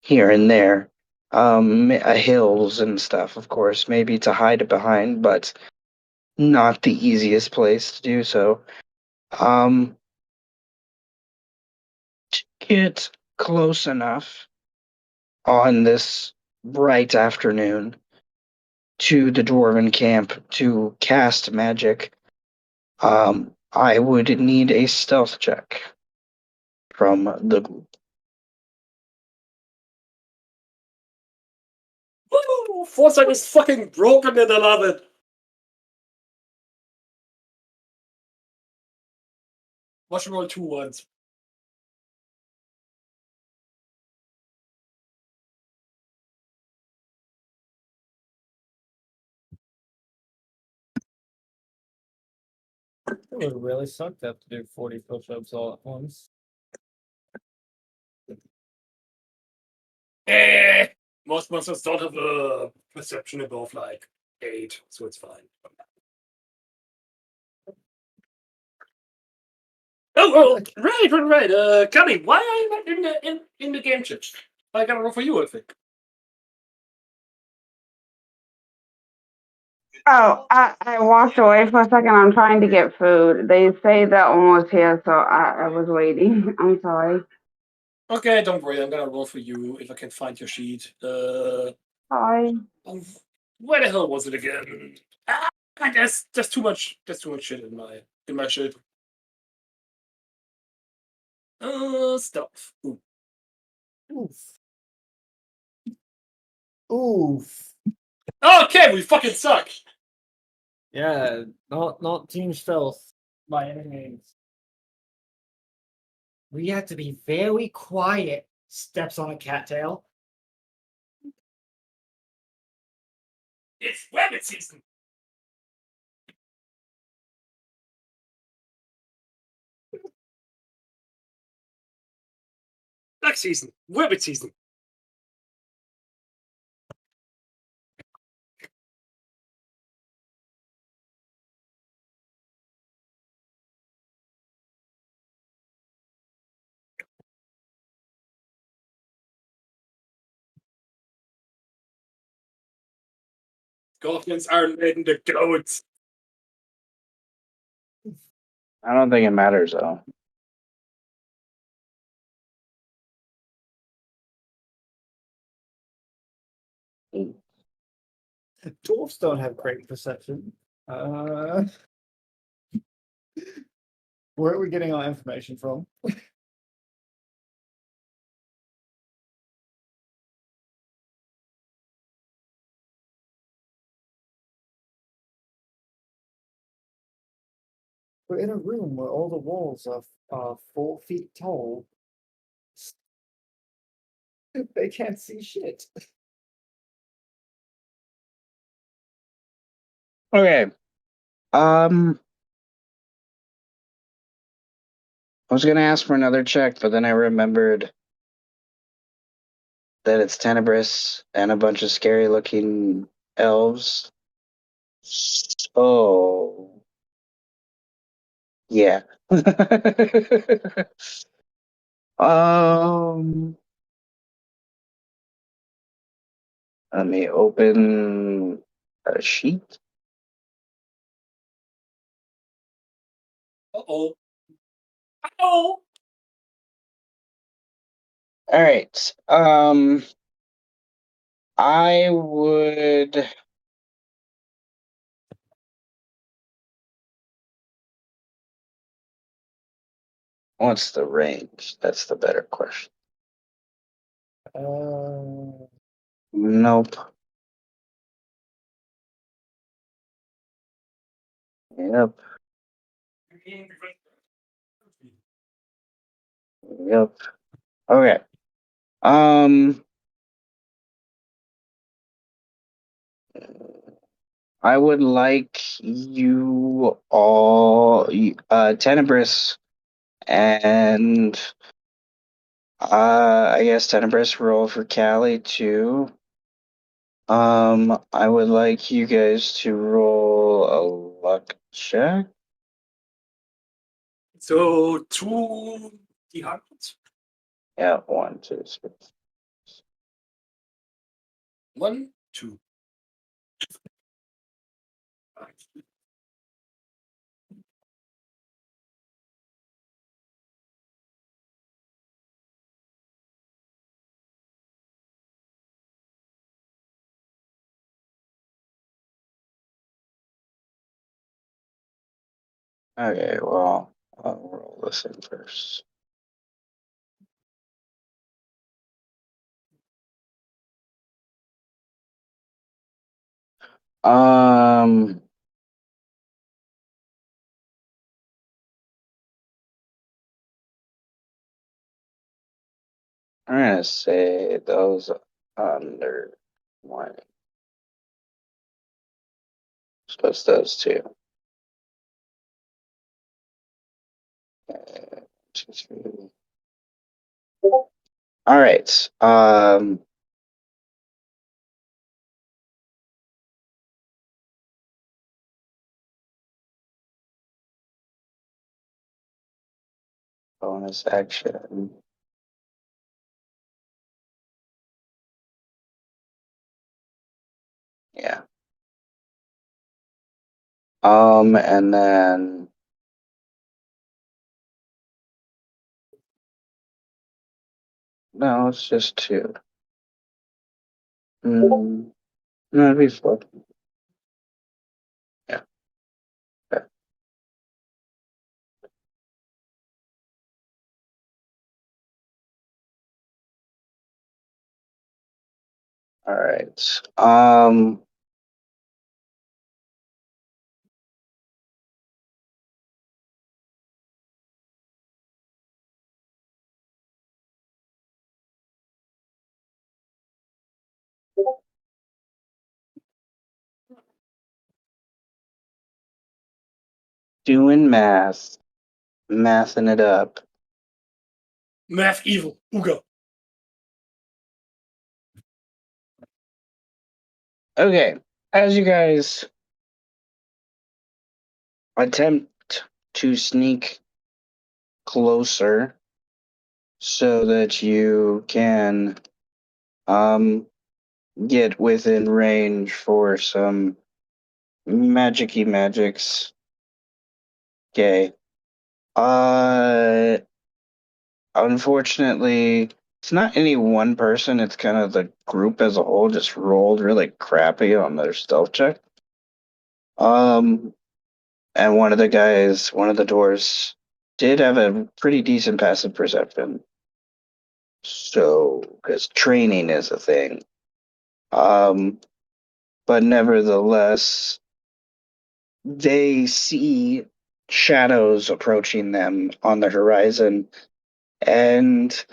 here and there, hills and stuff, of course, maybe to hide behind, but not the easiest place to do so. To get close enough on this bright afternoon to the dwarven camp to cast magic, I would need a stealth check from the group. Woo! Foresight is fucking broken and I love it. Watch him roll 2 ones. It would really suck to have to do 40 push-ups all at once. Most monsters don't have a perception above like 8, so it's fine. Oh, right. Kaly, why are you not in the game chat? I gotta roll for you, I think. Oh, I walked away for a second. I'm trying to get food. They say that one was here, so I was waiting. I'm sorry. Okay, don't worry. I'm gonna roll for you if I can find your sheet. Sorry. Where the hell was it again? There's too much. There's too much shit in my shit. Stuff. Ooh. Oof. Oof. Okay, we fucking suck. Yeah, not Team Stealth by any means. We have to be very quiet. Steps on a cattail. It's rabbit season. Duck season. Rabbit season. Goblins are letting the goats. I don't think it matters though. Dwarfs don't have great perception. Where are we getting our information from? We're in a room where all the walls are 4 feet tall. They can't see shit. Okay. I was gonna ask for another check, but then I remembered that it's Tenebris and a bunch of scary looking elves. So yeah. um Let me open a sheet. Oh. All right. I would. What's the range? That's the better question. Nope. Yep. Yep. Okay. I would like you all, Tenebris and I guess Tenebris roll for Kaly too. I would like you guys to roll a luck check. So 2 D100s. Yeah, 1, 2, 3. 1, 2. Okay, well, I'll roll this in first. I'm gonna say those under 1. Suppose those two. 2, 3. All right. Bonus action. Yeah. And then no, it's just 2. No, it'd be 4. Yeah. Okay. All right. Doing mathing it up. Math evil. Uga. Okay, as you guys attempt to sneak closer so that you can get within range for some magicy magics. Okay. Unfortunately, it's not any one person, it's kind of the group as a whole just rolled really crappy on their stealth check. And one of the doors did have a pretty decent passive perception. So, because training is a thing. But nevertheless, they see shadows approaching them on the horizon, and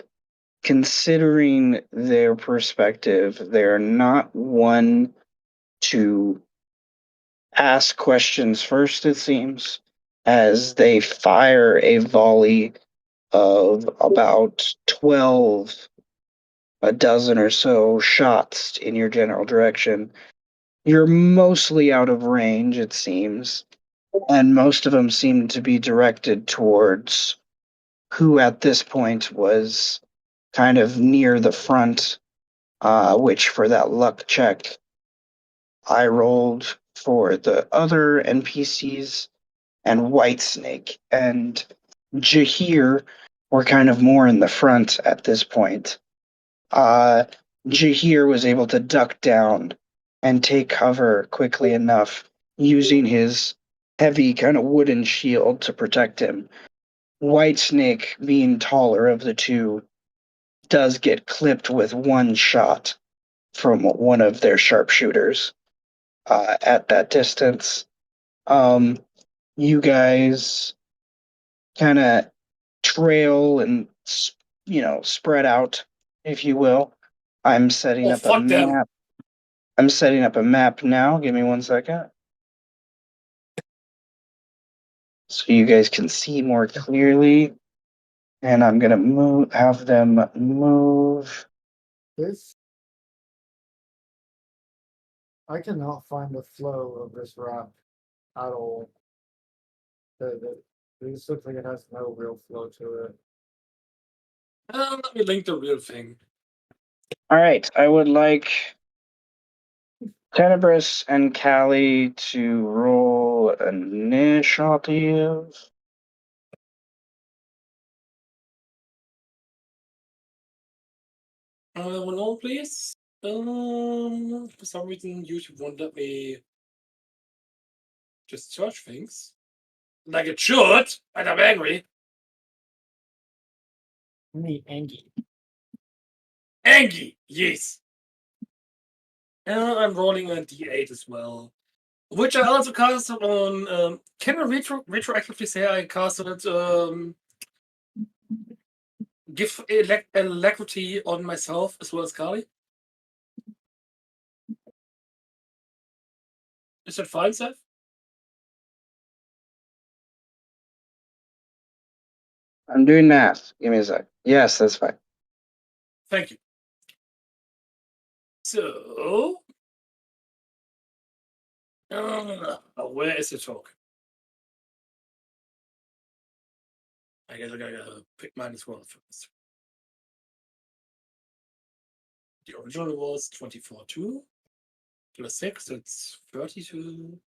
considering their perspective, they're not one to ask questions first, it seems, as they fire a volley of about 12, a dozen or so shots in your general direction. You're mostly out of range, it seems, and most of them seem to be directed towards who at this point was kind of near the front, which for that luck check, I rolled for the other NPCs, and Whitesnake and Jahir were kind of more in the front at this point. Jahir was able to duck down and take cover quickly enough using his heavy kind of wooden shield to protect him. Whitesnake, being taller of the two, does get clipped with one shot from one of their sharpshooters at that distance. You guys kind of trail and spread out, if you will. I'm setting Oh, up a fuck them. map. I'm setting up a map now. Give me 1 second. So you guys can see more clearly. And I'm gonna have them move. This I cannot find the flow of this rap at all. This looks like it has no real flow to it. Let me link the real thing. All right, I would like Tenebris and Kaly to roll initiative. One more, please. For some reason, YouTube won't let me just search things like it should, and I'm angry. Me, Angie. Angry, yes. And I'm rolling a D8 as well, which I also casted on. Can I retroactively say I casted it? Give alacrity on myself as well as Kaly. Is that fine, Seth? I'm doing math. Give me a sec. Yes, that's fine. Thank you. So, where is the token? I guess I gotta pick mine as well first. The original was 24.2 plus 6, that's 32.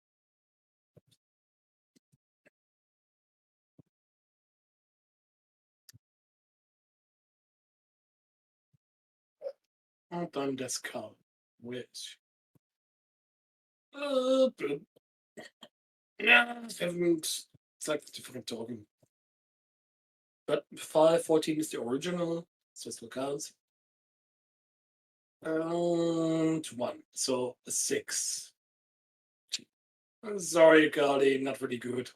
And then discount which yeah, haven't selected different token. But 514 is the original, so it still counts. And 1, so a 6. Sorry, Kaly, not really good.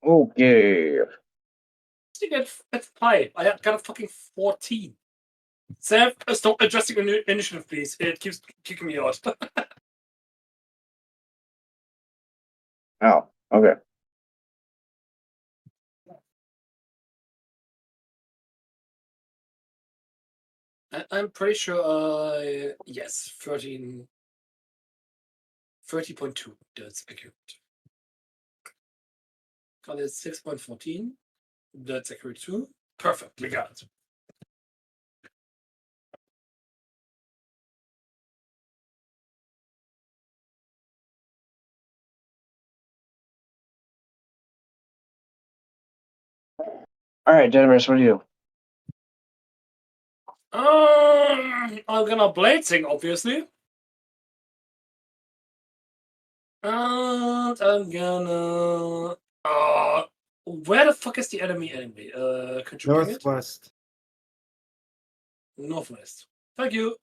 Okay. At 5. I got a fucking 14. Sam, stop adjusting initiative, please. It keeps kicking me out. Oh, okay. I'm pretty sure yes, 30.2. That's accurate. Got it 6.14. That's accurate too. Perfect, we got it. All right, Tenebris, what do you do? I'm gonna blade sing, obviously. And I'm gonna. Where the fuck is the enemy anyway? Could you bring it? Northwest. Northwest. Thank you.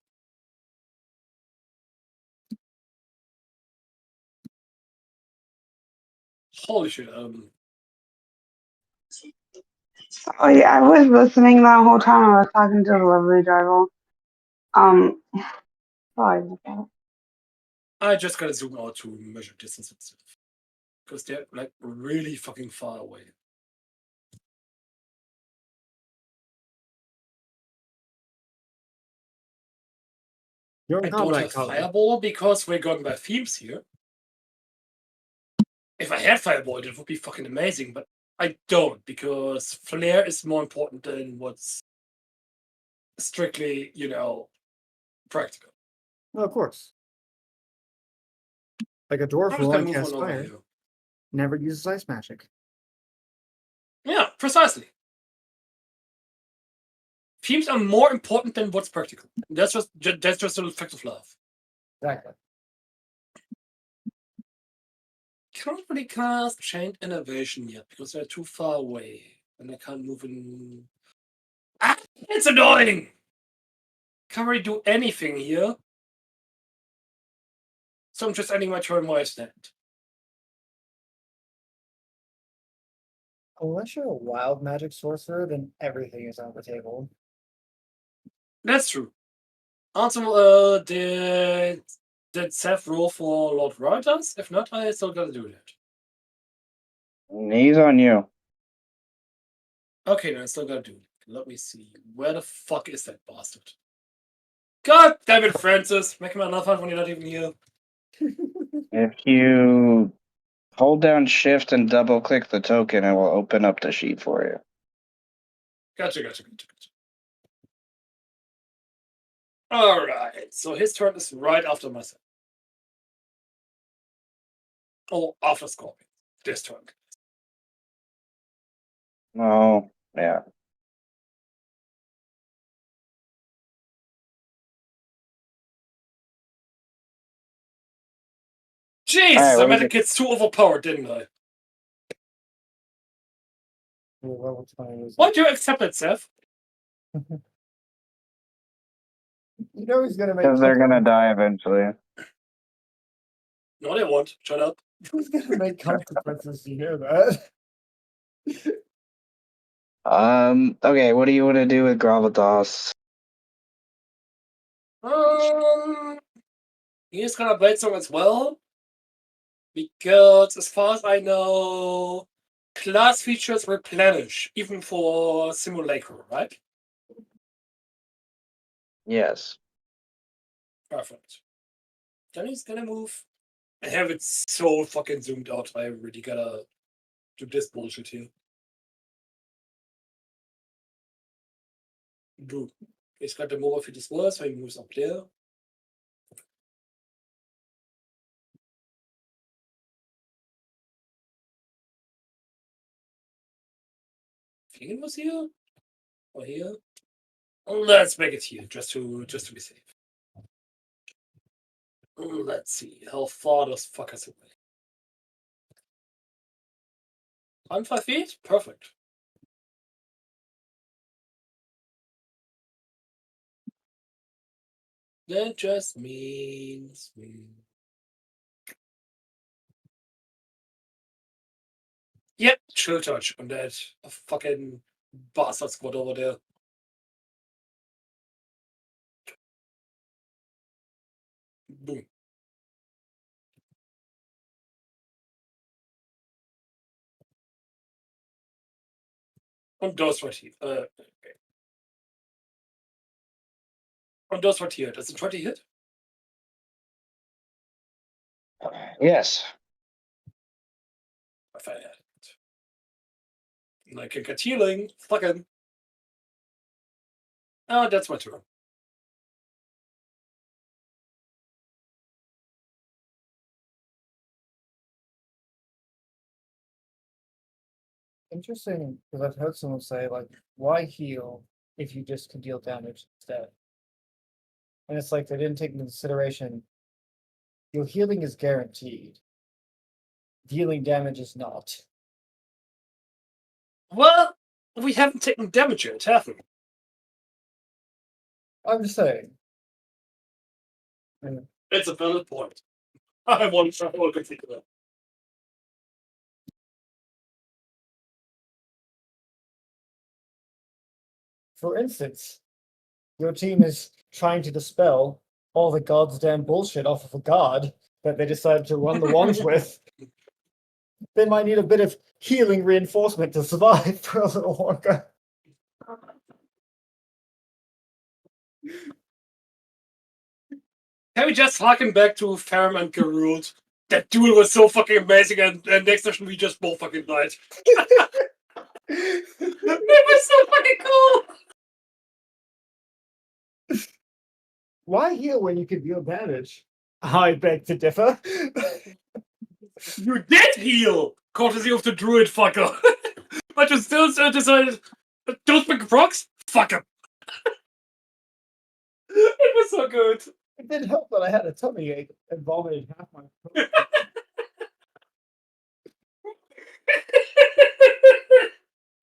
Holy shit. Oh yeah, I was listening the whole time I was talking to the delivery driver. Sorry about that. I just gotta zoom out to measure distance and stuff. Because they're like really fucking far away. You're I in don't combat, have Kaly. Fireball because we're going by themes here. If I had Fireball, it would be fucking amazing, but I don't because Flare is more important than what's strictly, practical. Well, of course. Like a dwarf I'm who just gonna only move casts on over fire, here. never uses ice magic. Yeah, precisely. Themes are more important than what's practical. That's just a fact of life. Exactly. Can't really cast Chained Innovation yet because they're too far away, and I can't move in. Ah, it's annoying. Can't really do anything here, so I'm just ending my turn where I stand. Unless you're a wild magic sorcerer, then everything is on the table. That's true. Also, did Seth roll for Lord Writers? If not, I still gotta do that. He's on you. Okay, no, I still gotta do it. Let me see. Where the fuck is that bastard? God damn it, Francis! Make my enough when you're not even here. If you hold down Shift and double click the token, it will open up the sheet for you. Gotcha. Alright, so his turn is right after myself. Oh, after Scorpion. This turn. Oh, yeah. Jesus, what I made is the it? kids too overpowered, didn't I? Level 20 is Why'd you accept it, Seth? You know he's gonna make Because they're gonna die eventually. No, they won't. Shut up. Who's gonna make consequences? You know that. Okay, what do you want to do with Gravitas? He's gonna brainstorm as well. Because as far as I know, class features replenish, even for simulacrum, right? Yes. Perfect. Then he's gonna move. I have it so fucking zoomed out. I really gotta do this bullshit here. Boom. He's got the move fit as well, so he moves up there. I think it was here or here. Let's make it here, just to be safe. Let's see how far those fuckers away. I'm 5 feet. Perfect. That just means. Yep, chill touch on that fucking bastard squad over there. Boom. Und das right here. Okay. Und das right here. Does it try to hit? Yes. I found it. And I can get healing. Fucking. Oh, that's my turn. Interesting, because I've heard someone say, like, why heal if you just can deal damage instead? And it's like they didn't take into consideration your healing is guaranteed. Dealing damage is not. Well, we haven't taken damage yet, have we? I'm just saying. It's a valid point. I want to consider that. For instance, your team is trying to dispel all the goddamn bullshit off of a god that they decided to run the wands with. They might need a bit of healing reinforcement to survive for a little longer. Can we just harken back to Ferrum and Garud? That duel was so fucking amazing, and next session we just both fucking died. It was so fucking cool! Why heal when you can deal damage? I beg to differ. You did heal! Courtesy of the druid fucker. But you still decided, don't pick procs? Fuck him. It was so good. It did help that I had a tummy ache and vomited half my throat.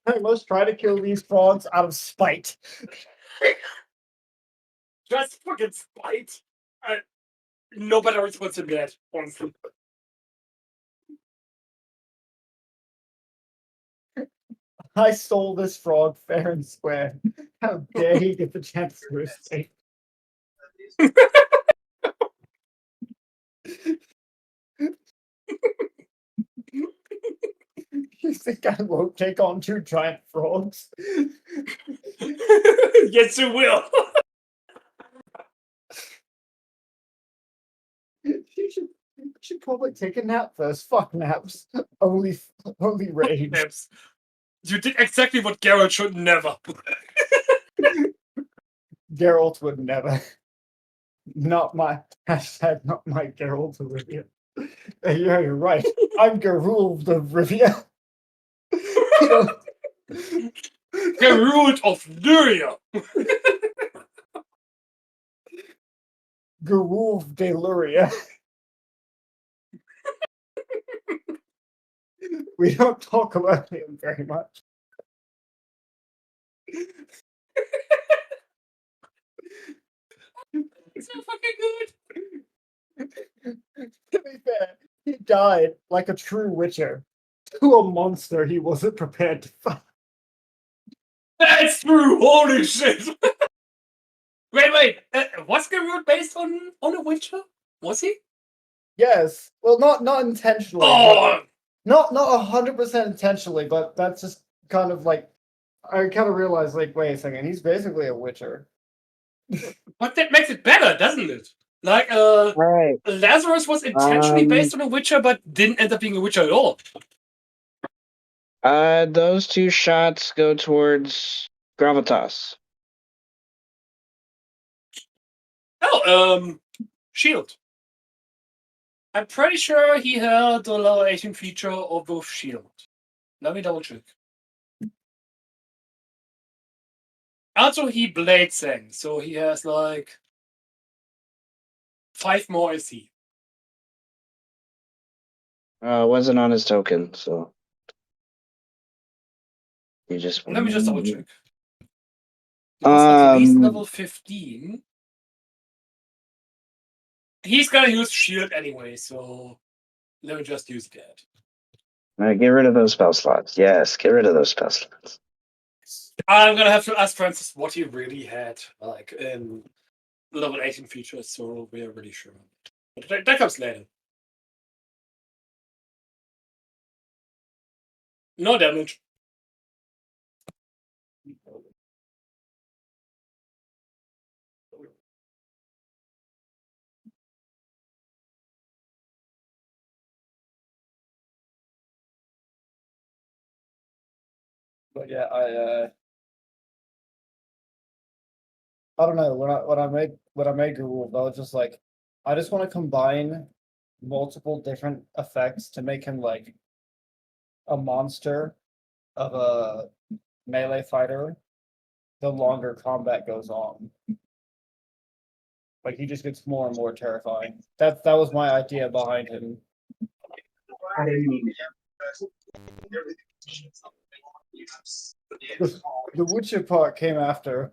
I must try to kill these frogs out of spite. Just fucking spite. No better response than that, honestly. I stole this frog fair and square. How dare he get the chance to escape? You think I won't take on 2 giant frogs? Yes, you will. You should probably take a nap first. Fuck naps. Only rage. Naps. You did exactly what Geralt should never. Geralt would never. Not my hashtag. Not my Geralt of Rivia. Yeah, you're right. I'm Geralt of Rivia. Geralt of Lyria. Geralt de Luria. We don't talk about him very much. It's so fucking good. To be fair, He died like a true witcher to a monster he wasn't prepared to fight. That's true. Holy shit. Wait. Was Garrett based on a Witcher? Was he? Yes, well, not intentionally. Oh, Not 100% intentionally, but that's just kind of like I kind of realized, like, wait a second, he's basically a witcher. but that makes it better, doesn't it? Like, Right. Lazarus was intentionally based on a Witcher, but didn't end up being a Witcher at all. Those 2 shots go towards gravitas. Oh, shield. I'm pretty sure he had the level 18 feature of both shield. Let me double check. Also, he blade sang, so he has like 5 more AC. Wasn't on his token, so you just. Let me just double check. He was at least level 15. He's gonna use shield anyway, so let me just use that. Get rid of those spell slots. Yes, get rid of those spell slots. I'm gonna have to ask Francis what he really had, like in level 18 features, so we are really sure. But that comes later. No damage. But yeah, I don't know. When I made Google, I was just like, I just want to combine multiple different effects to make him like a monster of a melee fighter. The longer combat goes on, like he just gets more and more terrifying. That was my idea behind him. The Witcher part came after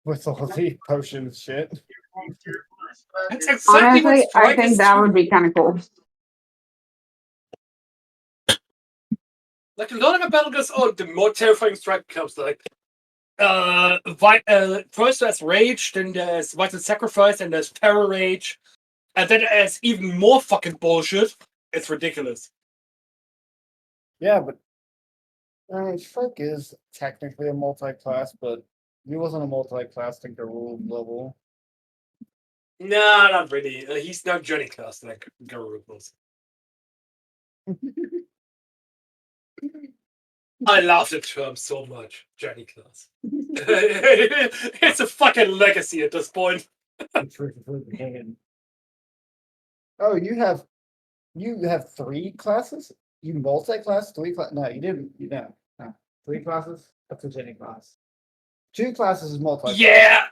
with all the potion shit. That's exactly what Honestly, I Strike think is that too. would be kind of cool. Like, a lot of the battle goes on, the more terrifying Strike becomes. Like, first there's Rage, then there's Vital Sacrifice, and there's Terror Rage, and then there's even more fucking bullshit. It's ridiculous. Yeah, but Shrek is technically a multi-class, but he wasn't a multi-class to Garou level. Nah, not really. He's not Johnny Class like Garou was. I love the term so much, Johnny Class. It's a fucking legacy at this point. Oh, you have 3 classes? You multi-class 3 class? No, you didn't. You know, no. 3 classes. That's a Jenny class. 2 classes is multi. Yeah.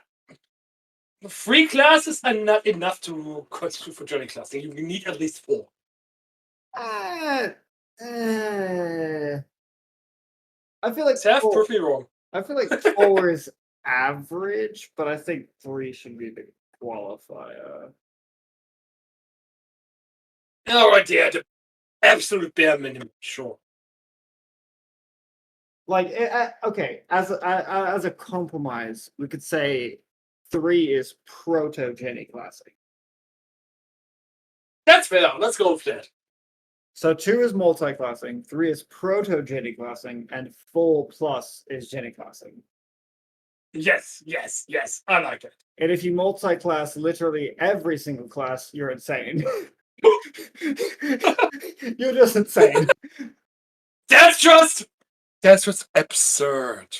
3 classes are not enough to constitute for Johnny Class. You need at least 4. I feel like Seth, 4, prove me wrong. I feel like 4 is average, but I think 3 should be the qualifier. All right, yeah, the absolute bare minimum, sure. Like, okay, as a compromise, we could say 3 is proto Jenny classing. That's fair. Let's go with that. So 2 is multi-classing, 3 is proto Jenny classing, and 4 plus is Jenny classing. Yes. I like it. And if you multi-class literally every single class, you're insane. You're just insane. That's just absurd.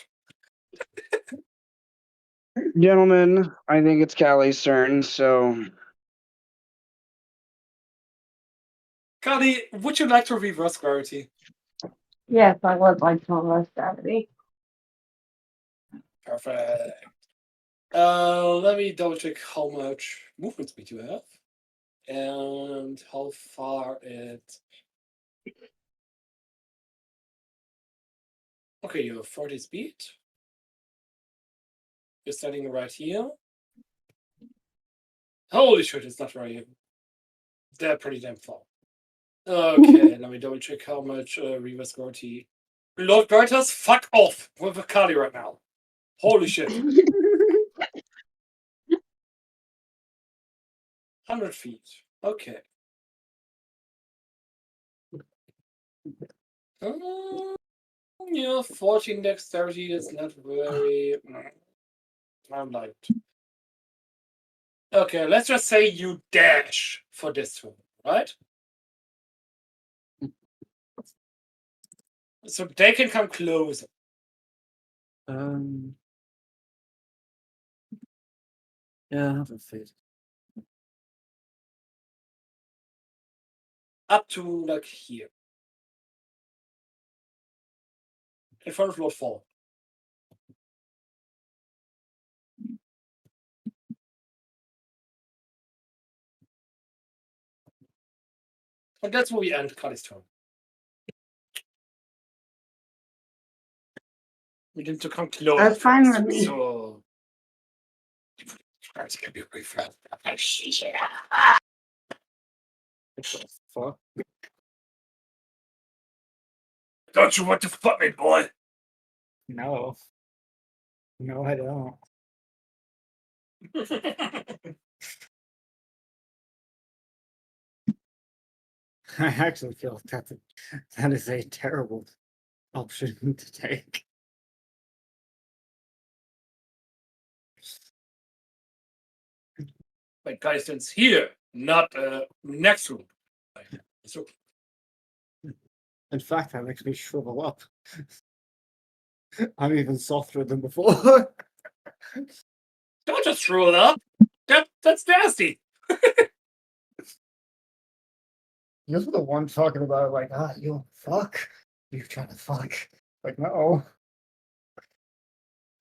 Gentlemen, I think it's Kaly's turn, so Kaly, would you like to reverse gravity? Yes, I would like to reverse gravity. Perfect. Let me double check how much movement speed you have and how far it. Okay, you have 40 speed. You're standing right here. Holy shit, it's not right here. They're pretty damn far. Okay, let me double check how much reverse guarantee. Lord Garters, fuck off with Kaly right now. Holy shit. 100 feet. Okay. Yeah, 14 dexterity is not very. I'm like. Okay, let's just say you dash for this turn, right? So they can come closer. Yeah, 100 feet. Up to like here. In front of Lord 4. And that's where we end Kaly's turn. We need to come closer. That's fine first, with me. So. It's gonna be really fast. Fuck. Don't you want to fuck me, boy? No. No, I don't. I actually feel that is a terrible option to take. But Kaly stands here, not next to him. So In fact, that makes me shrivel up. I'm even softer than before. don't just throw it up. That's nasty. You're the one talking about like, you fuck. You're trying to fuck. Like, no.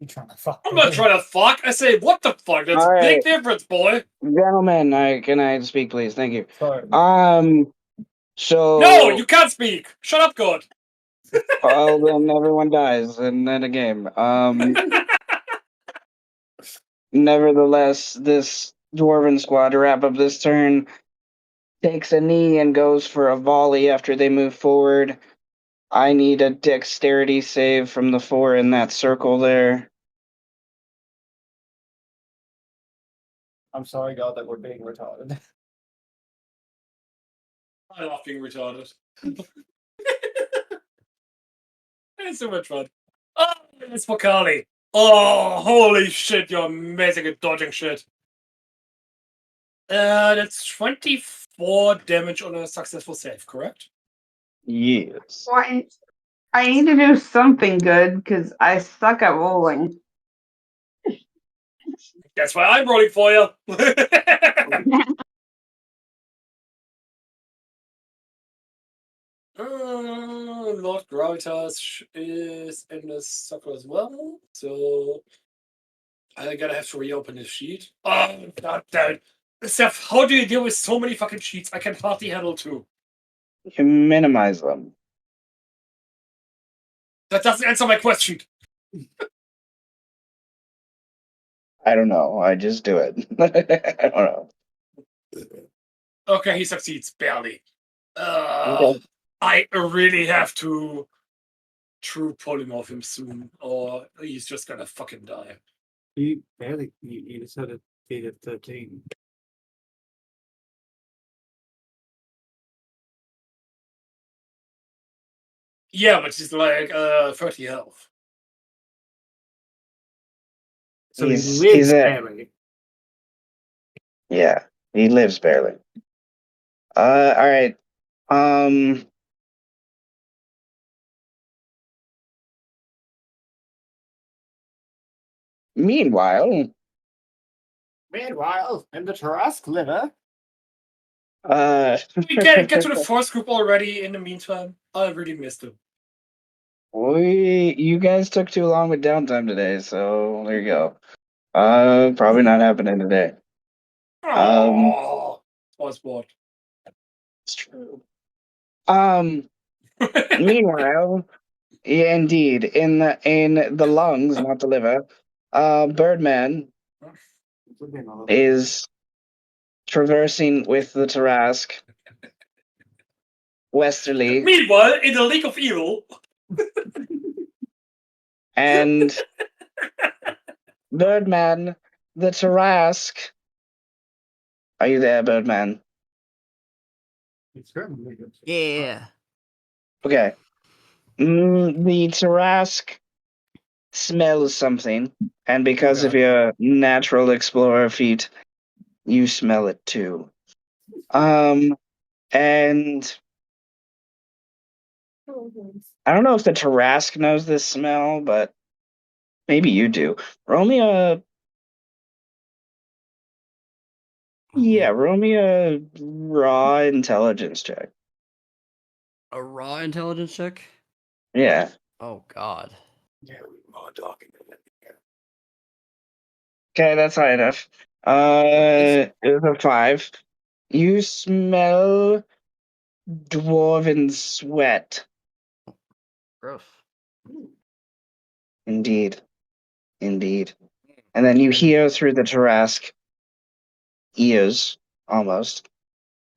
You're trying to fuck. I'm not trying to fuck. I say, what the fuck? That's All a big right. difference, boy. Gentlemen, can I speak, please? Thank you. Sorry. So No, you can't speak. Shut up, God. well, then everyone dies in a game. Nevertheless, this dwarven squad to wrap up this turn takes a knee and goes for a volley after they move forward. I need a dexterity save from the 4 in that circle there. I'm sorry, God, that we're being retarded. I love being retarded. It's so much fun. Oh, it's for Kaly. Oh, holy shit, you're amazing at dodging shit. That's 24 damage on a successful save, correct? Yes. Well, I need to do something good because I suck at rolling. That's why I'm rolling for you. Lord Gravitas is in the circle as well, so I gotta have to reopen his sheet. Oh, god damn it. Seth, how do you deal with so many fucking sheets? I can hardly handle 2. You minimize them. That doesn't answer my question. I don't know. I just do it. I don't know. Okay, he succeeds, barely. Okay. I really have to true polymorph him soon, or he's just gonna fucking die. You barely, you just had a feet of 13. Yeah, but he's like 30 health. So he He's lives at barely. yeah. He lives barely. All right. Meanwhile, Meanwhile, in the Tarrasque liver. We get to the force group already in the meantime. I really missed him. you guys took too long with downtime today, so there you go. Probably not happening today. Oh, was what? It's true. Meanwhile, yeah, indeed, in the lungs, not the liver, Birdman is traversing with the Tarrasque westerly, Meanwhile, in the League of Evil. and Birdman, the Tarask. Are you there, Birdman? Yeah. Okay. The Tarask smells something, and because of God. your natural explorer feat, you smell it too. And I don't know if the Tarask knows this smell, but maybe you do. Roll me a raw intelligence check. A raw intelligence check? Yeah. Oh God. Okay, that's high enough. Nice. It was a 5. You smell dwarven sweat. Gross. Indeed. Indeed. And then you hear through the Tarask ears, almost,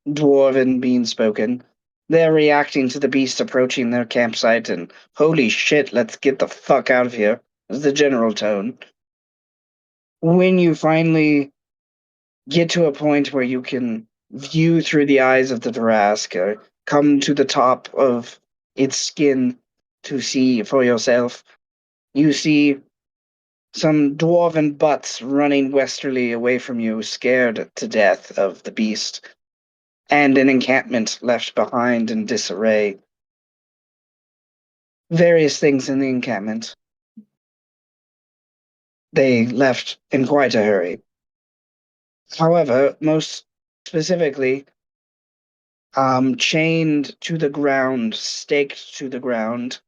dwarven being spoken. They're reacting to the beast approaching their campsite, and holy shit, let's get the fuck out of here, is the general tone. When you finally get to a point where you can view through the eyes of the Tarask, or come to the top of its skin to see for yourself, you see some dwarven butts running westerly away from you, scared to death of the beast, and an encampment left behind in disarray. Various things in the encampment. They left in quite a hurry. However, most specifically, chained to the ground, staked to the ground,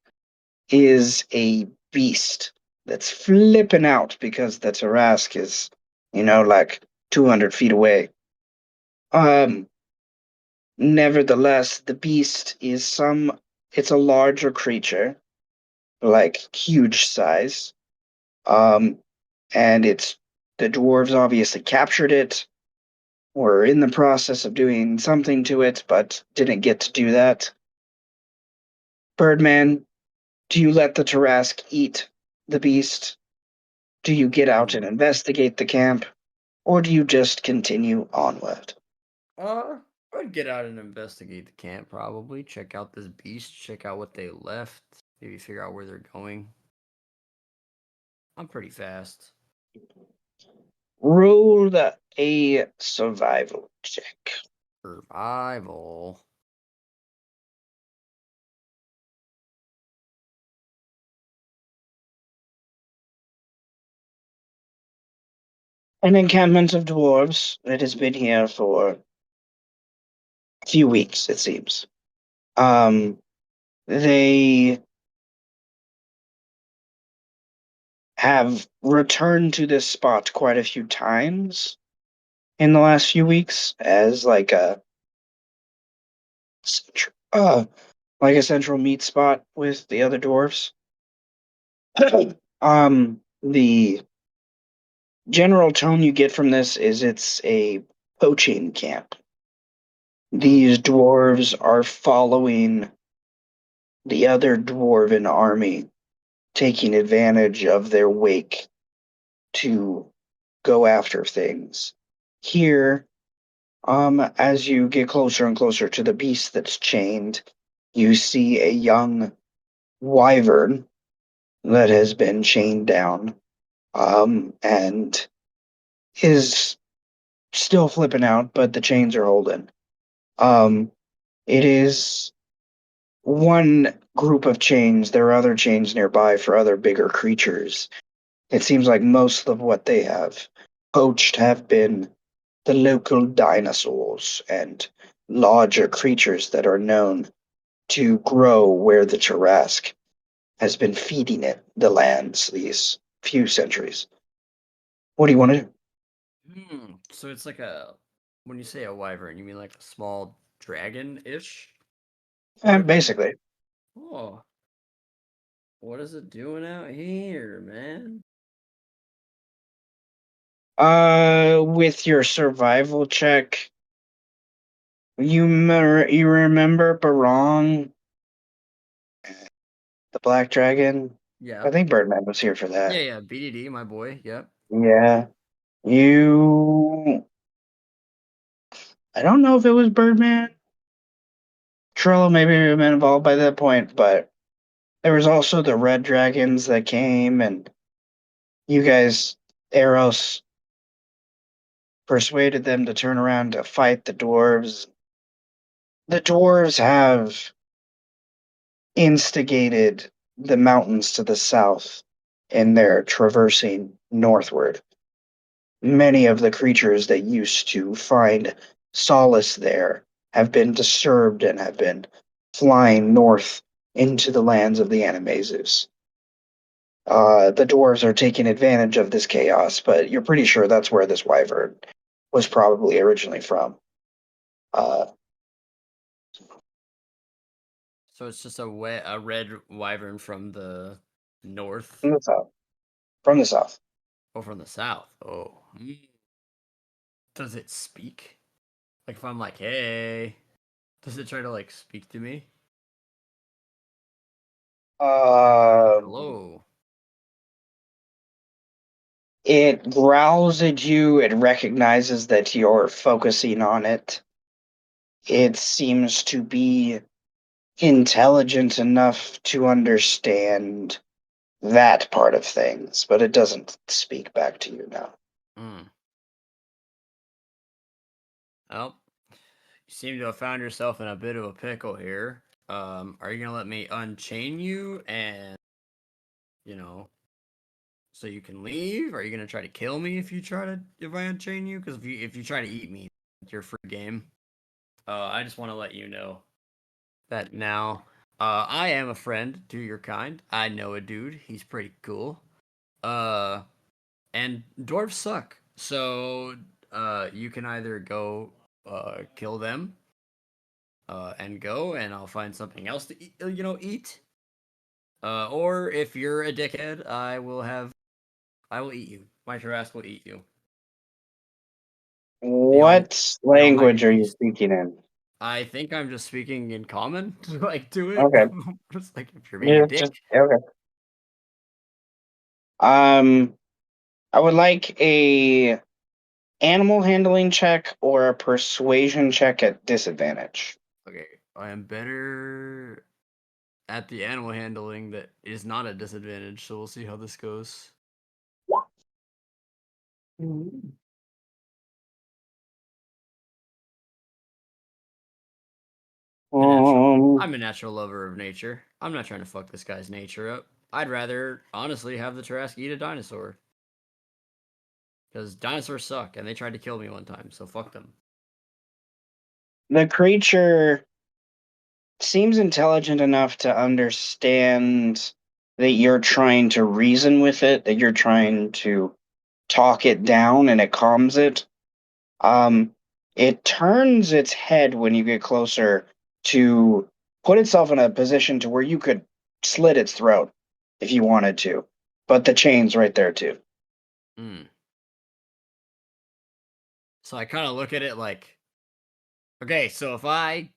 is a beast that's flipping out because the Tarask is, like 200 feet away. Nevertheless, the beast is it's a larger creature, like huge size. Um, and the dwarves obviously captured it, or in the process of doing something to it, but didn't get to do that. Birdman, do you let the Tarask eat the beast? Do you get out and investigate the camp? Or do you just continue onward? I'd get out and investigate the camp, probably. Check out this beast, check out what they left, maybe figure out where they're going. I'm pretty fast. Roll a survival check. Survival. An encampment of dwarves that has been here for a few weeks, it seems. They have returned to this spot quite a few times in the last few weeks as like a central meet spot with the other dwarves. The general tone you get from this is it's a poaching camp. These dwarves are following the other dwarven army, taking advantage of their wake to go after things. Here, as you get closer and closer to the beast that's chained, you see a young wyvern that has been chained down, and is still flipping out, but the chains are holding. It is one group of chains. There are other chains nearby for other bigger creatures. It seems like most of what they have poached have been the local dinosaurs and larger creatures that are known to grow where the Tarask has been feeding it the lands these few centuries. What do you want to do? So it's like when you say a wyvern, you mean like a small dragon-ish? Basically. Oh, what is it doing out here, man? With your survival check, You remember Barong, the Black Dragon? Yeah. I think Birdman was here for that. Yeah, BDD, my boy. Yep. Yeah. You. I don't know if it was Birdman. Trello maybe have been involved by that point, but there was also the Red Dragons that came, and you guys, Eros, persuaded them to turn around to fight the dwarves. The dwarves have instigated the mountains to the south in their traversing northward. Many of the creatures that used to find solace there have been disturbed and have been flying north into the lands of the Animaesus. The dwarves are taking advantage of this chaos, but you're pretty sure that's where this wyvern was probably originally from. Uh, So it's just a red wyvern from the north from the south. From the south. or from the south. Oh. Does it speak? Like if I'm like, hey, does it try to like speak to me? Hello. It growls at you. It recognizes that you're focusing on it. It seems to be intelligent enough to understand that part of things, but it doesn't speak back to you now. Well, you seem to have found yourself in a bit of a pickle here. Are you gonna let me unchain you and so you can leave? Are you gonna try to kill me if I unchain you? Because if you try to eat me, you're free game. I just want to let you know that now. I am a friend to your kind. I know a dude. He's pretty cool. Uh, and dwarves suck. So, you can either go, kill them, and go, and I'll find something else to eat. Or if you're a dickhead, I will eat you. My Tarrasque will eat you. What We all might be language are you beast. speaking in? I think I'm just speaking in common, like to it. Okay. Just like if you're being a Yeah, dick. okay. I would like a animal handling check or a persuasion check at disadvantage. Okay, I am better at the animal handling that is not a disadvantage, so we'll see how this goes. I'm a natural lover of nature. I'm not trying to fuck this guy's nature up. I'd rather, honestly, have the Tarrasque eat a dinosaur. Because dinosaurs suck, and they tried to kill me one time, so fuck them. The creature seems intelligent enough to understand that you're trying to reason with it, that you're trying to talk it down, and it calms it. It turns its head when you get closer to put itself in a position to where you could slit its throat if you wanted to, but the chain's right there too. So I kind of look at it like, okay, so if I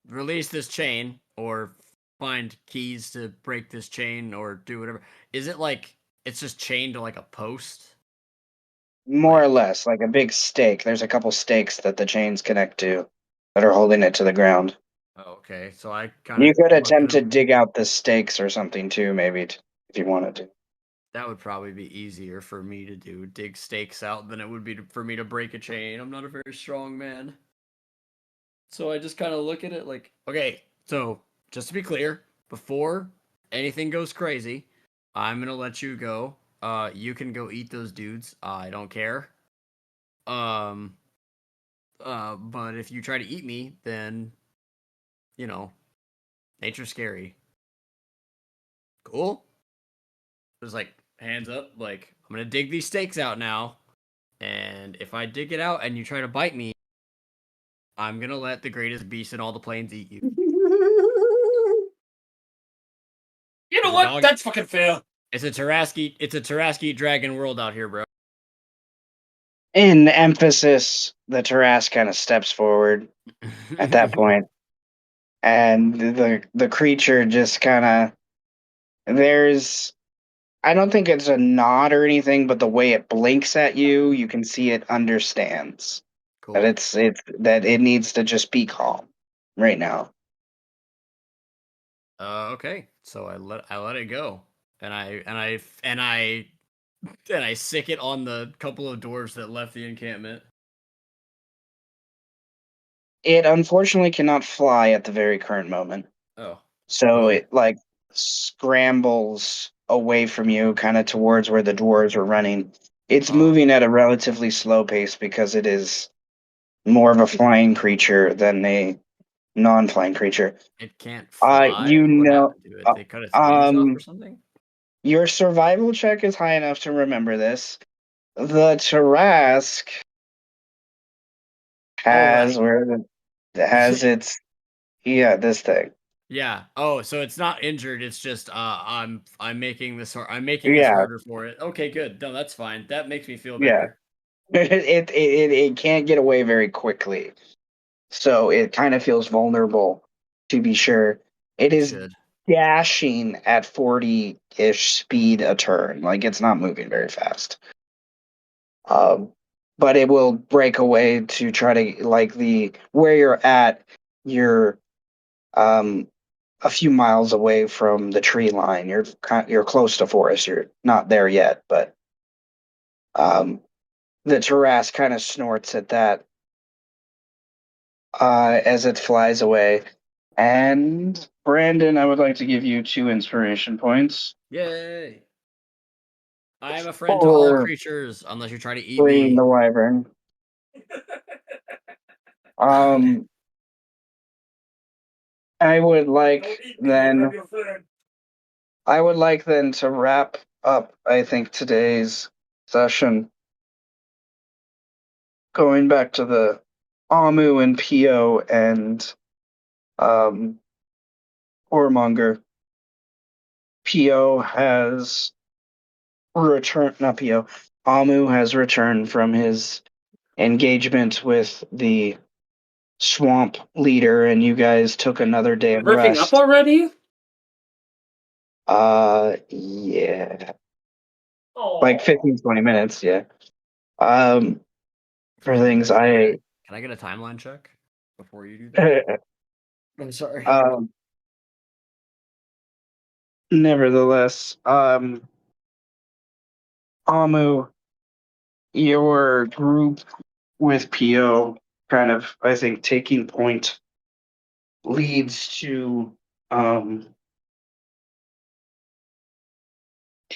release this chain or find keys to break this chain or do whatever, is it like it's just chained to like a post? More or less, like a big stake. There's a couple stakes that the chains connect to that are holding it to the ground. Oh, okay, so I kind You of could look at attempt to him. dig out the stakes or something too, maybe, if you wanted to. That would probably be easier for me to do, dig stakes out, than it would be for me to break a chain. I'm not a very strong man. So I just kind of look at it like, okay, so just to be clear, before anything goes crazy, I'm gonna let you go. You can go eat those dudes. I don't care. Um, but if you try to eat me, then you know, nature's scary. Cool. Just like hands up, like I'm gonna dig these stakes out now, and if I dig it out and you try to bite me, I'm gonna let the greatest beast in all the plains eat you. You know It's a what? dog. That's fucking fair. It's a Tarrasque dragon world out here, bro. In emphasis, the Taras kind of steps forward at that point, and the creature just kind of there's I don't think it's a nod or anything, but the way it blinks at you, you can see it understands that Cool. it's that it needs to just be calm right now. Okay. So I let it go, and I sick it on the couple of dwarves that left the encampment. It unfortunately cannot fly at the very current moment. Oh. So Well. it like scrambles away from you, kind of towards where the dwarves are running. It's Oh. moving at a relatively slow pace because it is more of a flying creature than a non-flying creature. It can't fly? You What know, happened to it? uh, They cut its wings off or um, something? your survival check is high enough to remember this. The Tarask Oh, has has its this thing. yeah. Oh, so it's not injured. It's just I'm making this I'm making this Yeah, harder for it. Okay, good. No, that's fine. That makes me feel yeah. better. It can't get away very quickly, so it kind of feels vulnerable. To be sure, it It is should. dashing at 40-ish speed a turn. Like it's not moving very fast. Um, but it will break away to try to like the where you're at. You're um a few miles away from the tree line. You're close to forest. You're not there yet, but um, the Taras kind of snorts at that as it flies away. And Brandon, I would like to give you 2 inspiration points Yay. I am a friend to all for creatures, unless you try to eat freeing me. the wyvern. Um, I would Don't like eat me, I'm then your friend. I would like then to wrap up, I think, today's session, going back to the Amu and Pio and um, Whoremonger. Pio has returned, not Pio, Amu has returned from his engagement with the swamp leader, and you guys took another day of Wrapping up rest. already? Yeah, like Oh. 15, 20 minutes, yeah. Um, Can for I get a things can I get a I, can I get a timeline check before you do that? I'm sorry. um, nevertheless, Amu, your group with Pio kind of, I think, taking point leads to um,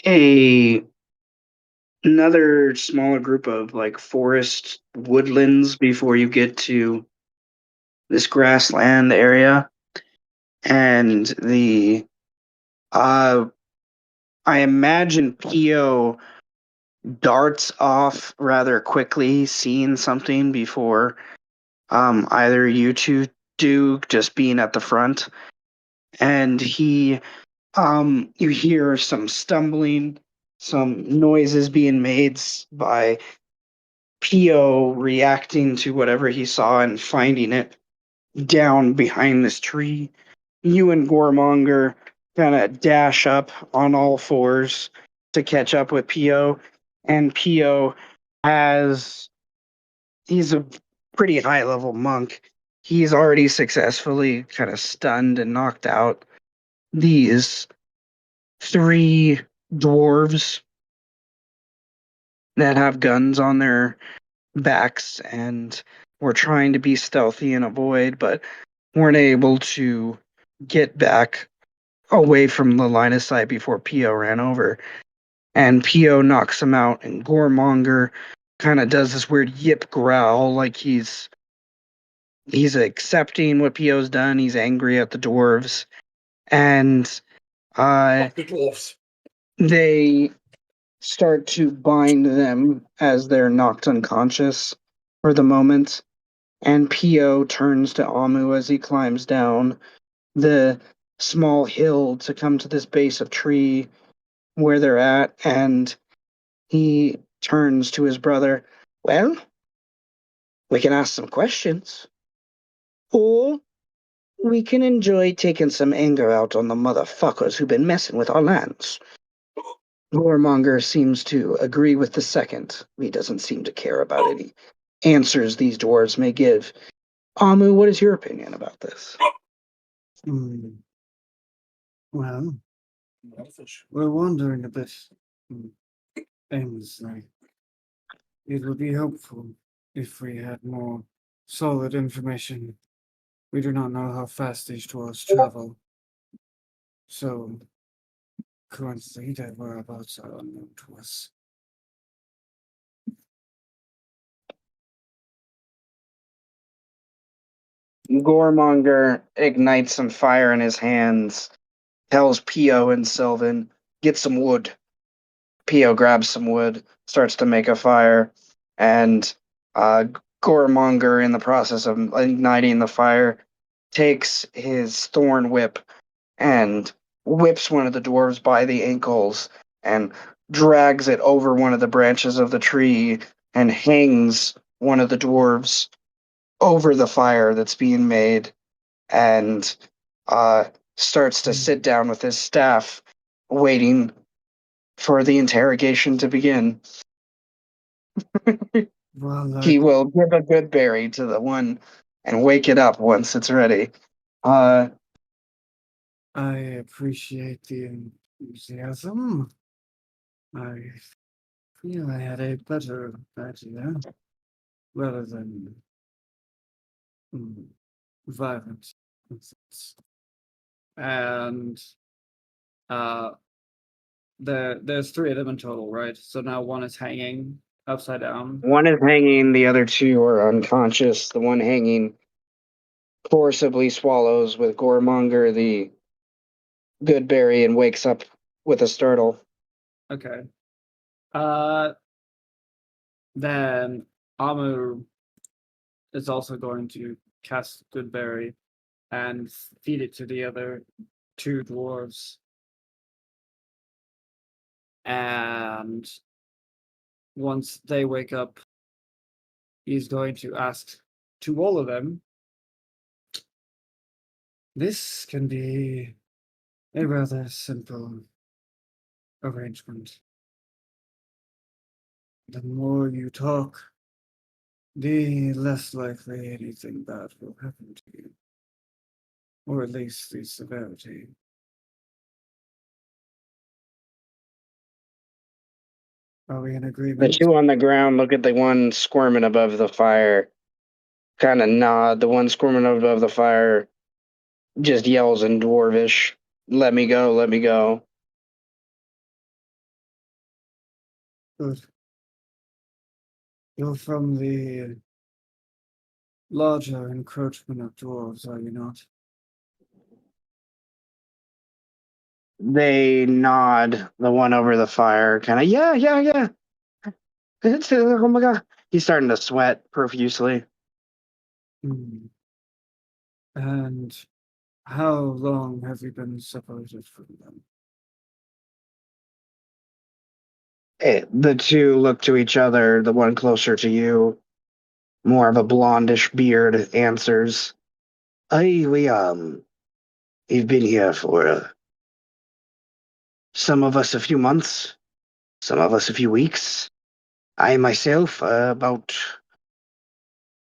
a another smaller group of like forest woodlands before you get to this grassland area, and the uh I imagine Pio darts off rather quickly, seeing something before either you two do, just being at the front. And you hear some stumbling, some noises being made by Pio reacting to whatever he saw and finding it down behind this tree. You and Gormonger kind of dash up on all fours to catch up with Pio, and Pio has he's a pretty high level monk. He's already successfully kind of stunned and knocked out these 3 dwarves that have guns on their backs and were trying to be stealthy and avoid, but weren't able to get back away from the line of sight before Pio ran over. And Pio knocks him out, and Gormonger kind of does this weird yip growl, like he's accepting what Pio's done. He's angry at the dwarves, and uh, Fuck the dwarfs. they start to bind them as they're knocked unconscious for the moment. And Pio turns to Amu as he climbs down the small hill to come to this base of tree where they're at, and he turns to his brother. Well, we can ask some questions, or we can enjoy taking some anger out on the motherfuckers who've been messing with our lands. Warmonger seems to agree with the second. He doesn't seem to care about any answers these dwarves may give. Amu, what is your opinion about this? Well, we're wandering a bit aimlessly. It would be helpful if we had more solid information. We do not know how fast these dwarves travel, so currently their whereabouts are unknown to us. Gormonger ignites some fire in his hands, tells Pio and Sylvan, get some wood. Pio grabs some wood, starts to make a fire, and Gormonger, in the process of igniting the fire, takes his thorn whip and whips one of the dwarves by the ankles and drags it over one of the branches of the tree and hangs one of the dwarves over the fire that's being made and starts to sit down with his staff, waiting for the interrogation to begin. Well, He will give a good berry to the one and wake it up once it's ready. I appreciate the enthusiasm. I feel I had a better idea rather than violent incidents. And there's three of them in total, right? So now one is hanging upside down. One is hanging, the other two are unconscious. The one hanging forcibly swallows with Gormonger the good berry and wakes up with a startle. Okay. Then Amu is also going to cast Goodberry and feed it to the other two dwarves. And once they wake up, he's going to ask to all of them, this can be a rather simple arrangement. The more you talk, the less likely anything bad will happen to you. Or at least the severity. Are we in The agreement? two on the ground look at the one squirming above the fire, kind of nod. The one squirming above the fire just yells in Dwarvish, let me go, let me go. Good. You're from the larger encroachment of dwarves, are you not? They nod, the one over the fire, kind of, yeah. Oh my god. He's starting to sweat profusely. And how long have you been separated from them? The two look to each other, the one closer to you, more of a blondish beard, answers, we've been here for, some of us a few months, some of us a few weeks. I myself, about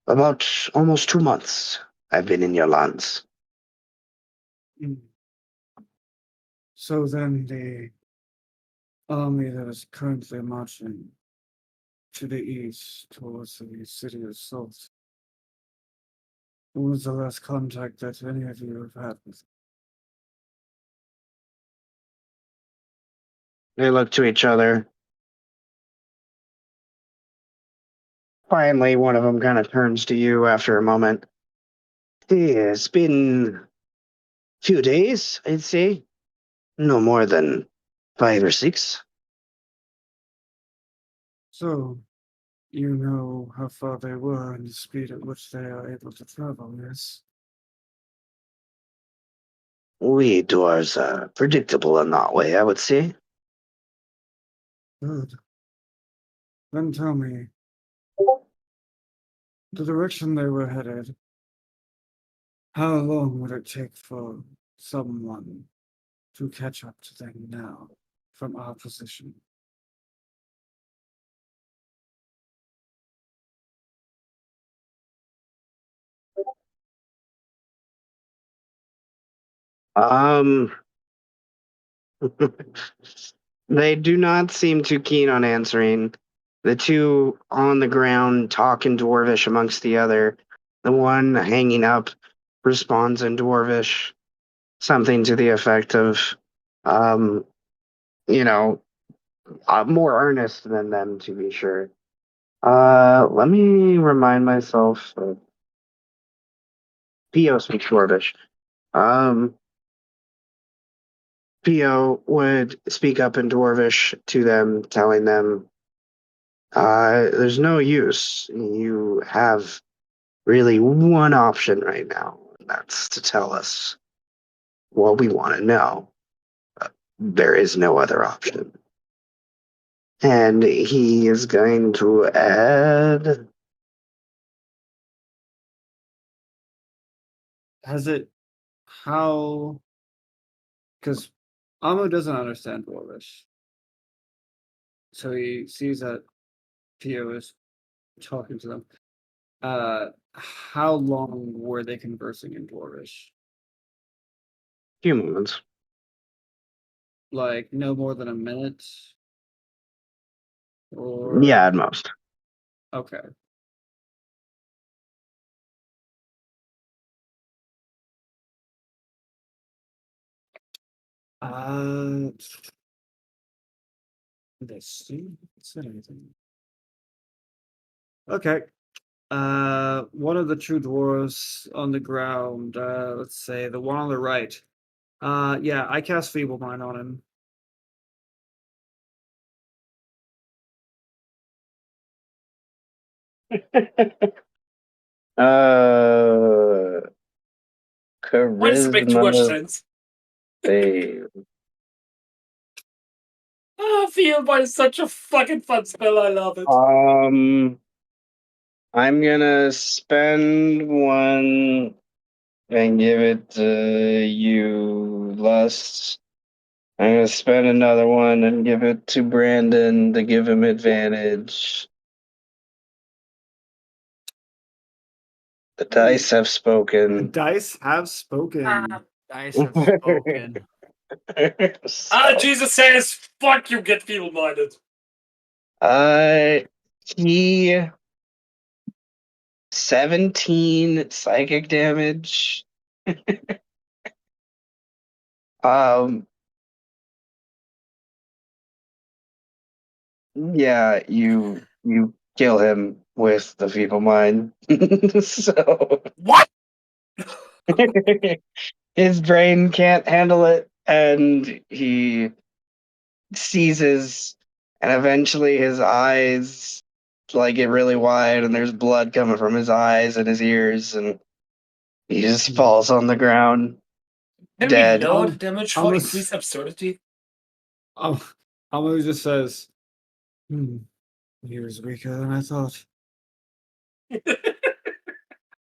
almost 2 months I've been in your lands. So then the army that is currently marching to the east towards the city of Salt. When was the last contact that any of you have had with? They look to each other. Finally, one of them kind of turns to you after a moment. It's been a few days, I'd say. No more than 5 or 6. So, you know how far they were and the speed at which they are able to travel, yes? We dwarves are predictable in that way, I would say. Good. Then tell me, the direction they were headed, how long would it take for someone to catch up to them now from our position? Um, they do not seem too keen on answering. The two on the ground talk in Dwarvish amongst the other. The one hanging up responds in Dwarvish, something to the effect of, um, you know, more earnest than them, to be sure. Let me remind myself of Pio speaks Dwarvish. Um, Pio would speak up in Dwarvish to them, telling them, there's no use. You have really one option right now, and that's to tell us what we want to know. There is no other option. And he is going to add. Has it how because Amo doesn't understand Dwarvish. So he sees that Pio is talking to them. How long were they conversing in Dwarvish? Few moments. Like no more than a minute? Or Yeah, at most. okay. Let's see. Said anything? Okay. One of the two dwarves on the ground. Let's say the one on the right. Yeah, I cast Feeble Mind on him. uh, Why does it make too much Charisma sense? save. Field Bite is such a fucking fun spell. I love it. I'm gonna spend one and give it to you, Lust. I'm gonna spend another one and give it to Brandon to give him advantage. The dice have The spoken. dice have spoken. Dice have spoken. So, Jesus says, fuck you, get feeble minded. he 17 psychic damage. um, yeah, you kill him with the feeble mind. So What? his brain can't handle it, and he seizes, and eventually his eyes like get really wide, and there's blood coming from his eyes and his ears, and he just falls on the ground, Can we dead. lower the damage for almost- increased absurdity? Amo just says, he was weaker than I thought.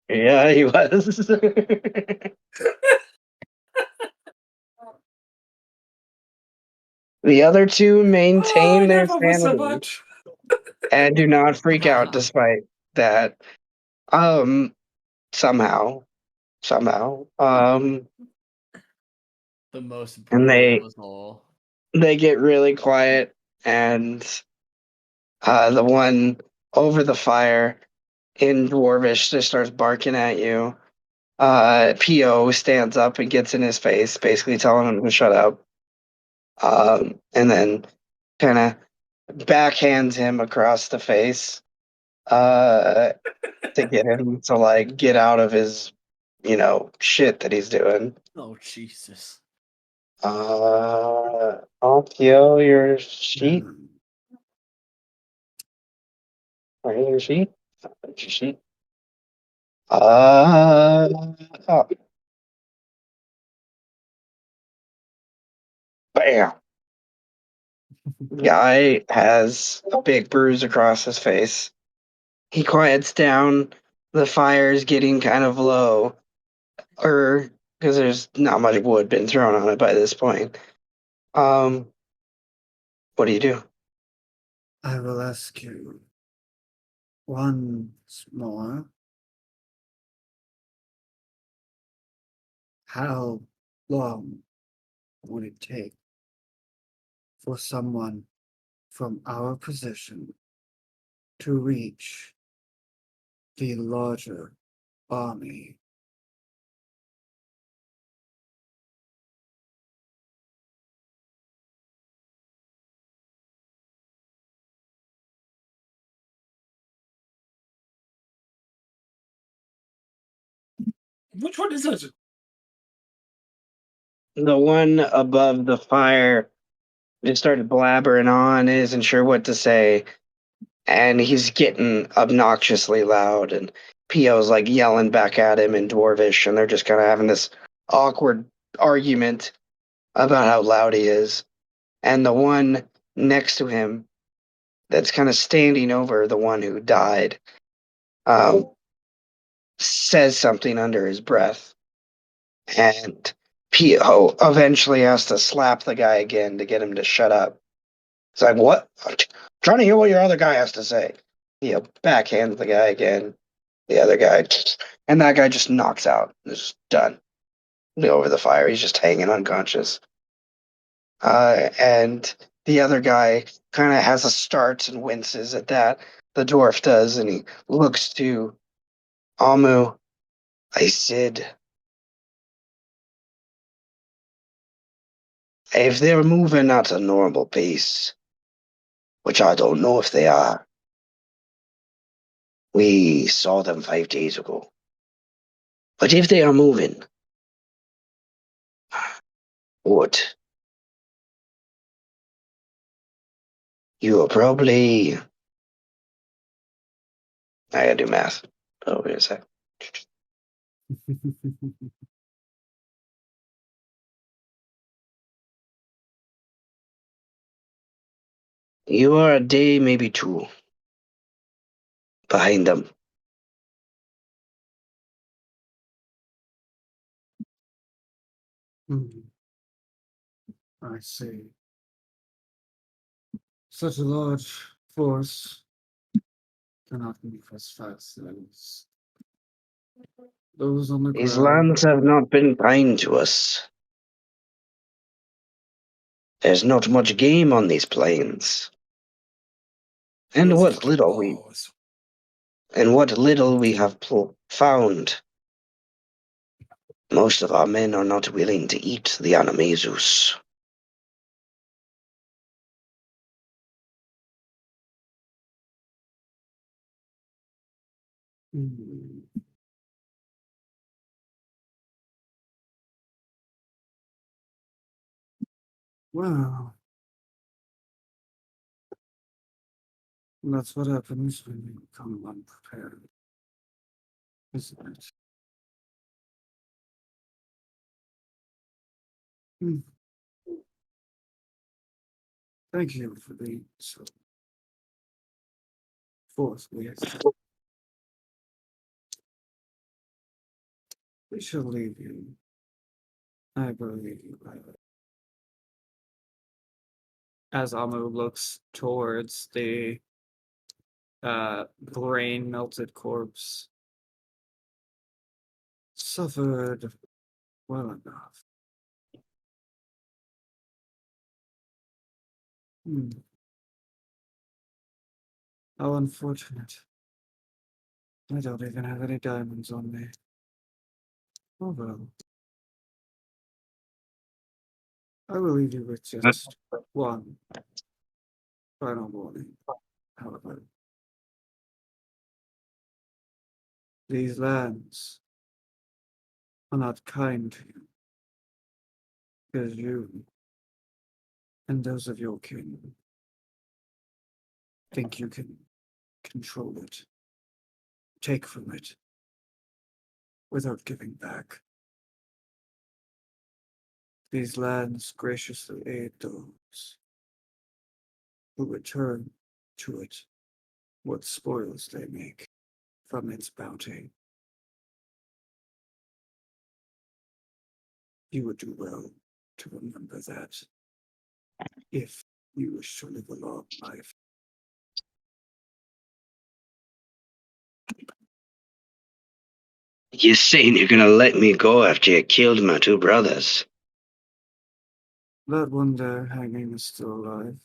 Yeah, he was. The other two maintain I their love Amo so sanity much. and do not freak out despite that. Somehow, The most and brutal of us all. they get really quiet, and the one over the fire in Dwarvish just starts barking at you. P.O. stands up and gets in his face, basically telling him to shut up. And then kind of backhands him across the face to get him to like get out of his, shit that he's doing. Oh Jesus. I'll kill your sheet. Are you your sheet? That's your sheet. Oh. Bam. Guy has a big bruise across his face. He quiets down the fire's getting kind of low, or because there's not much wood been thrown on it by this point. What do you do? I will ask you once more. How long would it take for someone from our position to reach the larger army? Which one is it? The one above the fire just started blabbering on, isn't sure what to say, and he's getting obnoxiously loud, and Pio's like yelling back at him in Dwarvish, and they're just kind of having this awkward argument about how loud he is. And the one next to him, that's kind of standing over the one who died, says something under his breath, and Pio eventually has to slap the guy again to get him to shut up. It's like, what? I'm trying to hear what your other guy has to say. Backhands the guy again. The other guy, and that guy just knocks out. Just done. Over the fire. He's just hanging unconscious. And the other guy kind of has a start and winces at that. The dwarf does, and he looks to Amu. I said, if they're moving at a normal pace, which I don't know if they are, we saw them 5 days ago. But if they are moving, what? You are probably. I gotta do math. Oh, wait a sec. You are a day, maybe 2 behind them. I see. Such a large force cannot move as fast as those on the These ground. lands have not been kind to us. There's not much game on these plains. And Those what fucking little bows. we have found, most of our men are not willing to eat the Animaesus. Hmm. Well, that's what happens when you come unprepared, isn't it? Hmm. Thank you for being so forthwith. We shall leave you. I believe you, pilot. As Amu looks towards the brain melted corpse, suffered well enough. Hmm. How unfortunate. I don't even have any diamonds on me. Oh well. I will leave you with just one final warning. However, these lands are not kind to you, because you and those of your kin think you can control it, take from it, without giving back. These lands graciously aid those who return to it what spoils they make from its bounty. You would do well to remember that if you wish to live a long life. You're saying you're gonna let me go after you killed my two brothers? That one there hanging is still alive.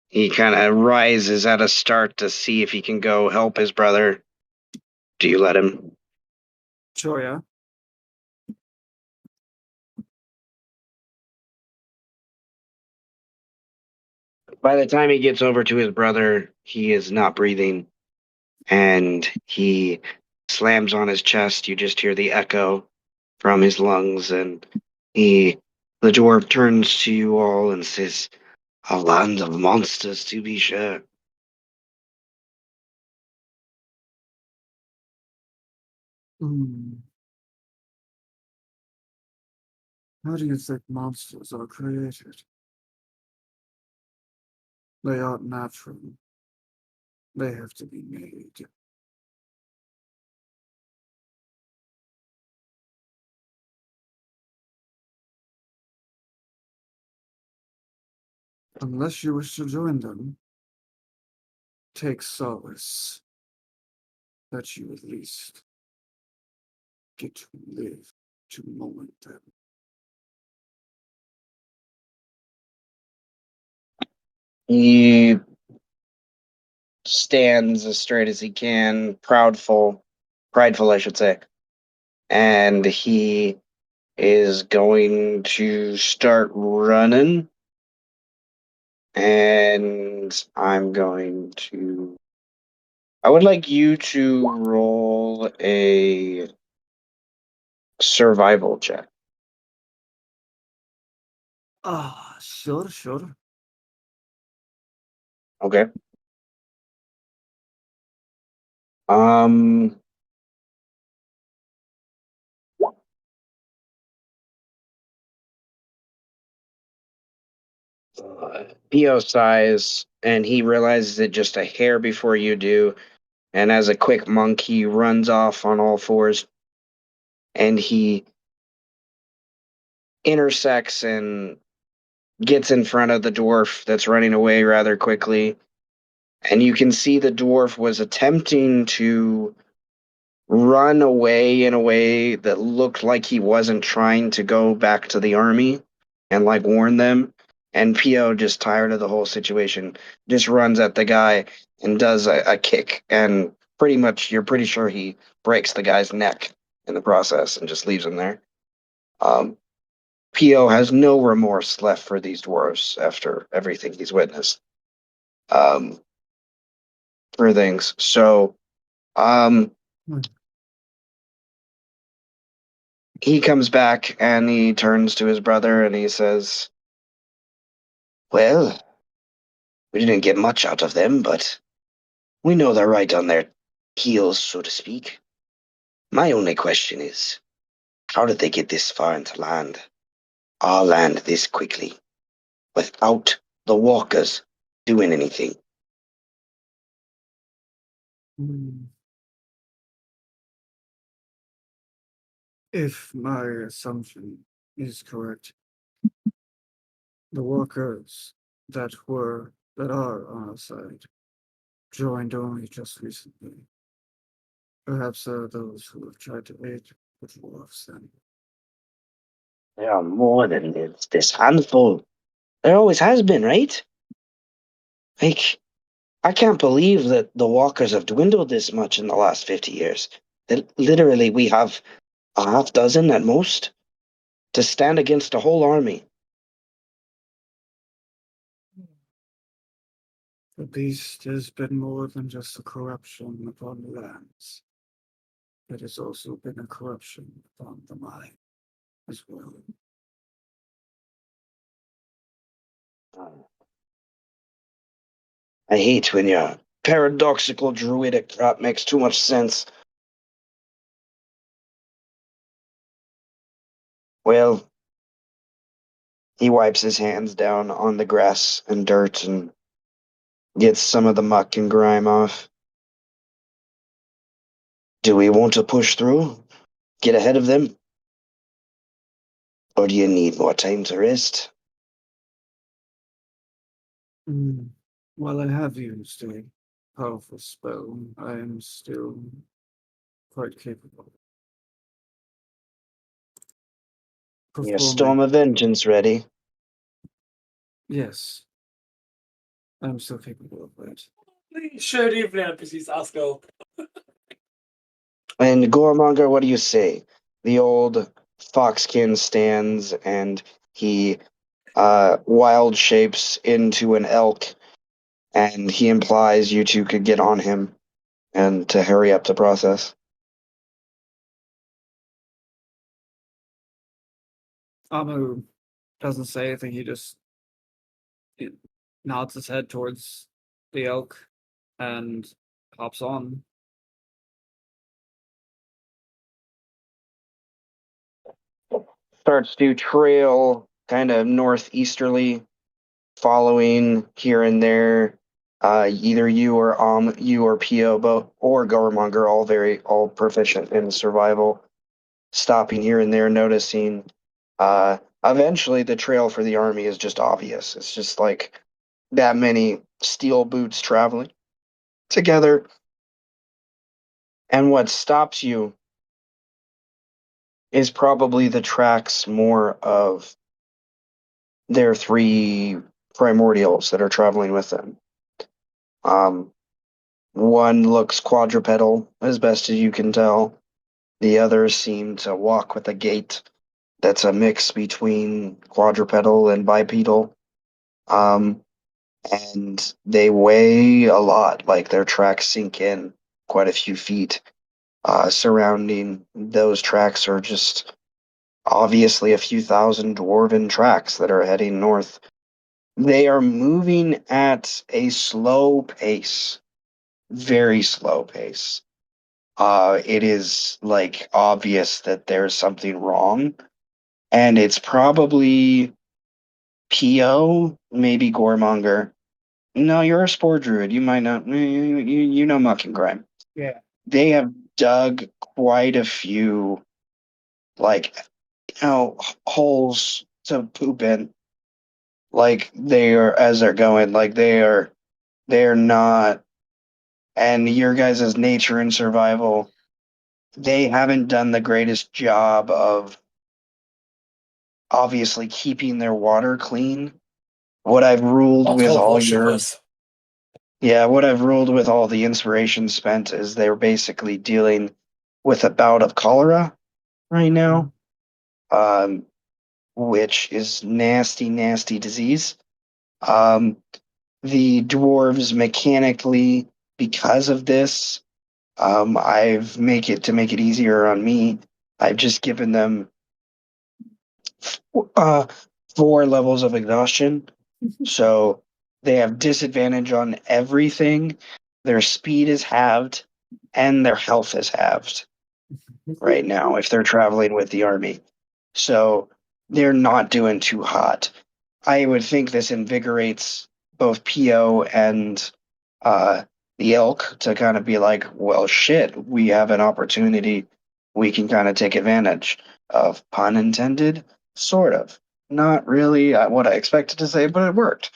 He kind of rises at a start to see if he can go help his brother. Do you let him? Sure, yeah. By the time he gets over to his brother, he is not breathing, and he slams on his chest. You just hear the echo from his lungs, and the dwarf turns to you all and says, "A land of monsters, to be sure." Hmm. How do you think monsters are created? They aren't natural. They have to be made. Unless you wish to join them, take solace that you at least get to live to mourn them. He stands as straight as he can, prideful, I should say, and he is going to start running. And I would like you to roll a survival check. Ah, sure. Okay. Um, Pio sighs, and he realizes it just a hair before you do. And as a quick monk, he runs off on all fours, and he intersects and gets in front of the dwarf that's running away rather quickly. And you can see the dwarf was attempting to run away in a way that looked like he wasn't trying to go back to the army and like warn them. And Pio, just tired of the whole situation, just runs at the guy and does a kick. And pretty much, you're pretty sure he breaks the guy's neck in the process and just leaves him there. Um, Pio has no remorse left for these dwarves after everything he's witnessed. Um, for things. So, um, he comes back and he turns to his brother and he says, "Well, we didn't get much out of them, but we know they're right on their heels, so to speak. My only question is, how did they get this far into land? Our land this quickly, without the walkers doing anything?" Hmm. If my assumption is correct, the workers that are on our side joined only just recently. Perhaps there are those who have tried to aid the dwarves then. There are more than this handful. There always has been, right? Like, I can't believe that the walkers have dwindled this much in the last 50 years. That literally we have a half dozen at most to stand against a whole army. At least there's been more than just a corruption upon the lands. It has also been a corruption upon the mind as well. I hate when your paradoxical druidic crap makes too much sense. Well, he wipes his hands down on the grass and dirt and get some of the muck and grime off. Do we want to push through? Get ahead of them? Or do you need more time to rest? While I have used a powerful spell, I am still quite capable. Your Performing. Storm of Vengeance ready? Yes. I'm still capable of that. Schön evening, precis, Asko. And Gormonger, what do you say? The old foxkin stands and he wild shapes into an elk, and he implies you two could get on him and to hurry up the process. Amu doesn't say anything, he just nods his head towards the elk and hops on. Starts to trail kind of northeasterly, following here and there. Either you or Pio, or Gormonger, all proficient in survival, stopping here and there, noticing. Eventually, the trail for the army is just obvious. It's just like that many steel boots traveling together. And what stops you is probably the tracks more of their three primordials that are traveling with them. Um, One looks quadrupedal, as best as you can tell. The others seem to walk with a gait that's a mix between quadrupedal and bipedal. Um, and they weigh a lot, like their tracks sink in quite a few feet. Surrounding those tracks are just obviously a few thousand dwarven tracks that are heading north. They are moving at a slow pace, very slow pace. It is like obvious that there's something wrong, and it's probably P.O., maybe Gormonger. No, you're a spore druid. You might not. You know muck and grime. Yeah. They have dug quite a few, like, holes to poop in. Like they are as they're going. Like they're not. And your guys' nature and survival, they haven't done the greatest job of obviously keeping their water clean. What I've ruled Not with all all your worshippers. Yeah, what I've ruled with all the inspiration spent is they're basically dealing with a bout of cholera right now, um, which is nasty, nasty disease. Um, the dwarves mechanically, because of this, I've make it to make it easier on me. I've just given them uh, 4 levels of exhaustion. So they have disadvantage on everything. Their speed is halved and their health is halved right now if they're traveling with the army. So they're not doing too hot. I would think this invigorates both Pio and uh, the elk to kind of be like, well, shit, we have an opportunity. We can kind of take advantage of, pun intended, sort of. Not really what I expected to say, but it worked.